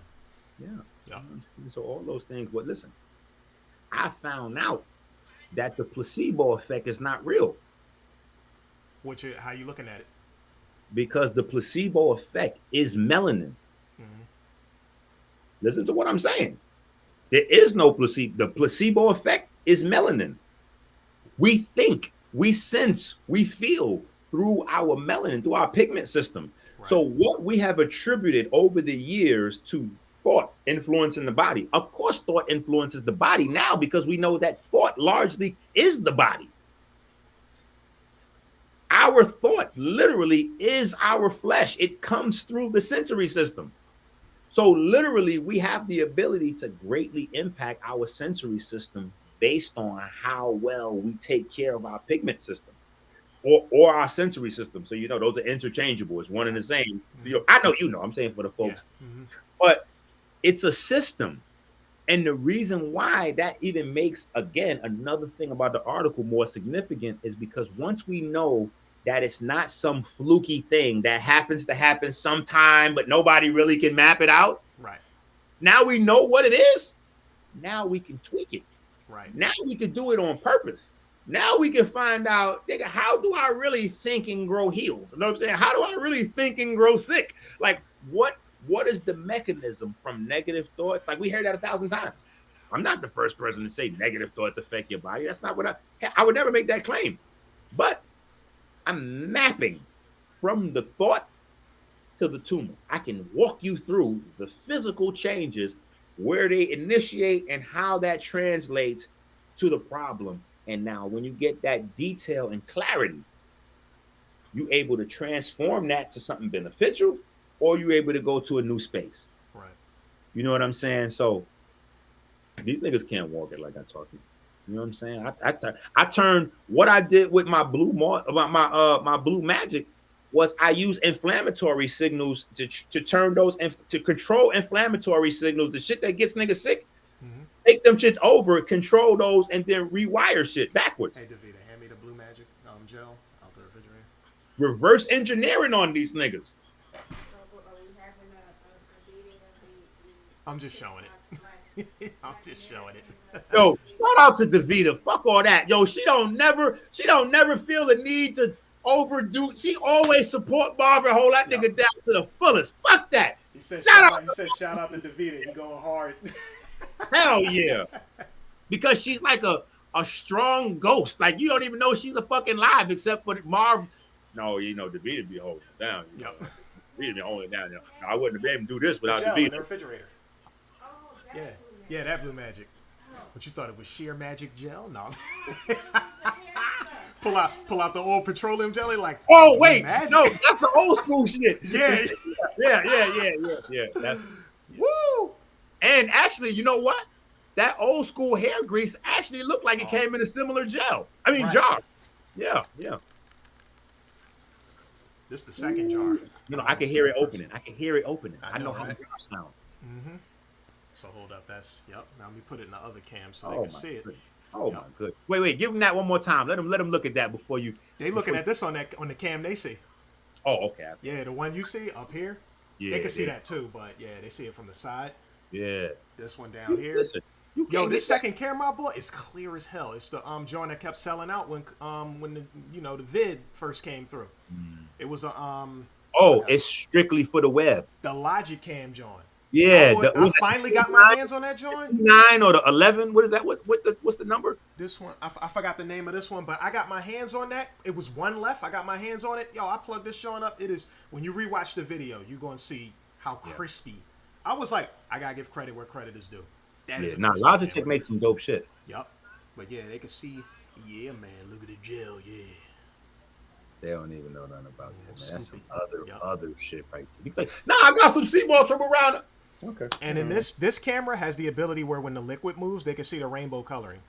Yeah. Yep. So all those things. But listen, I found out that the placebo effect is not real. How you looking at it? Because the placebo effect is melanin. Mm-hmm. Listen to what I'm saying. There is no placebo. The placebo effect is melanin. We think, we sense, we feel through our melanin, through our pigment system. Right. So what we have attributed over the years to thought influencing the body. Of course, thought influences the body now because we know that thought largely is the body. Our thought literally is our flesh. It comes through the sensory system. So literally, we have the ability to greatly impact our sensory system based on how well we take care of our pigment system or our sensory system. So, those are interchangeable. It's one and the same. Mm-hmm. I know, I'm saying for the folks. Yeah. Mm-hmm. But it's a system. And the reason why that even makes, again, another thing about the article more significant is because once we know that it's not some fluky thing that happens to happen sometime, but nobody really can map it out. Right. Now we know what it is. Now we can tweak it. Right. Now we can do it on purpose. Now we can find out, nigga, how do I really think and grow healed? You know what I'm saying? How do I really think and grow sick? Like, what is the mechanism from negative thoughts? Like, we heard that 1,000 times. I'm not the first person to say negative thoughts affect your body. That's not what I would never make that claim. But I'm mapping from the thought to the tumor. I can walk you through the physical changes, where they initiate and how that translates to the problem. And now when you get that detail and clarity, you're able to transform that to something beneficial, or you're able to go to a new space. Right. You know what I'm saying? So these niggas can't walk it like I talk to you. You know what I'm saying? I turned what I did with my blue my blue magic was I use inflammatory signals to turn those to control inflammatory signals, the shit that gets niggas sick. Mm-hmm. Take them shits over, control those, and then rewire shit backwards. Hey, Davida, hand me the blue magic gel out the refrigerator. Reverse engineering on these niggas. I'm just showing it. I'm just showing it. Yo, shout out to Davida. Fuck all that. Yo, she don't never feel the need to overdo. She always support Marvin, hold that nigga down to the fullest. Fuck that. You said shout out to Davida. He going hard. Hell yeah. Because she's like a strong ghost. Like, you don't even know she's a fucking live except for Marv. No, Davida be holding it down. Really only down there. I wouldn't have been able to do this without the gel in the video. refrigerator. Yeah, yeah, that blue magic. But you thought it was sheer magic gel? No. pull out the old petroleum jelly like. Oh wait, magic. no, that's the old school shit. Yeah. Yeah. That's, Woo! and actually, you know what? That old school hair grease actually looked like it came in a similar jar. Jar. Yeah. This is the second jar. You know, I can hear it opening. I know how right? the jar sound. Mm-hmm. So hold up. That's yep. Now let me put it in the other cam so Oh, they can see it. goodness. Oh Yep. my good. Wait. Give them that one more time. Let them look at that before you. They looking at this on the cam they see. Oh, okay. Yeah, the one you see up here. Yeah, They can see that too, but yeah, they see it from the side. Yeah. This one down here. Listen, you Yo, can't this get that- second camera I bought is clear as hell. It's the joint that kept selling out when the vid first came through. It was a Oh, it's strictly for the web. the Logic Cam joint. Yeah. I finally got my hands on that joint. 9 or the 11. What is that? What's the number? This one, I forgot the name of this one, but I got my hands on that. It was one left. I got my hands on it. Yo, I plugged this joint up. It is, when you rewatch the video, you're going to see how crispy. I was like, I got to give credit where credit is due. That is a crispy Logitech camera. makes some dope shit. Yup. But yeah, they can see, yeah, man, look at the gel, yeah. They don't even know nothing about that, man. That's some Scoopy. other shit right there. He's like, nah, I got some Seamoss from around. Okay. And in this camera has the ability where when the liquid moves, they can see the rainbow coloring.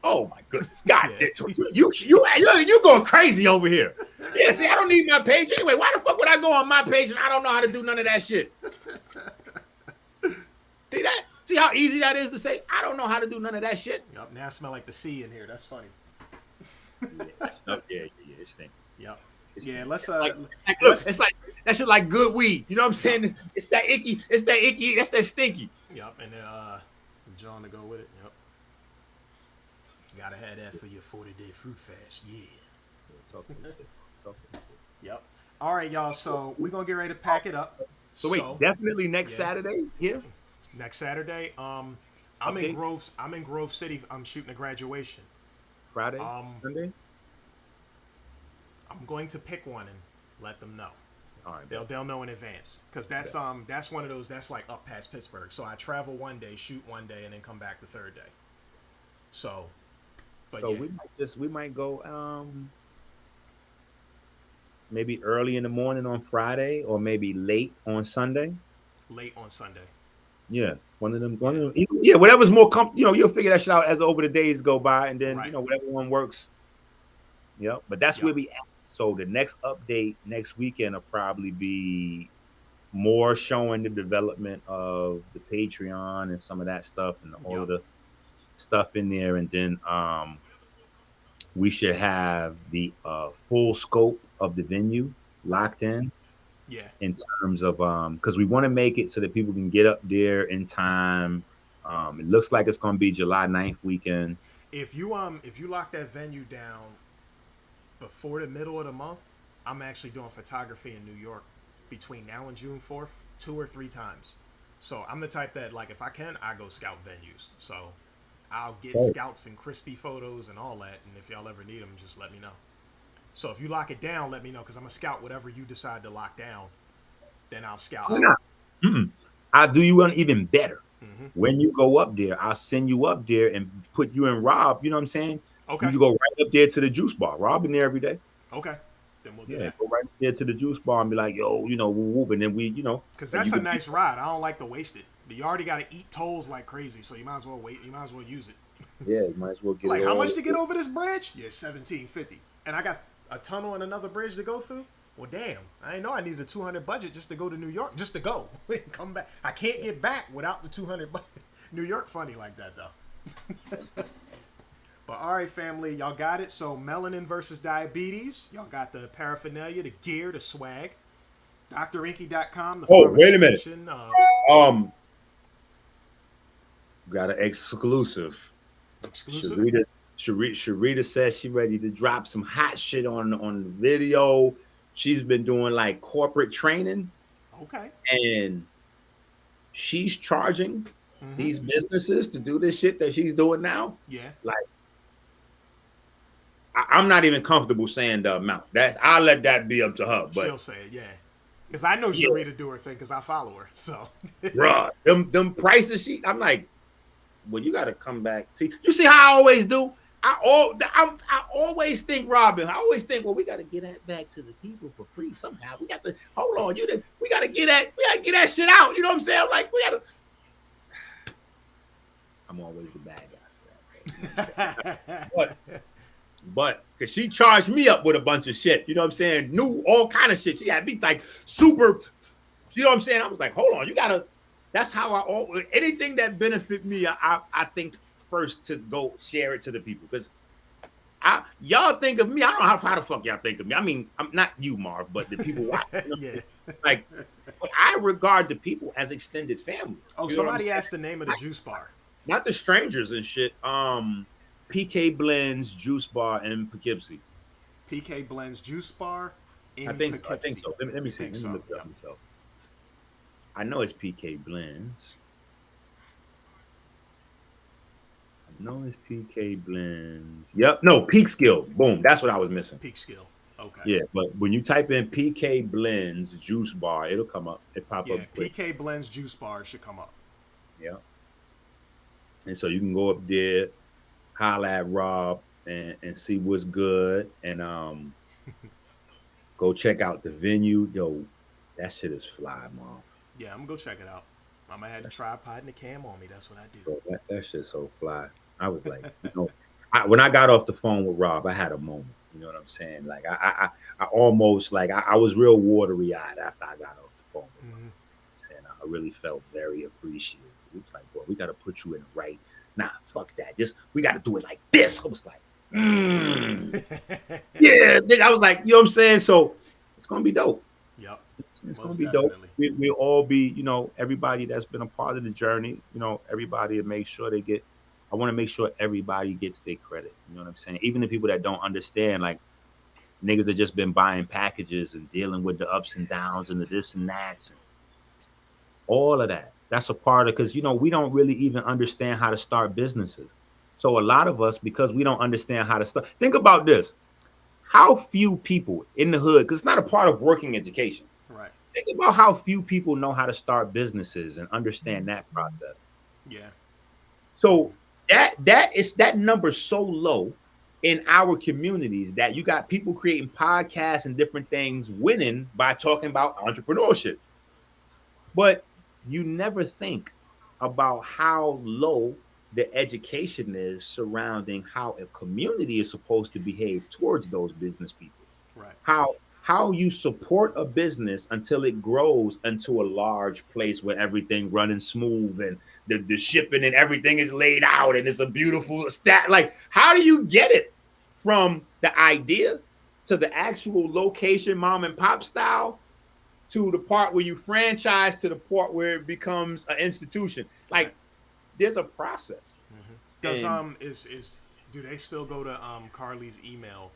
Oh my goodness, God, Yeah. you going crazy over here? Yeah, see, I don't need my page anyway. Why the fuck would I go on my page and I don't know how to do none of that shit? See that? See how easy that is to say? I don't know how to do none of that shit. Yup. Now I smell like the sea in here. That's funny. Yeah, it stinks. Yep. Yeah, let's Look, it's like that shit like good weed. You know what I'm saying? It's that icky. It's that icky. That's that stinky. Yep, and John to go with it. Yep. Gotta have that for your 40-day fruit fast. Yeah. Yep. All right, y'all. So we're gonna get ready to pack it up. So wait, definitely next yeah. Saturday here. Next Saturday. I'm Okay. in Grove. I'm in Grove City. I'm shooting a graduation. Friday, Sunday. I'm going to pick one and let them know. All right, They'll know in advance because that's one of those that's like up past Pittsburgh. So I travel one day, shoot one day, and then come back the third day. So, but so yeah. we might go maybe early in the morning on Friday or maybe late on Sunday. Late on Sunday. Yeah, one of them. Yeah, whatever's more comfortable. You'll figure that shit out as over the days go by, and then Right. whatever one works. Yeah, but that's where we at. So the next update next weekend will probably be more showing the development of the Patreon and some of that stuff and all of the stuff in there, and then we should have the full scope of the venue locked in. Yeah. In terms of because we want to make it so that people can get up there in time. It looks like it's going to be July 9th weekend. If you lock that venue down before the middle of the month, I'm actually doing photography in New York between now and June 4th 2 or 3 times. So I'm the type that, like, if I can, I go scout venues. So I'll get scouts and crispy photos and all that. And if y'all ever need them, just let me know. So if you lock it down, let me know, because I'm going to scout whatever you decide to lock down. Then I'll scout. I'll do you one even better. When you go up there, I'll send you up there and put you and Rob, you know what I'm saying? Okay. You should go right up there to the juice bar. Rob in there every day. Okay. Then we'll do that. Go right there to the juice bar and be like, yo, whoop, and then we, Because that's a nice ride. I don't like to waste it. But you already got to eat tolls like crazy, so you might as well wait. You might as well use it. Yeah, you might as well get like, it. how much to get over this bridge? Yeah, $17.50. And I got a tunnel and another bridge to go through. Well, damn, I didn't know I needed a $200 budget just to go to New York, just to go come back. I can't get back without the $200 budget. New York funny like that though. But all right, family, y'all got it. So melanin versus diabetes. Y'all got the paraphernalia, the gear, the swag. DrEnqi.com. Wait a minute. Got an exclusive. Exclusive. Sharita says she's ready to drop some hot shit on the video. She's been doing like corporate training. Okay. And she's charging these businesses to do this shit that she's doing now. Yeah. Like, I'm not even comfortable saying the amount. I'll let that be up to her. But she'll say it, yeah. Because I know Yeah. Sharita do her thing because I follow her. So, Bruh, them prices I'm like, well, you got to come back. See, you see how I always do. I always think, Robin. I always think, well, we got to get that back to the people for free somehow. We got to hold on. We got to get that shit out. You know what I'm saying? I'm like, we got to. I'm always the bad guy for that. But because she charged me up with a bunch of shit, you know what I'm saying? New all kind of shit. She had me like super. You know what I'm saying? I was like, hold on, you gotta. That's how anything that benefit me, I think first to go share it to the people because y'all think of me. I don't know how the fuck y'all think of me. I mean, I'm not you, Marv, but the people watching. yeah. Like, but I regard the people as extended family. Oh, you know somebody asked the name of the juice bar. Not the strangers and shit. PK Blends Juice Bar in Poughkeepsie. PK Blends Juice Bar in I think Poughkeepsie. so. Let me see. Let me look it up myself. I know it's PK Blends. I know it's PK Blends. Yep. No, Peak Skill. Boom. That's what I was missing. Peak Skill. Okay. Yeah, but when you type in PK Blends Juice Bar, it'll come up. It pop up. Yeah, PK Blends Juice Bar should come up. Yeah. And so you can go up there, holla at Rob, and see what's good, and go check out the venue. Yo, that shit is fly, Marv. Yeah, I'm gonna go check it out. I'm gonna have the tripod and the cam on me. That's what I do. Bro, that shit's so fly. I was like, when I got off the phone with Rob, I had a moment. You know what I'm saying? Like I almost like I was real watery eyed after I got off the phone with Rob. Saying I really felt very appreciative. He was like, bro, we got to put you in the right. Nah, fuck that. We got to do it like this. I was like, yeah. I was like, you know what I'm saying? So it's gonna be dope. Yep. It's gonna be dope. We'll all be, you know, everybody that's been a part of the journey. You know, everybody to make sure they get. I want to make sure everybody gets their credit. You know what I'm saying? Even the people that don't understand, like niggas that just been buying packages and dealing with the ups and downs and the this and that's, and all of that. That's a part of, because, you know, we don't really even understand how to start businesses. So a lot of us, because we don't understand how to start, think about this. How few people in the hood, because it's not a part of working education. Right. Think about how few people know how to start businesses and understand that process. Yeah. So that number so low in our communities that you got people creating podcasts and different things winning by talking about entrepreneurship. But you never think about how low the education is surrounding how a community is supposed to behave towards those business people. Right. How you support a business until it grows into a large place where everything running smooth and the shipping and everything is laid out and it's a beautiful stat. Like, how do you get it from the idea to the actual location, mom and pop style, to the part where you franchise, to the part where it becomes an institution? Like, there's a process. Does do they still go to Carly's email?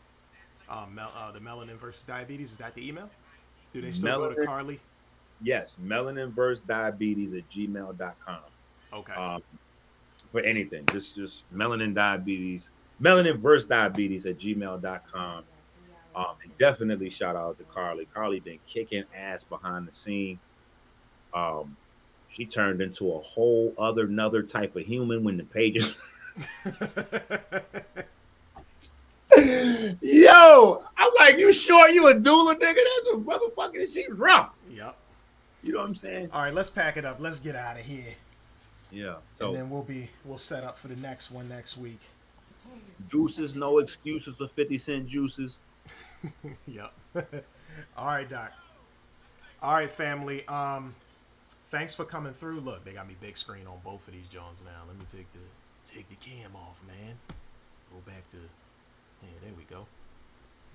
The melanin versus diabetes, is that the email? Do they still go to Carly? Yes, melanin versus diabetes at gmail.com. Okay. For anything, just melanin versus diabetes at gmail.com. And definitely shout out to Carly. Carly been kicking ass behind the scene. She turned into a whole another type of human when the pages. Yo, I'm like, you sure you a doula, nigga? That's a motherfucker. She's rough. Yep. You know what I'm saying? All right, let's pack it up. Let's get out of here. Yeah. So, and then we'll set up for the next one next week. Juices, no excuses for 50-cent juices. Yep. All right, Doc. All right, family. Thanks for coming through. Look, they got me big screen on both of these Jones now. Let me take the cam off, man. Go back to. Yeah, there we go.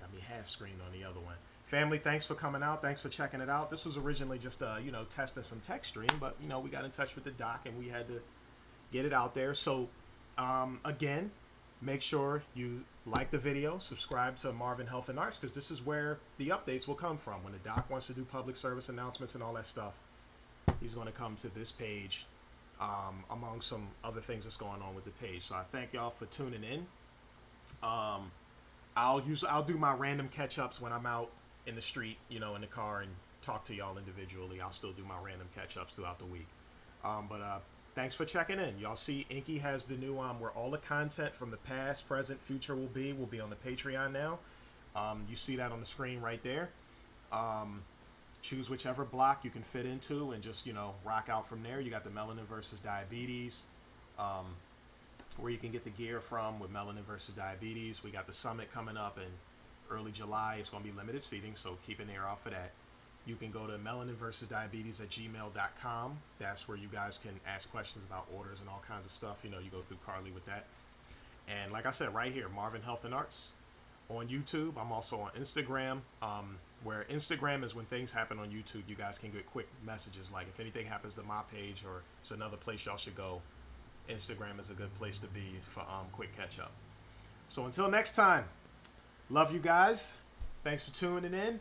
Got me half screen on the other one. Family, thanks for coming out. Thanks for checking it out. This was originally just testing some tech stream, but we got in touch with the doc and we had to get it out there. So again, make sure you like the video, subscribe to Marvin Health and Arts, because this is where the updates will come from. When the doc wants to do public service announcements and all that stuff, he's going to come to this page among some other things that's going on with the page. So I thank y'all for tuning in. I'll do my random catch-ups when I'm out in the street, you know, in the car, and talk to y'all individually. I'll still do my random catch-ups throughout the week. But thanks for checking in. Y'all see Inky has the new where all the content from the past, present, future will be on the Patreon now. You see that on the screen right there. Choose whichever block you can fit into and just, you know, rock out from there. You got the Melanin versus Diabetes, where you can get the gear from with Melanin versus Diabetes. We got the summit coming up in early July. It's going to be limited seating, so keep an ear out for that. You can go to melaninversusdiabetes@gmail.com. That's where you guys can ask questions about orders and all kinds of stuff. You know, you go through Carly with that. And like I said, right here, Marvin Health and Arts on YouTube. I'm also on Instagram, where Instagram is when things happen on YouTube. You guys can get quick messages. Like if anything happens to my page or it's another place y'all should go, Instagram is a good place to be for quick catch up. So until next time, love you guys. Thanks for tuning in.